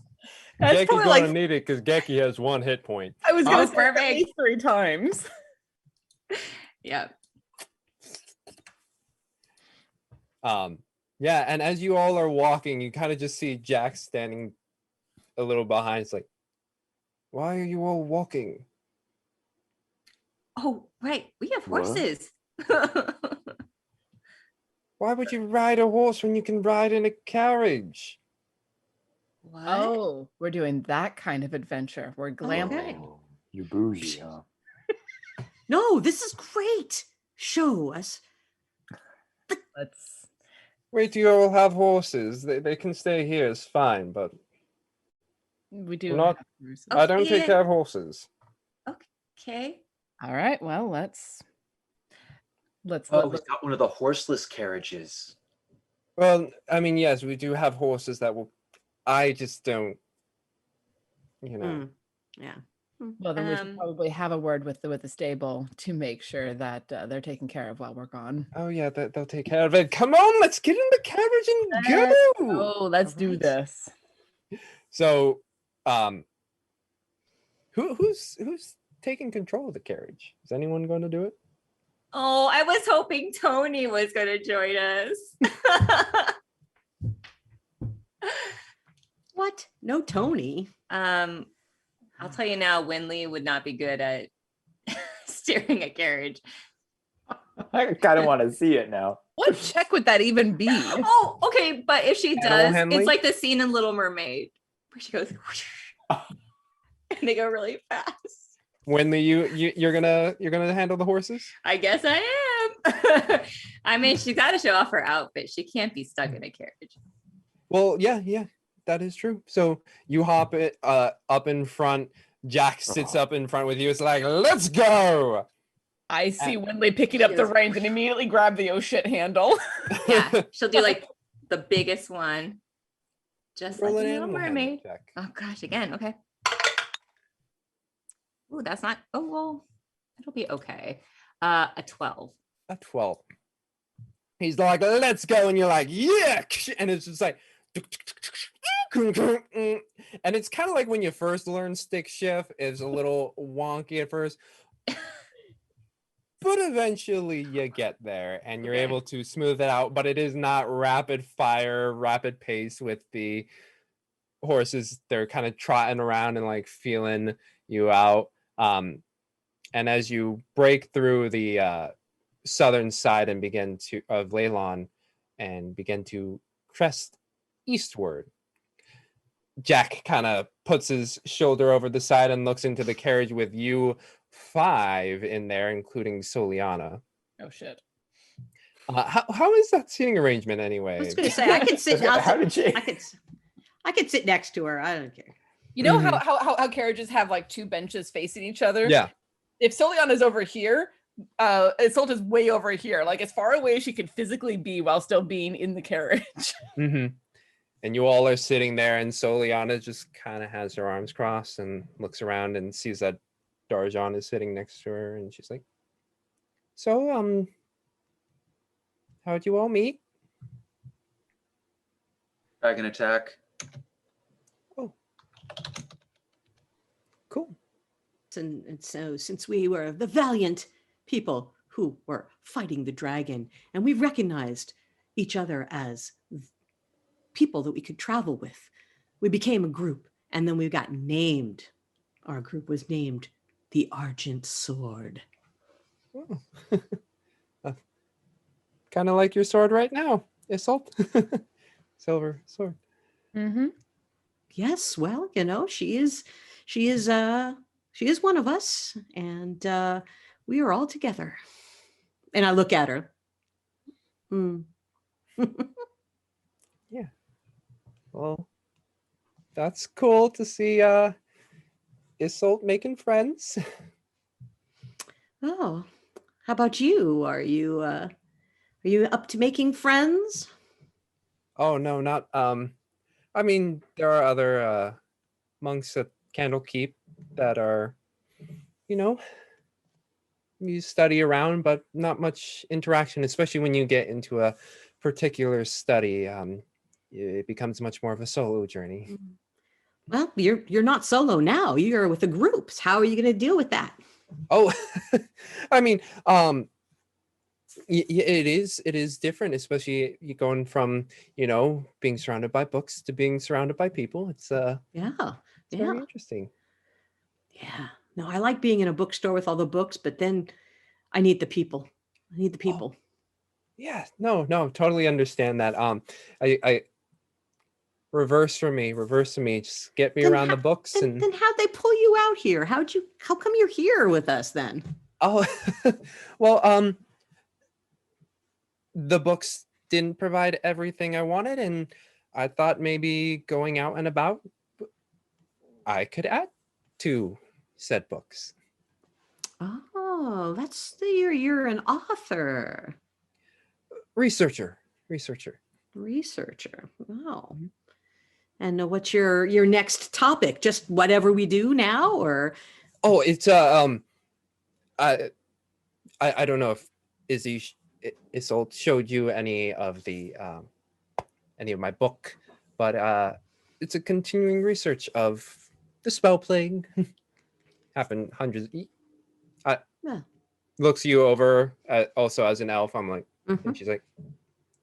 That's
Geki's
probably
gonna
like,
need it because Geki has 1 hit point.
I was gonna say
perfect.
at least 3 times.
Yeah.
Yeah, and as you all are walking, you kind of just see Jack standing a little behind. It's like, why are you all walking?
Oh, right. We have
What?
horses.
Why would you ride a horse when you can ride in a carriage?
What?
Oh, we're doing that kind of adventure. We're glamping.
Oh, you bougie, huh?
No, this is great. Show us.
Let's.
Wait till you all have horses. They can stay here, it's fine, but
We do.
Not-
have horses.
I don't take
Okay.
care of horses.
Okay.
All right. Well, let's.
Oh, we got one of the horseless carriages.
Well, I mean, yes, we do have horses that will. I just don't.
Yeah.
Well, then we should probably have a word with the stable to make sure that they're taken care of while we're gone.
Oh yeah, they'll take care of it. Come on, let's get in the carriage and
Let's
go.
Oh, let's do
Alright.
this.
So, who's taking control of the carriage? Is anyone going to do it?
Oh, I was hoping Tony was going to join us.
What? No Tony.
I'll tell you now, Winley would not be good at steering a carriage.
I kind of want to see it now.
What check would that even be?
Oh, okay, but if she
Animal
does,
handling?
it's like the scene in Little Mermaid where she goes and they go really fast.
Winley, you're gonna handle the horses?
I guess I am. I mean, she's got to show off her outfit. She can't be stuck in a carriage.
Well, yeah, that is true. So you hop it up in front. Jack sits up in front with you. It's like, let's go.
I see Winley picking up the reins and immediately grab the oh shit handle.
Yeah, she'll do like the biggest one, just
Roll
like
an
a Little
animal handling
Mermaid.
check.
Oh gosh, again, okay. Oh, that's not. Oh well, it'll be okay. A 12.
A 12. He's like, let's go, and you're like, yeah, and it's just like, and it's kind of like when you first learn stick shift. It's a little wonky at first, but eventually you get there and you're able to smooth it out. But it is not rapid fire, rapid pace with the horses. They're kind of trotting around and like feeling you out. And as you break through the southern side and of Leylon and begin to crest eastward, Jack kind of puts his shoulder over the side and looks into the carriage with you 5 in there, including Soliana.
Oh shit.
How is that seating arrangement anyway?
I was going to say I could sit.
How did she?
I could sit next to her. I don't care.
You know how carriages have like 2 benches facing each other?
Yeah.
If Soliana's over here, Isolde is way over here, like as far away as she could physically be while still being in the carriage.
Mm-hmm. And you all are sitting there, and Soliana just kind of has her arms crossed and looks around and sees that Darjan is sitting next to her, and she's like, "So, how'd you all meet?"
Dragon attack.
Oh, cool.
And so since we were the valiant people who were fighting the dragon, and we recognized each other as people that we could travel with, we became a group, and then we got named. Our group was named the Argent Sword.
Oh. Kind of like your sword right now, Isolde. Silver sword.
Mm-hmm.
Yes, well, you know, she is one of us, and we are all together. And I look at her.
Yeah. Well, that's cool to see Isolde making friends.
Oh, how about you? Are you up to making friends?
Oh no, not I mean, there are other monks at Candlekeep that are, you study around, but not much interaction, especially when you get into a particular study. It becomes much more of a solo journey.
Well, you're not solo now. You're with a group. How are you going to deal with that?
Oh, I mean, it is different, especially you going from, being surrounded by books to being surrounded by people. It's very interesting.
Yeah. No, I like being in a bookstore with all the books, but then I need the people.
Oh, yeah, no, totally understand that. I reverse for me, just get me
Then
around the books.
Then how'd they pull you out here? How come you're here with us then?
Oh, well, the books didn't provide everything I wanted, and I thought maybe going out and about, I could add to said books.
Oh, you're an author.
Researcher.
Oh. And what's your next topic? Just whatever we do now, or?
Oh, it's I don't know if Isolde showed you any of my book, but it's a continuing research of the spell plague. Happened hundreds. looks you over also as an elf. I'm like,
Mhm.
and she's like,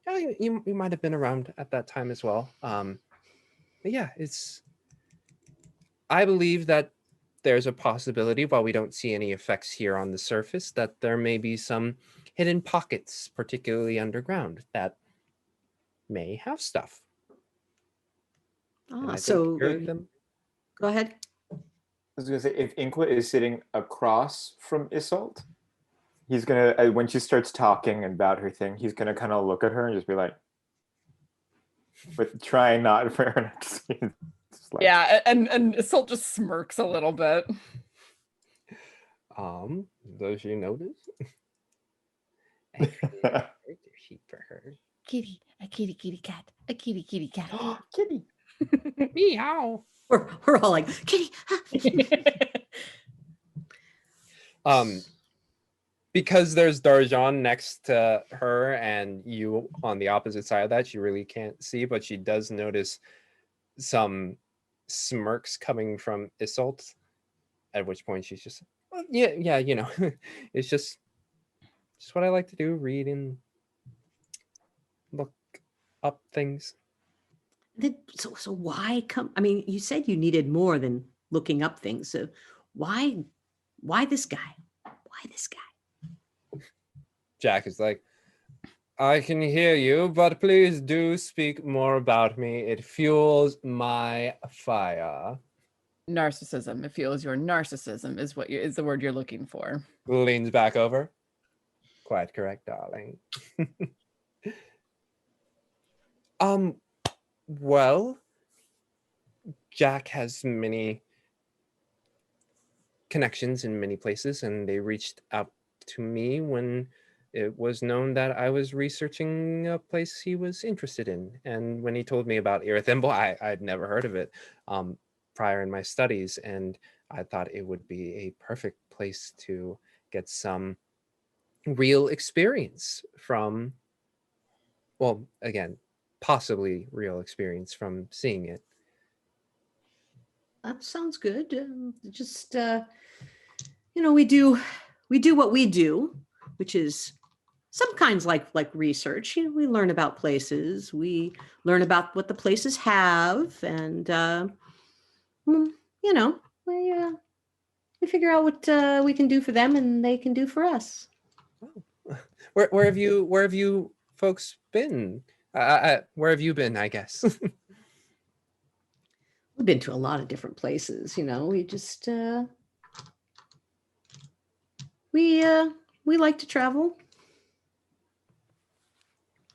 "Oh, you might have been around at that time as well." But yeah, I believe that there's a possibility, while we don't see any effects here on the surface, that there may be some hidden pockets, particularly underground, that may have stuff. And I think
So
Ieirithymbul-
go ahead.
I was gonna say, if Inkwa is sitting across from Isolt, he's gonna when she starts talking about her thing, he's gonna kind of look at her and just be like, but trying not for her not to see. It's like,
Yeah, and Isolt just smirks a little bit.
does she notice? I created a character sheet for her.
Kitty, a kitty, kitty cat, a kitty, kitty cat.
Kitty.
Meow.
We're all like, kitty.
Because there's Darjan next to her and you on the opposite side of that, she really can't see, but she does notice some smirks coming from Isolt, at which point she's just, well, yeah, you know, it's just what I like to do, read and look up things.
So why come? I mean, you said you needed more than looking up things. So why this guy? Why this guy?
Jack is like, I can hear you, but please do speak more about me. It fuels my fire.
Narcissism. It feels your narcissism is the word you're looking for.
Leans back over. Quite correct, darling. Well, Jack has many connections in many places, and they reached out to me when it was known that I was researching a place he was interested in. And when he told me about Ieirithymbul, I'd never heard of it prior in my studies, and I thought it would be a perfect place to get some real experience from, well, again, possibly real experience from seeing it.
That sounds good. Just we do what we do, which is sometimes like research. We learn about places. We learn about what the places have, and we figure out what we can do for them, and they can do for us.
Where have you folks been? Where have you been, I guess?
We've been to a lot of different places. We just we like to travel.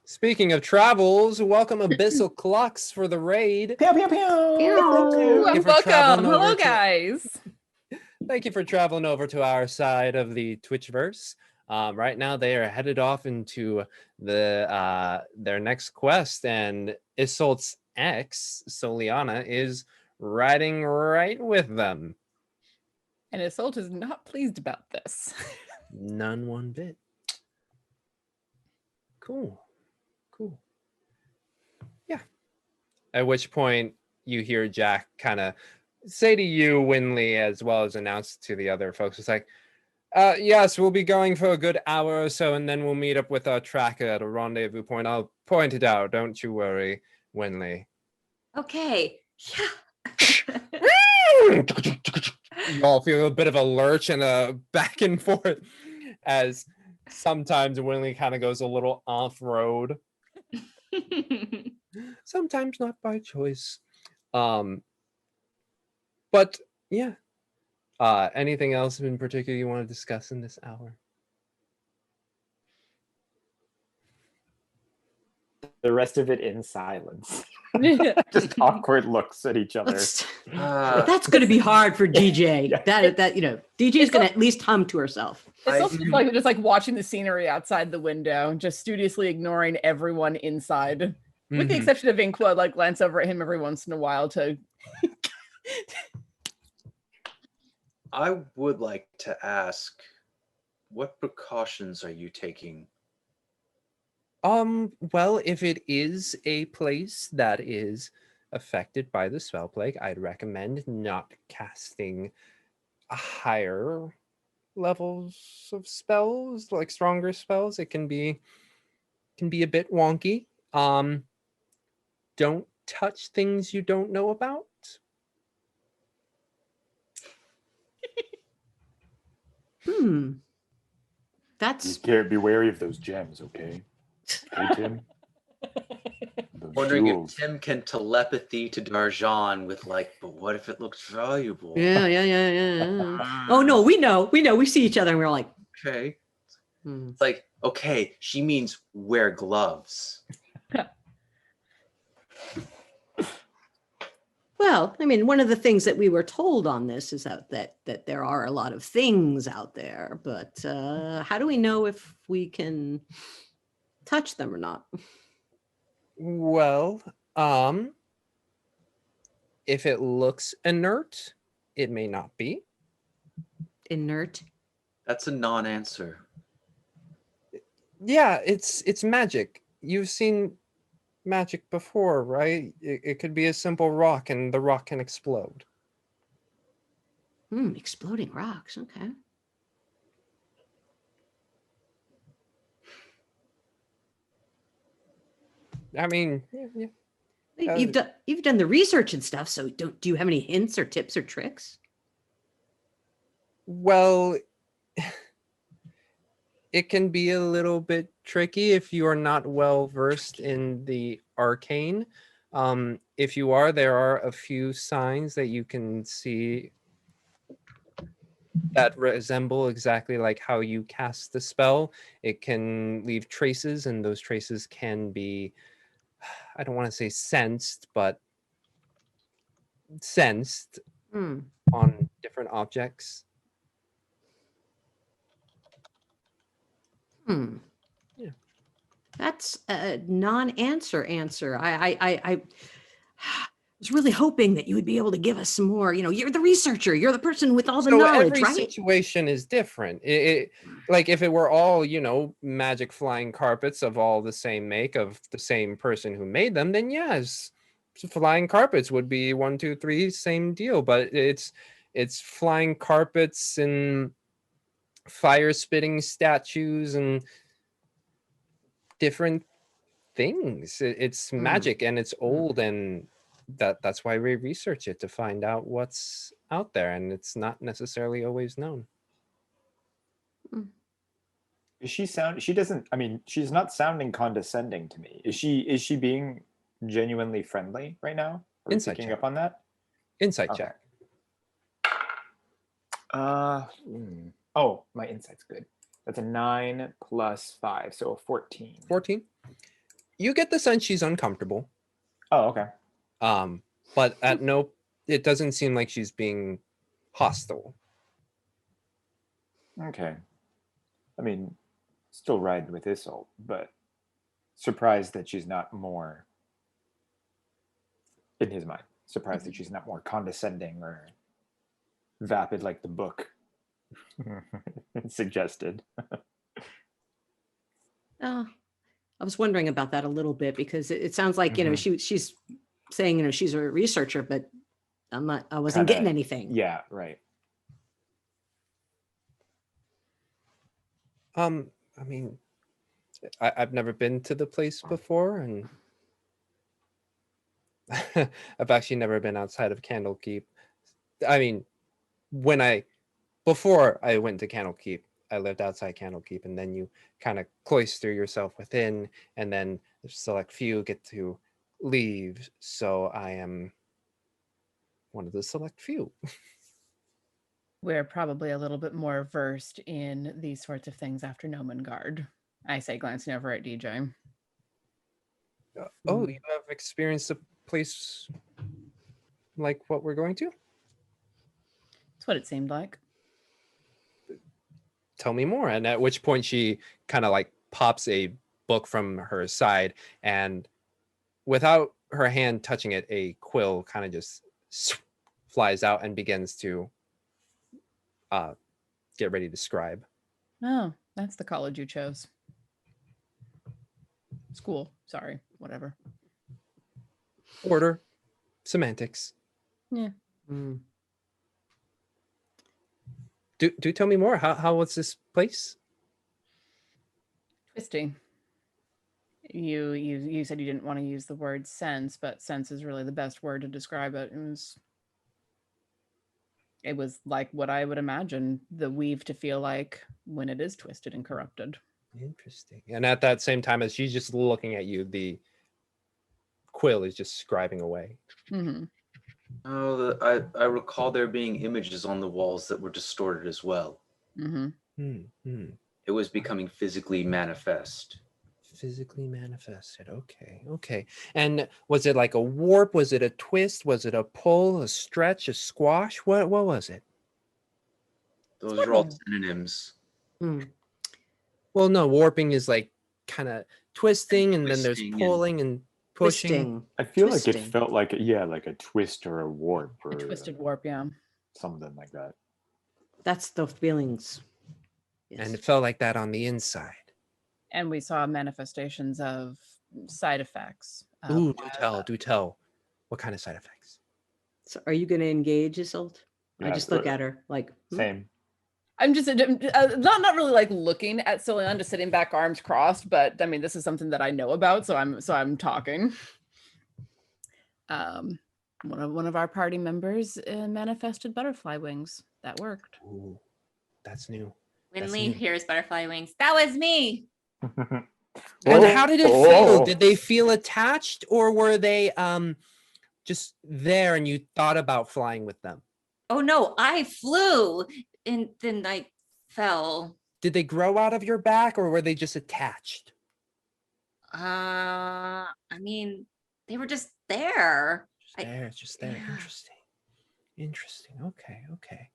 Speaking of travels, welcome Abyssal Clocks for the raid.
Pew, pew, pew.
Ooh,
you for traveling
welcome. Hello,
over to-
guys.
Thank you for traveling over to our side of the Twitchverse. Right now, they are headed off into their next quest, and Isolt's ex, Soliana, is riding right with them.
And Isolt is not pleased about this.
None one bit. Cool. Yeah. At which point you hear Jack kind of say to you, Winley, as well as announce to the other folks, it's like, yes, we'll be going for a good hour or so, and then we'll meet up with our tracker at a rendezvous point. I'll point it out. Don't you worry, Winley.
Okay. Yeah.
You all feel a bit of a lurch and a back and forth as sometimes Winley kind of goes a little off-road. Sometimes not by choice. But yeah. Anything else in particular you want to discuss in this hour?
The rest of it in silence. Just awkward looks at each other.
That's going to be hard for DJ.
Yeah.
That DJ is going to at least hum to herself.
It's also like just like watching the scenery outside the window, just studiously ignoring everyone inside, with the exception of Inqua. Like glance over at him every once in a while to.
I would like to ask, what precautions are you taking?
Well, if it is a place that is affected by the spell plague, I'd recommend not casting a higher levels of spells, like stronger spells. It can be a bit wonky. Don't touch things you don't know about.
That's
Be wary of those gems, okay? Hey, Tim. Those
Wondering
jewels.
if Tim can telepathy to Darjan with like, but what if it looks valuable?
yeah. Oh no, we know. We see each other and we're like,
Okay.
hmm.
It's like, okay, she means wear gloves.
Well, I mean, one of the things that we were told on this is that there are a lot of things out there, but how do we know if we can touch them or not?
Well, if it looks inert, it may not be.
Inert.
That's a non-answer.
Yeah, it's magic. You've seen magic before, right? It could be a simple rock and the rock can explode.
Exploding rocks. Okay.
I mean, yeah.
You've done the research and stuff, so do you have any hints or tips or tricks?
Well, it can be a little bit tricky if you are not well versed in the arcane. If you are, there are a few signs that you can see that resemble exactly like how you cast the spell. It can leave traces, and those traces can be, I don't want to say sensed, but sensed on different objects. Yeah.
That's a non-answer answer. I was really hoping that you would be able to give us some more. You're the researcher. You're the person with all the
So
knowledge,
every
right?
situation is different. Like if it were all, magic flying carpets of all the same make of the same person who made them, then yes, flying carpets would be 1, 2, 3, same deal. But it's flying carpets and fire spitting statues and different things. It's magic and it's old, and that's why we research it, to find out what's out there, and it's not necessarily always known.
She doesn't, I mean, she's not sounding condescending to me. Is she being genuinely friendly right now? Are we
Insight
picking
check.
up on that?
Insight
Okay.
check.
Oh, my insight's good. That's a 9 plus 5, so a 14.
14. You get the sense she's uncomfortable.
Oh, okay.
But it doesn't seem like she's being hostile.
Okay. I mean, still riding with Isolde, but surprised that she's not more, in his mind, surprised that she's not more condescending or vapid like the book suggested.
I was wondering about that a little bit because it sounds like, she's saying, she's a researcher, but I wasn't getting anything.
Yeah, right.
I mean, I've never been to the place before, and I've actually never been outside of Candlekeep. I mean, before I went to Candlekeep, I lived outside Candlekeep, and then you kind of cloister yourself within, and then a select few get to leave. So I am one of the select few.
We're probably a little bit more versed in these sorts of things after Nomengard, I say, glancing over at DJ.
Oh, you have experienced a place like what we're going to?
That's what it seemed like.
Tell me more. And at which point she kind of like pops a book from her side, and without her hand touching it, a quill kind of just flies out and begins to get ready to scribe.
Oh, that's the college you chose. School, sorry, whatever.
Order, semantics.
Yeah.
Do tell me more. How was this place?
Twisty. You said you didn't want to use the word sense, but sense is really the best word to describe it. It was like what I would imagine the weave to feel like when it is twisted and corrupted.
Interesting. And at that same time, as she's just looking at you, the quill is just scribing away.
Mm-hmm.
Oh, I recall there being images on the walls that were distorted as well.
Mm-hmm.
It was becoming physically manifest.
Physically manifested. Okay. And was it like a warp? Was it a twist? Was it a pull, a stretch, a squash? What was it?
Those are all synonyms.
Well, no, warping is like kind of twisting, and then there's
Twisting
pulling and pushing.
Twisting.
I feel like it
Twisting.
felt like like a twist or a warp or
A twisted warp, yeah.
something like that.
That's the feelings.
And
Yes.
it felt like that on the inside.
And we saw manifestations of side effects.
Ooh, do tell. What kind of side effects?
So are you going to engage, Isolt? I
Yeah,
just look at her like,
Same.
I'm just not really like looking at Cillian, just sitting back, arms crossed. But I mean, this is something that I know about, so I'm talking. One of our party members manifested butterfly wings. That worked.
Ooh, that's new.
Winley hears butterfly wings. That was me.
And how did it feel? Did they feel attached, or were they just there and you thought about flying with them?
Oh no, I flew and then I fell.
Did they grow out of your back, or were they just attached?
I mean, they were just there.
Just there.
Yeah.
Interesting. Okay.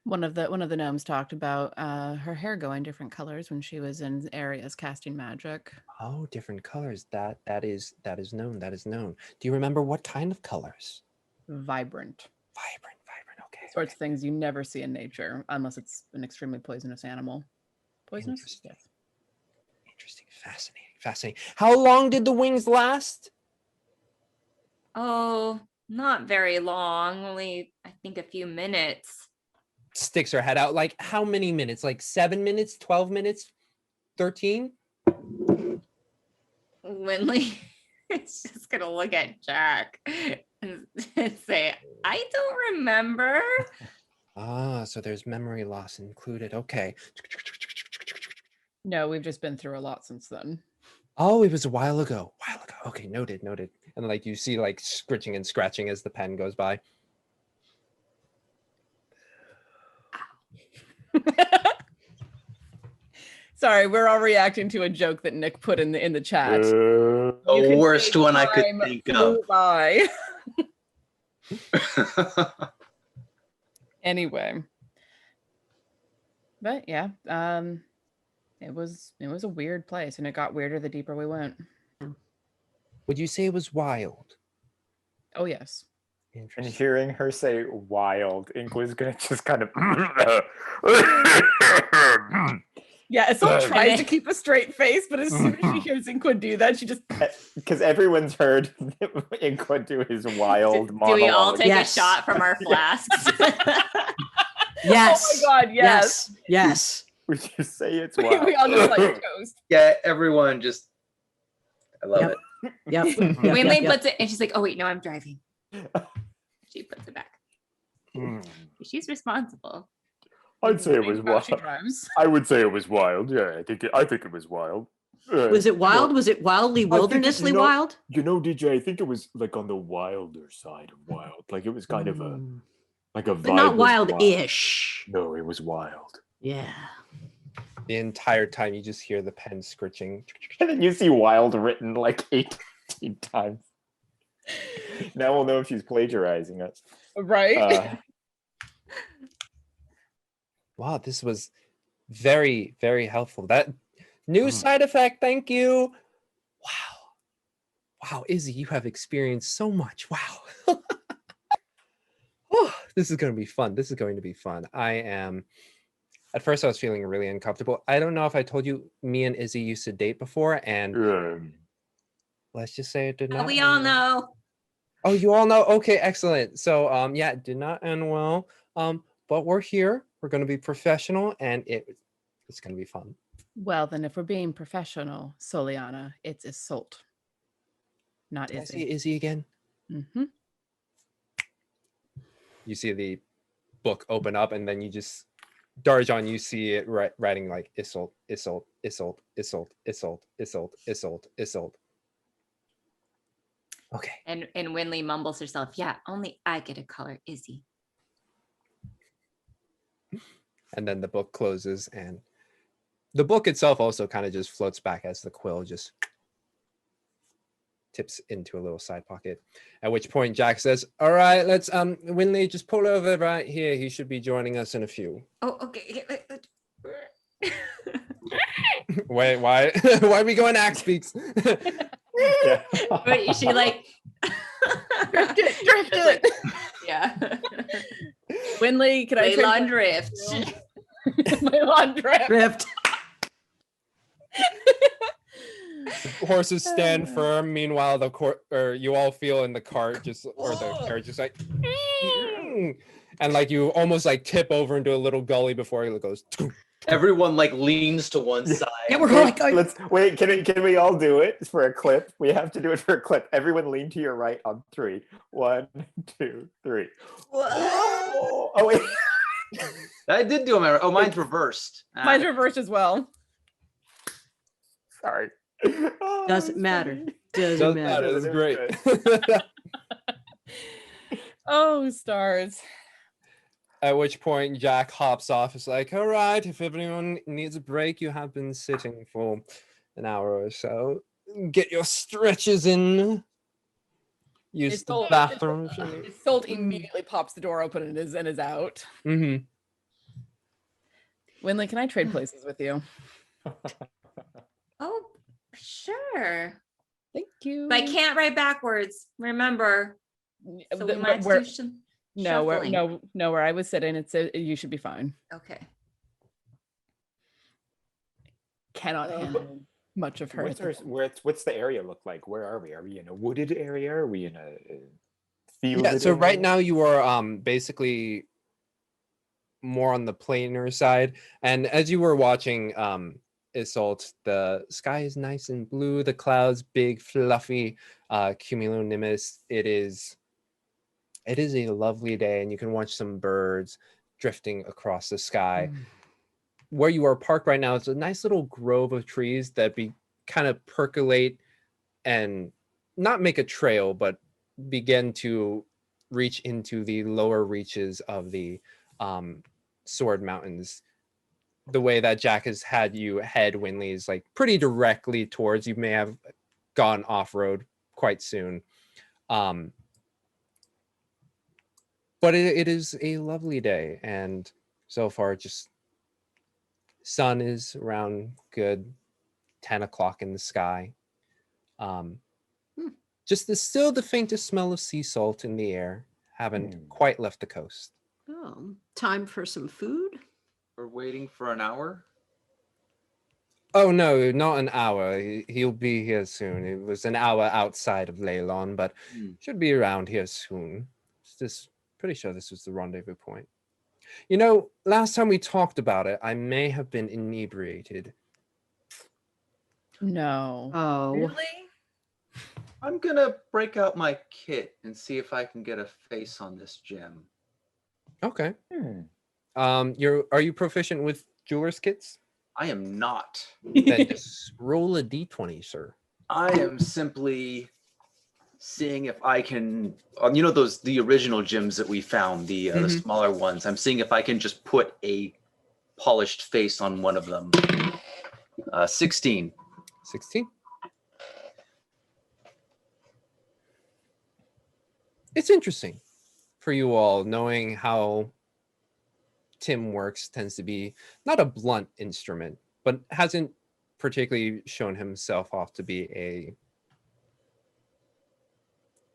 One of the gnomes talked about her hair going different colors when she was in areas casting magic.
Oh, different colors. That is known. Do you remember what kind of colors?
Vibrant.
Okay.
Sorts of things you never see in nature unless it's an extremely poisonous animal. Poisonous?
Interesting.
Yes.
Interesting. Fascinating. How long did the wings last?
Oh, not very long. Only, I think, a few minutes.
Sticks her head out. Like how many minutes? Like 7 minutes, 12 minutes, 13?
Winley is just gonna look at Jack and say, I don't remember.
So there's memory loss included. Okay.
No, we've just been through a lot since then.
Oh, it was a while ago. Okay, noted. And like you see like scritching and scratching as the pen goes by.
Sorry, we're all reacting to a joke that Nick put in the chat.
The worst one I could think of.
By. Anyway. But yeah, it was a weird place, and it got weirder the deeper we went.
Would you say it was wild?
Oh yes.
And
Interesting.
hearing her say wild, Inklin's gonna just kind of
Yeah, Isolde tries to keep a straight face, but as soon as she hears Inquin do that, she just
because everyone's heard Inkling do his wild
Do
monologue.
we all take
Yes.
a shot from our flasks?
yes.
Oh my god, yes.
Yes.
Would you say it's
We
wild?
all just like toast.
Yeah, everyone just, I love
Yep.
it.
Yep.
Winley puts it, and she's like, oh wait, no, I'm driving. She puts it back.
Hmm.
She's responsible.
I'd say it was
How she
wild.
drives.
I would say it was wild. Yeah, I think it was wild.
Was it wild?
Well,
Was it wildly
I think it-
wildernessly
you know-
wild?
DJ, I think it was like on the wilder side of wild. Like it was kind of a like a
But not
vibe was wild.
wild-ish.
No, it was wild.
Yeah.
The entire time you just hear the pen scritching.
And then you see wild written like 18 times. Now we'll know if she's plagiarizing us.
Right?
Wow, this was very, very helpful. That new side effect, thank you. Wow, Izzy, you have experienced so much. Wow. Oh, this is going to be fun. At first I was feeling really uncomfortable. I don't know if I told you, me and Izzy used to date before, and let's just say it did not.
We all know.
Oh, you all know? Okay, excellent. So, yeah, it did not end well. But we're here. We're going to be professional, and it's going to be fun.
Well, then, if we're being professional, Soliana, it's Isolt, not
Did I see
Izzy.
Izzy again?
Mm-hmm.
You see the book open up, and then you just Darjon, you see it writing like Isolt, Isolt, Isolt, Isolt, Isolt, Isolt, Isolt, Isolt. Okay.
And Winley mumbles herself, yeah, only I get a color Izzy.
And then the book closes, and the book itself also kind of just floats back as the quill just tips into a little side pocket. At which point Jack says, all right, let's Winley, just pull over right here. He should be joining us in a few.
Oh, okay.
Wait, why why are we going axe speaks?
Yeah.
Wait, she like
Drift it.
yeah.
Winley, can I trade
Leyland drift.
Leyland drift.
Drift.
Horses stand firm. Meanwhile, you all feel in the cart the carriage just like, and like you almost like tip over into a little gully before it goes.
Everyone like leans to one side.
Yeah, we're like,
Let's wait. Can we all do it for a clip? We have to do it for a clip. Everyone lean to your right on 3. 1, 2, 3. Oh wait.
I did do them. Oh, mine's reversed.
Mine's reversed as well.
Sorry.
doesn't matter. Doesn't matter.
That's great.
Oh, stars.
At which point Jack hops off. It's like, all right, if everyone needs a break, you have been sitting for an hour or so. Get your stretches in. Use the bathroom.
Isolt immediately pops the door open and is out.
Mm-hmm.
Winley, can I trade places with you?
Oh, sure.
Thank you.
But I can't write backwards. Remember. So we
The-
might
where-
do some
No,
shuffling.
where I was sitting, you should be fine.
Okay.
Cannot handle much of her.
What's the area look like? Where are we? Are we in a wooded area? Are we in a field?
Yeah, so right now you are basically more on the plainer side. And as you were watching Isolt, the sky is nice and blue, the clouds big, fluffy, cumulonimbus. It is a lovely day, and you can watch some birds drifting across the sky. Where you are parked right now is a nice little grove of trees that kind of percolate and not make a trail, but begin to reach into the lower reaches of the Sword Mountains. The way that Jack has had you head, Winley, is like pretty directly towards. You may have gone off-road quite soon. But it is a lovely day, and so far just sun is around good 10 o'clock in the sky. Just still the faintest smell of sea salt in the air. Haven't quite left the coast.
Oh, time for some food.
We're waiting for an hour.
Oh no, not an hour. He'll be here soon. It was an hour outside of Leylon, but should be around here soon. Pretty sure this was the rendezvous point. You know, last time we talked about it, I may have been inebriated.
No.
Oh,
Really?
I'm gonna break out my kit and see if I can get a face on this gem.
Okay. Are you proficient with jeweler's kits?
I am not.
Then just roll a d20, sir.
I am simply seeing if I can, the original gems that we found, the smaller ones. I'm seeing if I can just put a polished face on one of them. 16.
16. It's interesting for you all, knowing how Tim works. Tends to be not a blunt instrument, but hasn't particularly shown himself off to be a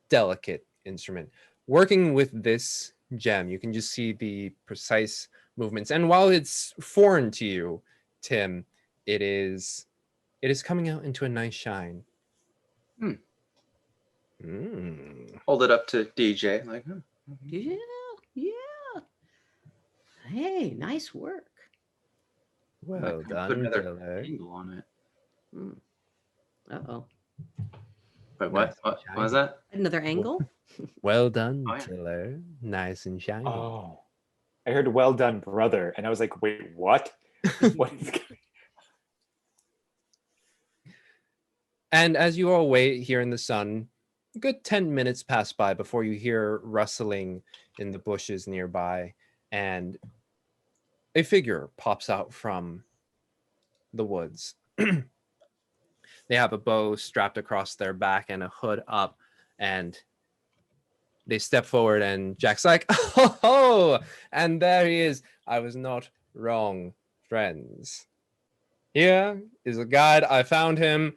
delicate instrument. Working with this gem, you can just see the precise movements. And while it's foreign to you, Tim, it is coming out into a nice shine.
Hold it up to DJ. Like,
yeah. Hey, nice work.
Well
Put
done,
another
Diller.
angle on it.
Hmm. Uh-oh.
Wait,
Nice
what?
and
What was
shiny.
that?
Another angle?
Well done,
Oh, yeah.
Tiller. Nice and shiny.
Oh, I heard "well done, brother," and I was like, "Wait, what? What is?"
And as you all wait here in the sun, a good 10 minutes pass by before you hear rustling in the bushes nearby, and a figure pops out from the woods. They have a bow strapped across their back and a hood up, and they step forward, and Jack's like, oh, and there he is. I was not wrong, friends. Here is a guide. I found him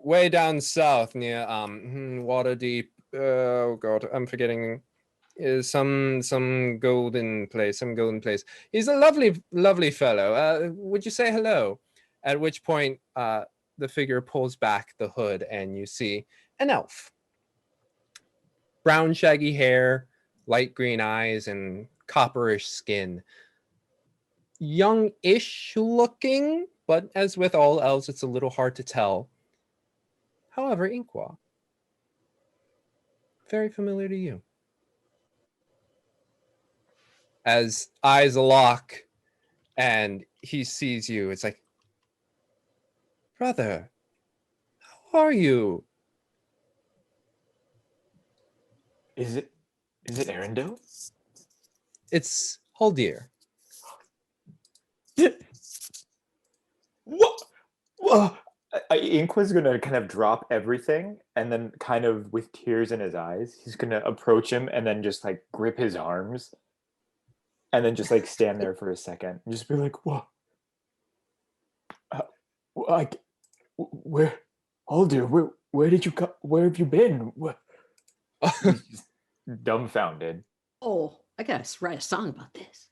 way down south near Waterdeep. Oh god, I'm forgetting. Is some golden place. He's a lovely fellow. Would you say hello? At which point, the figure pulls back the hood, and you see an elf. Brown, shaggy hair, light green eyes, and copperish skin. Young-ish looking, but as with all elves, it's a little hard to tell. However, Inqua, very familiar to you. As eyes lock and he sees you, it's like, brother, how are you?
Is it Arendelle?
It's Haldir.
What? Whoa. Inqua's gonna kind of drop everything, and then kind of with tears in his eyes, he's gonna approach him and then just like grip his arms, and then just like stand there for a second and just be like, "What? Like, where? Haldir, where did you come? Where have you been? What?" He's just dumbfounded.
Oh, I gotta write a song about this.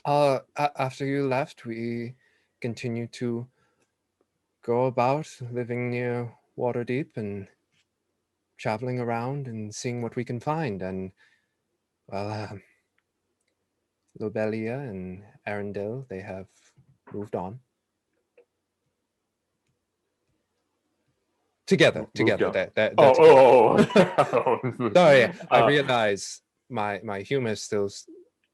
After you left, we continued to go about living near Waterdeep and traveling around and seeing what we can find. And, well, Lobelia and Arendelle, they have moved on. Together.
Moved on.
They're
Oh.
Sorry, I realize my humor still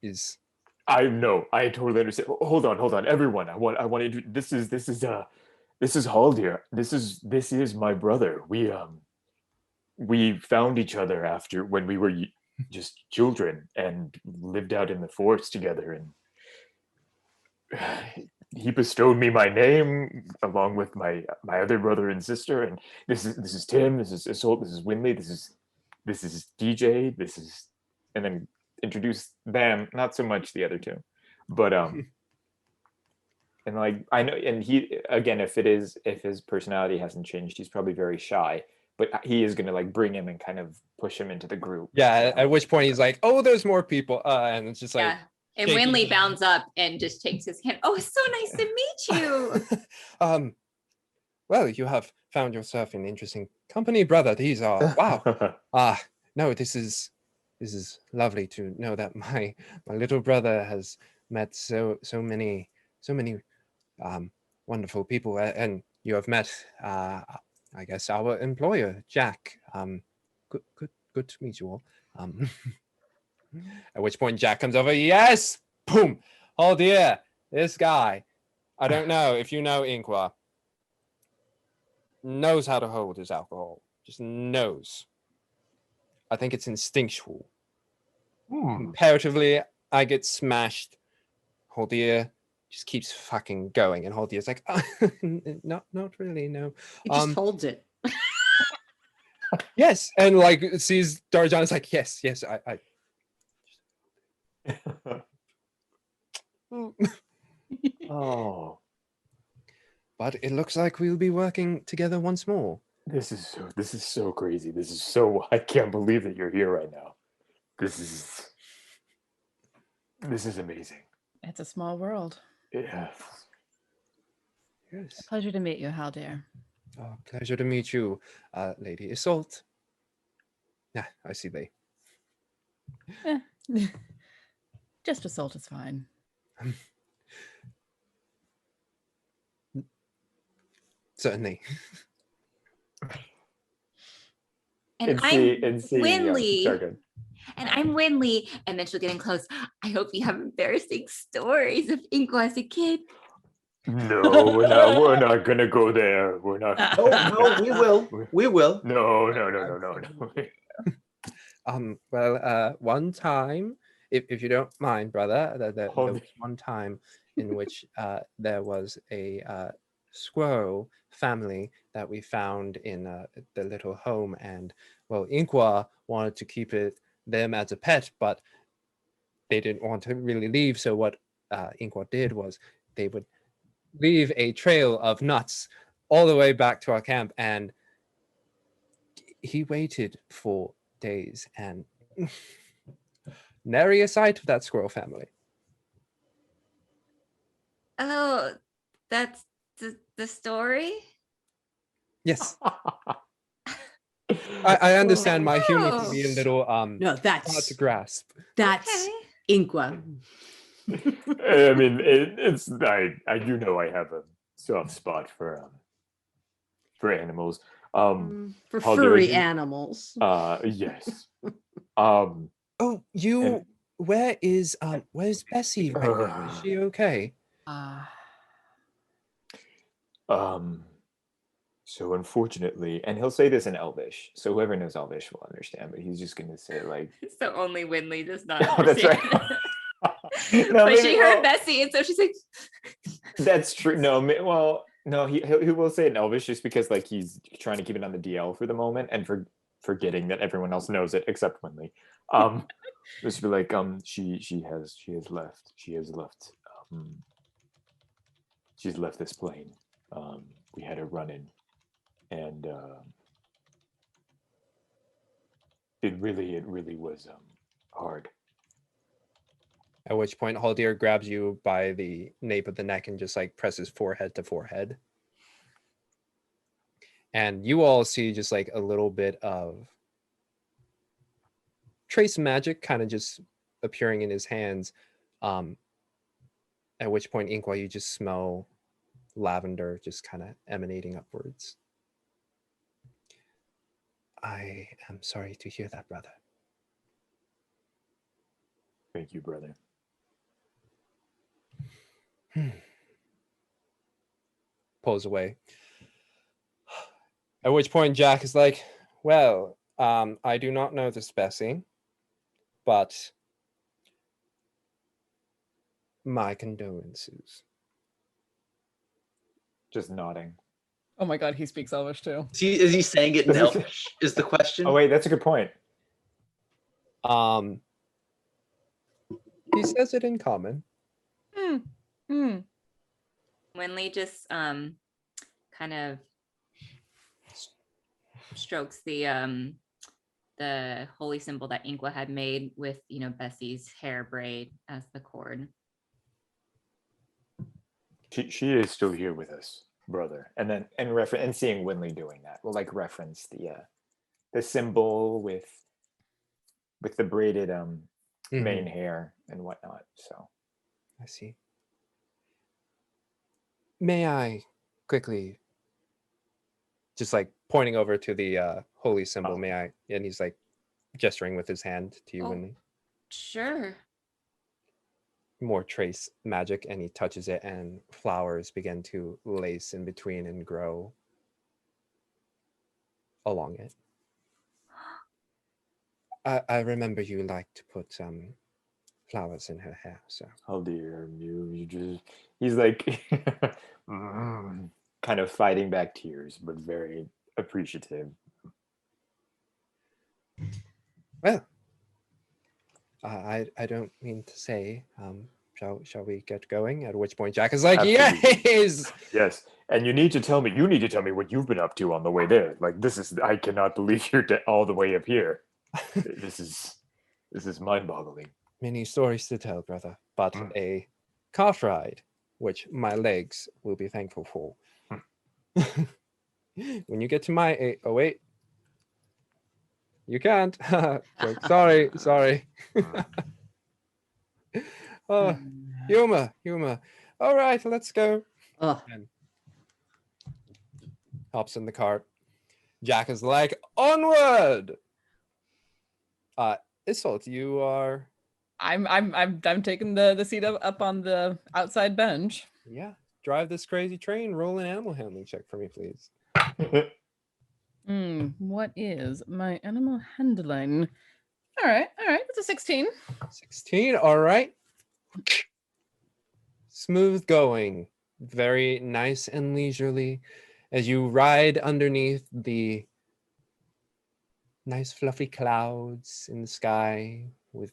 is.
I know. I totally understand. Hold on, everyone. I want to. This is Haldir. This is my brother. We found each other after when we were just children and lived out in the forest together, and he bestowed me my name along with my other brother and sister. And this is Tim. This is Isolt. This is Winley. This is DJ. And then introduce them. Not so much the other two, but and like I know, and he again, if his personality hasn't changed, he's probably very shy. But he is going to like bring him and kind of push him into the group.
Yeah, at which point he's like, oh, there's more people. And it's just like,
Yeah. And
shaking
Winley
his-
bounds up and just takes his hand. Oh, it's so nice to meet you.
Well, you have found yourself in interesting company, brother. These are wow. No, this is lovely to know that my little brother has met so many wonderful people, and you have met I guess our employer, Jack. Good to meet you all. At which point Jack comes over. Yes, boom. Oh dear, this guy. I don't know if you know Inqua. Knows how to hold his alcohol. Just knows. I think it's instinctual. Comparatively, I get smashed. Haldir just keeps fucking going, and Haldir's like, not really, no.
He just holds it.
Yes, and like sees Darjan is like, yes, I
Oh,
but it looks like we'll be working together once more.
this is so crazy. I can't believe that you're here right now. This is amazing.
It's a small world.
Yeah.
Yes.
Pleasure to meet you, Haldir.
Oh, pleasure to meet you, Lady Isolt. Yeah, I see they.
Just assault is fine.
Certainly.
And I'm Winley.
Sorry, go ahead.
And I'm Winley. And then she'll get in close. I hope you have embarrassing stories of Inko as a kid.
No, we're not gonna go there. We're not.
No, we will. We will.
No.
Well, one time, if you don't mind, brother, there was one time in which there was a squirrel family that we found in the little home, and well, Inqua wanted to keep them as a pet, but they didn't want to really leave. So what Inqua did was they would leave a trail of nuts all the way back to our camp, and he waited for days, and nary a sight of that squirrel family.
Oh, that's the story?
Yes. I understand my humor can be a little
No,
hard
that's
to grasp.
that's
Okay.
Inqua.
I mean, it's I do know I have a soft spot for animals.
For
How
furry
dare you?
animals.
Yes.
Oh, you.
And-
Where's Bessie right now? Is she okay?
So unfortunately, and he'll say this in Elvish, so whoever knows Elvish will understand, but he's just gonna say like,
So only Winley does not
oh, that's
understand.
right.
But
maybe-
she heard
well,
Bessie, and so she's like,
That's true. No, well, no, he will say it in Elvish just because like he's trying to keep it on the DL for the moment and forgetting that everyone else knows it except Winley. Just be like, she has left. She's left this plane. We had a run-in, and it really was hard.
At which point, Haldir grabs you by the nape of the neck and just like presses forehead to forehead. And you all see just like a little bit of trace magic kind of just appearing in his hands. At which point, Inqua, you just smell lavender just kind of emanating upwards. I am sorry to hear that, brother.
Thank you, brother.
Pulls away. At which point Jack is like, well, I do not know this Bessie, but my condolences.
Just nodding.
Oh my god, he speaks Elvish too.
Is he saying it in Elvish? Is the question?
Oh wait, that's a good point.
He says it in common.
Winley just kind of strokes the holy symbol that Inqua had made with, Bessie's hair braid as the cord.
She is still here with us, brother.
And then and seeing Winley doing that, we'll like reference the symbol with the braided mane hair and whatnot. So
I see. May I quickly, just like pointing over to the holy symbol,
Oh.
may I? And he's like gesturing with his hand to you,
Oh.
Winley.
Sure.
More trace magic, and he touches it, and flowers begin to lace in between and grow along it. I remember you like to put flowers in her hair, so
Oh dear, you just, he's like kind of fighting back tears, but very appreciative.
well. I don't mean to say. Shall we get going? At which point Jack is like,
Absolutely.
yes.
Yes, and you need to tell me what you've been up to on the way there. Like I cannot believe you're all the way up here. This is mind-boggling.
Many stories to tell, brother, but a cart ride, which my legs will be thankful for. When you get to my oh wait, you can't. Joke. Sorry. Oh, Yuma. All right, let's go.
Oh,
And hops in the cart. Jack is like, onward. Isolt, you are.
I'm taking the seat up on the outside bench.
Yeah, drive this crazy train. Roll an animal handling check for me, please.
What is my animal handling? All right, that's a 16.
16. All right. Smooth going. Very nice and leisurely as you ride underneath the nice fluffy clouds in the sky with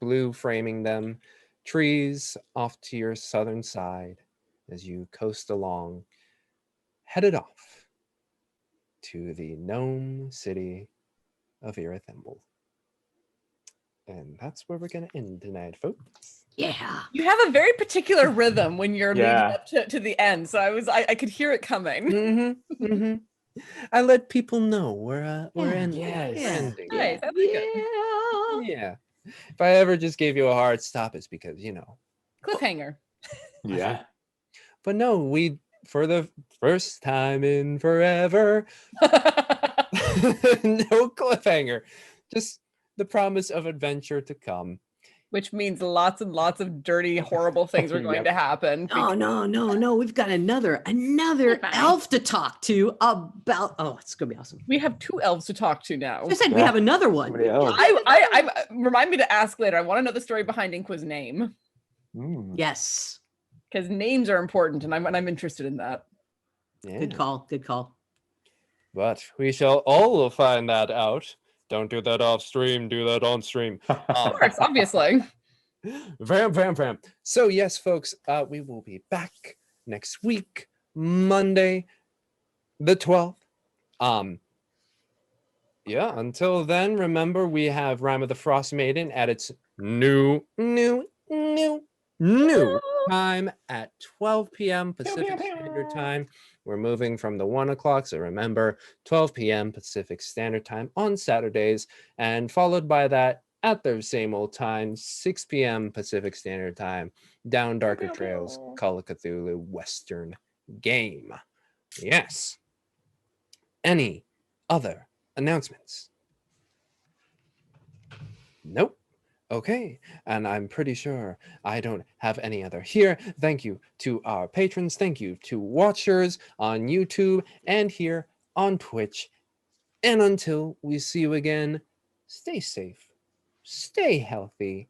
blue framing them, trees off to your southern side as you coast along, headed off to the gnome city of Ieirithymbul. And that's where we're going to end tonight, folks.
yeah.
You have a very particular rhythm when you're
Yeah.
leading up to the end, so I could hear it coming.
I let people know we're ending.
Yes.
We're ending.
Nice. I like it.
Yeah. If I ever just gave you a hard stop, it's because,
Cliffhanger.
Yeah.
But no, we, for the first time in forever, no cliffhanger. Just the promise of adventure to come.
Which means lots and lots of dirty, horrible things are going
Yep.
to happen.
No. We've got another
Goodbye.
elf to talk to about. Oh, it's gonna be awesome.
We have 2 elves to talk to now.
I said we
Yeah.
have another one.
Somebody else.
I remind me to ask later. I want to know the story behind Inqua's name
Mm.
Yes.
because names are important, and I'm interested in that.
Yeah.
Good call.
But we shall all find that out. Don't do that off stream. Do that on stream.
Of course, obviously.
Vam. So yes, folks, we will be back next week, Monday, the 12th. Yeah, until then, remember we have Rime of the Frost Maiden at its new time at 12 p.m. Pacific Standard Time. We're moving from the 1 o'clock, so remember 12 p.m. Pacific Standard Time on Saturdays, and followed by that at the same old time, 6 p.m. Pacific Standard Time, Down Darker Trails, Call of Cthulhu Western game. Yes. Any other announcements? Nope. Okay, and I'm pretty sure I don't have any other here. Thank you to our patrons. Thank you to watchers on YouTube and here on Twitch. And until we see you again, stay safe, stay healthy,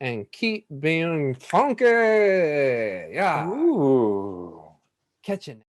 and keep being funky. Yeah.
Ooh.
Catching.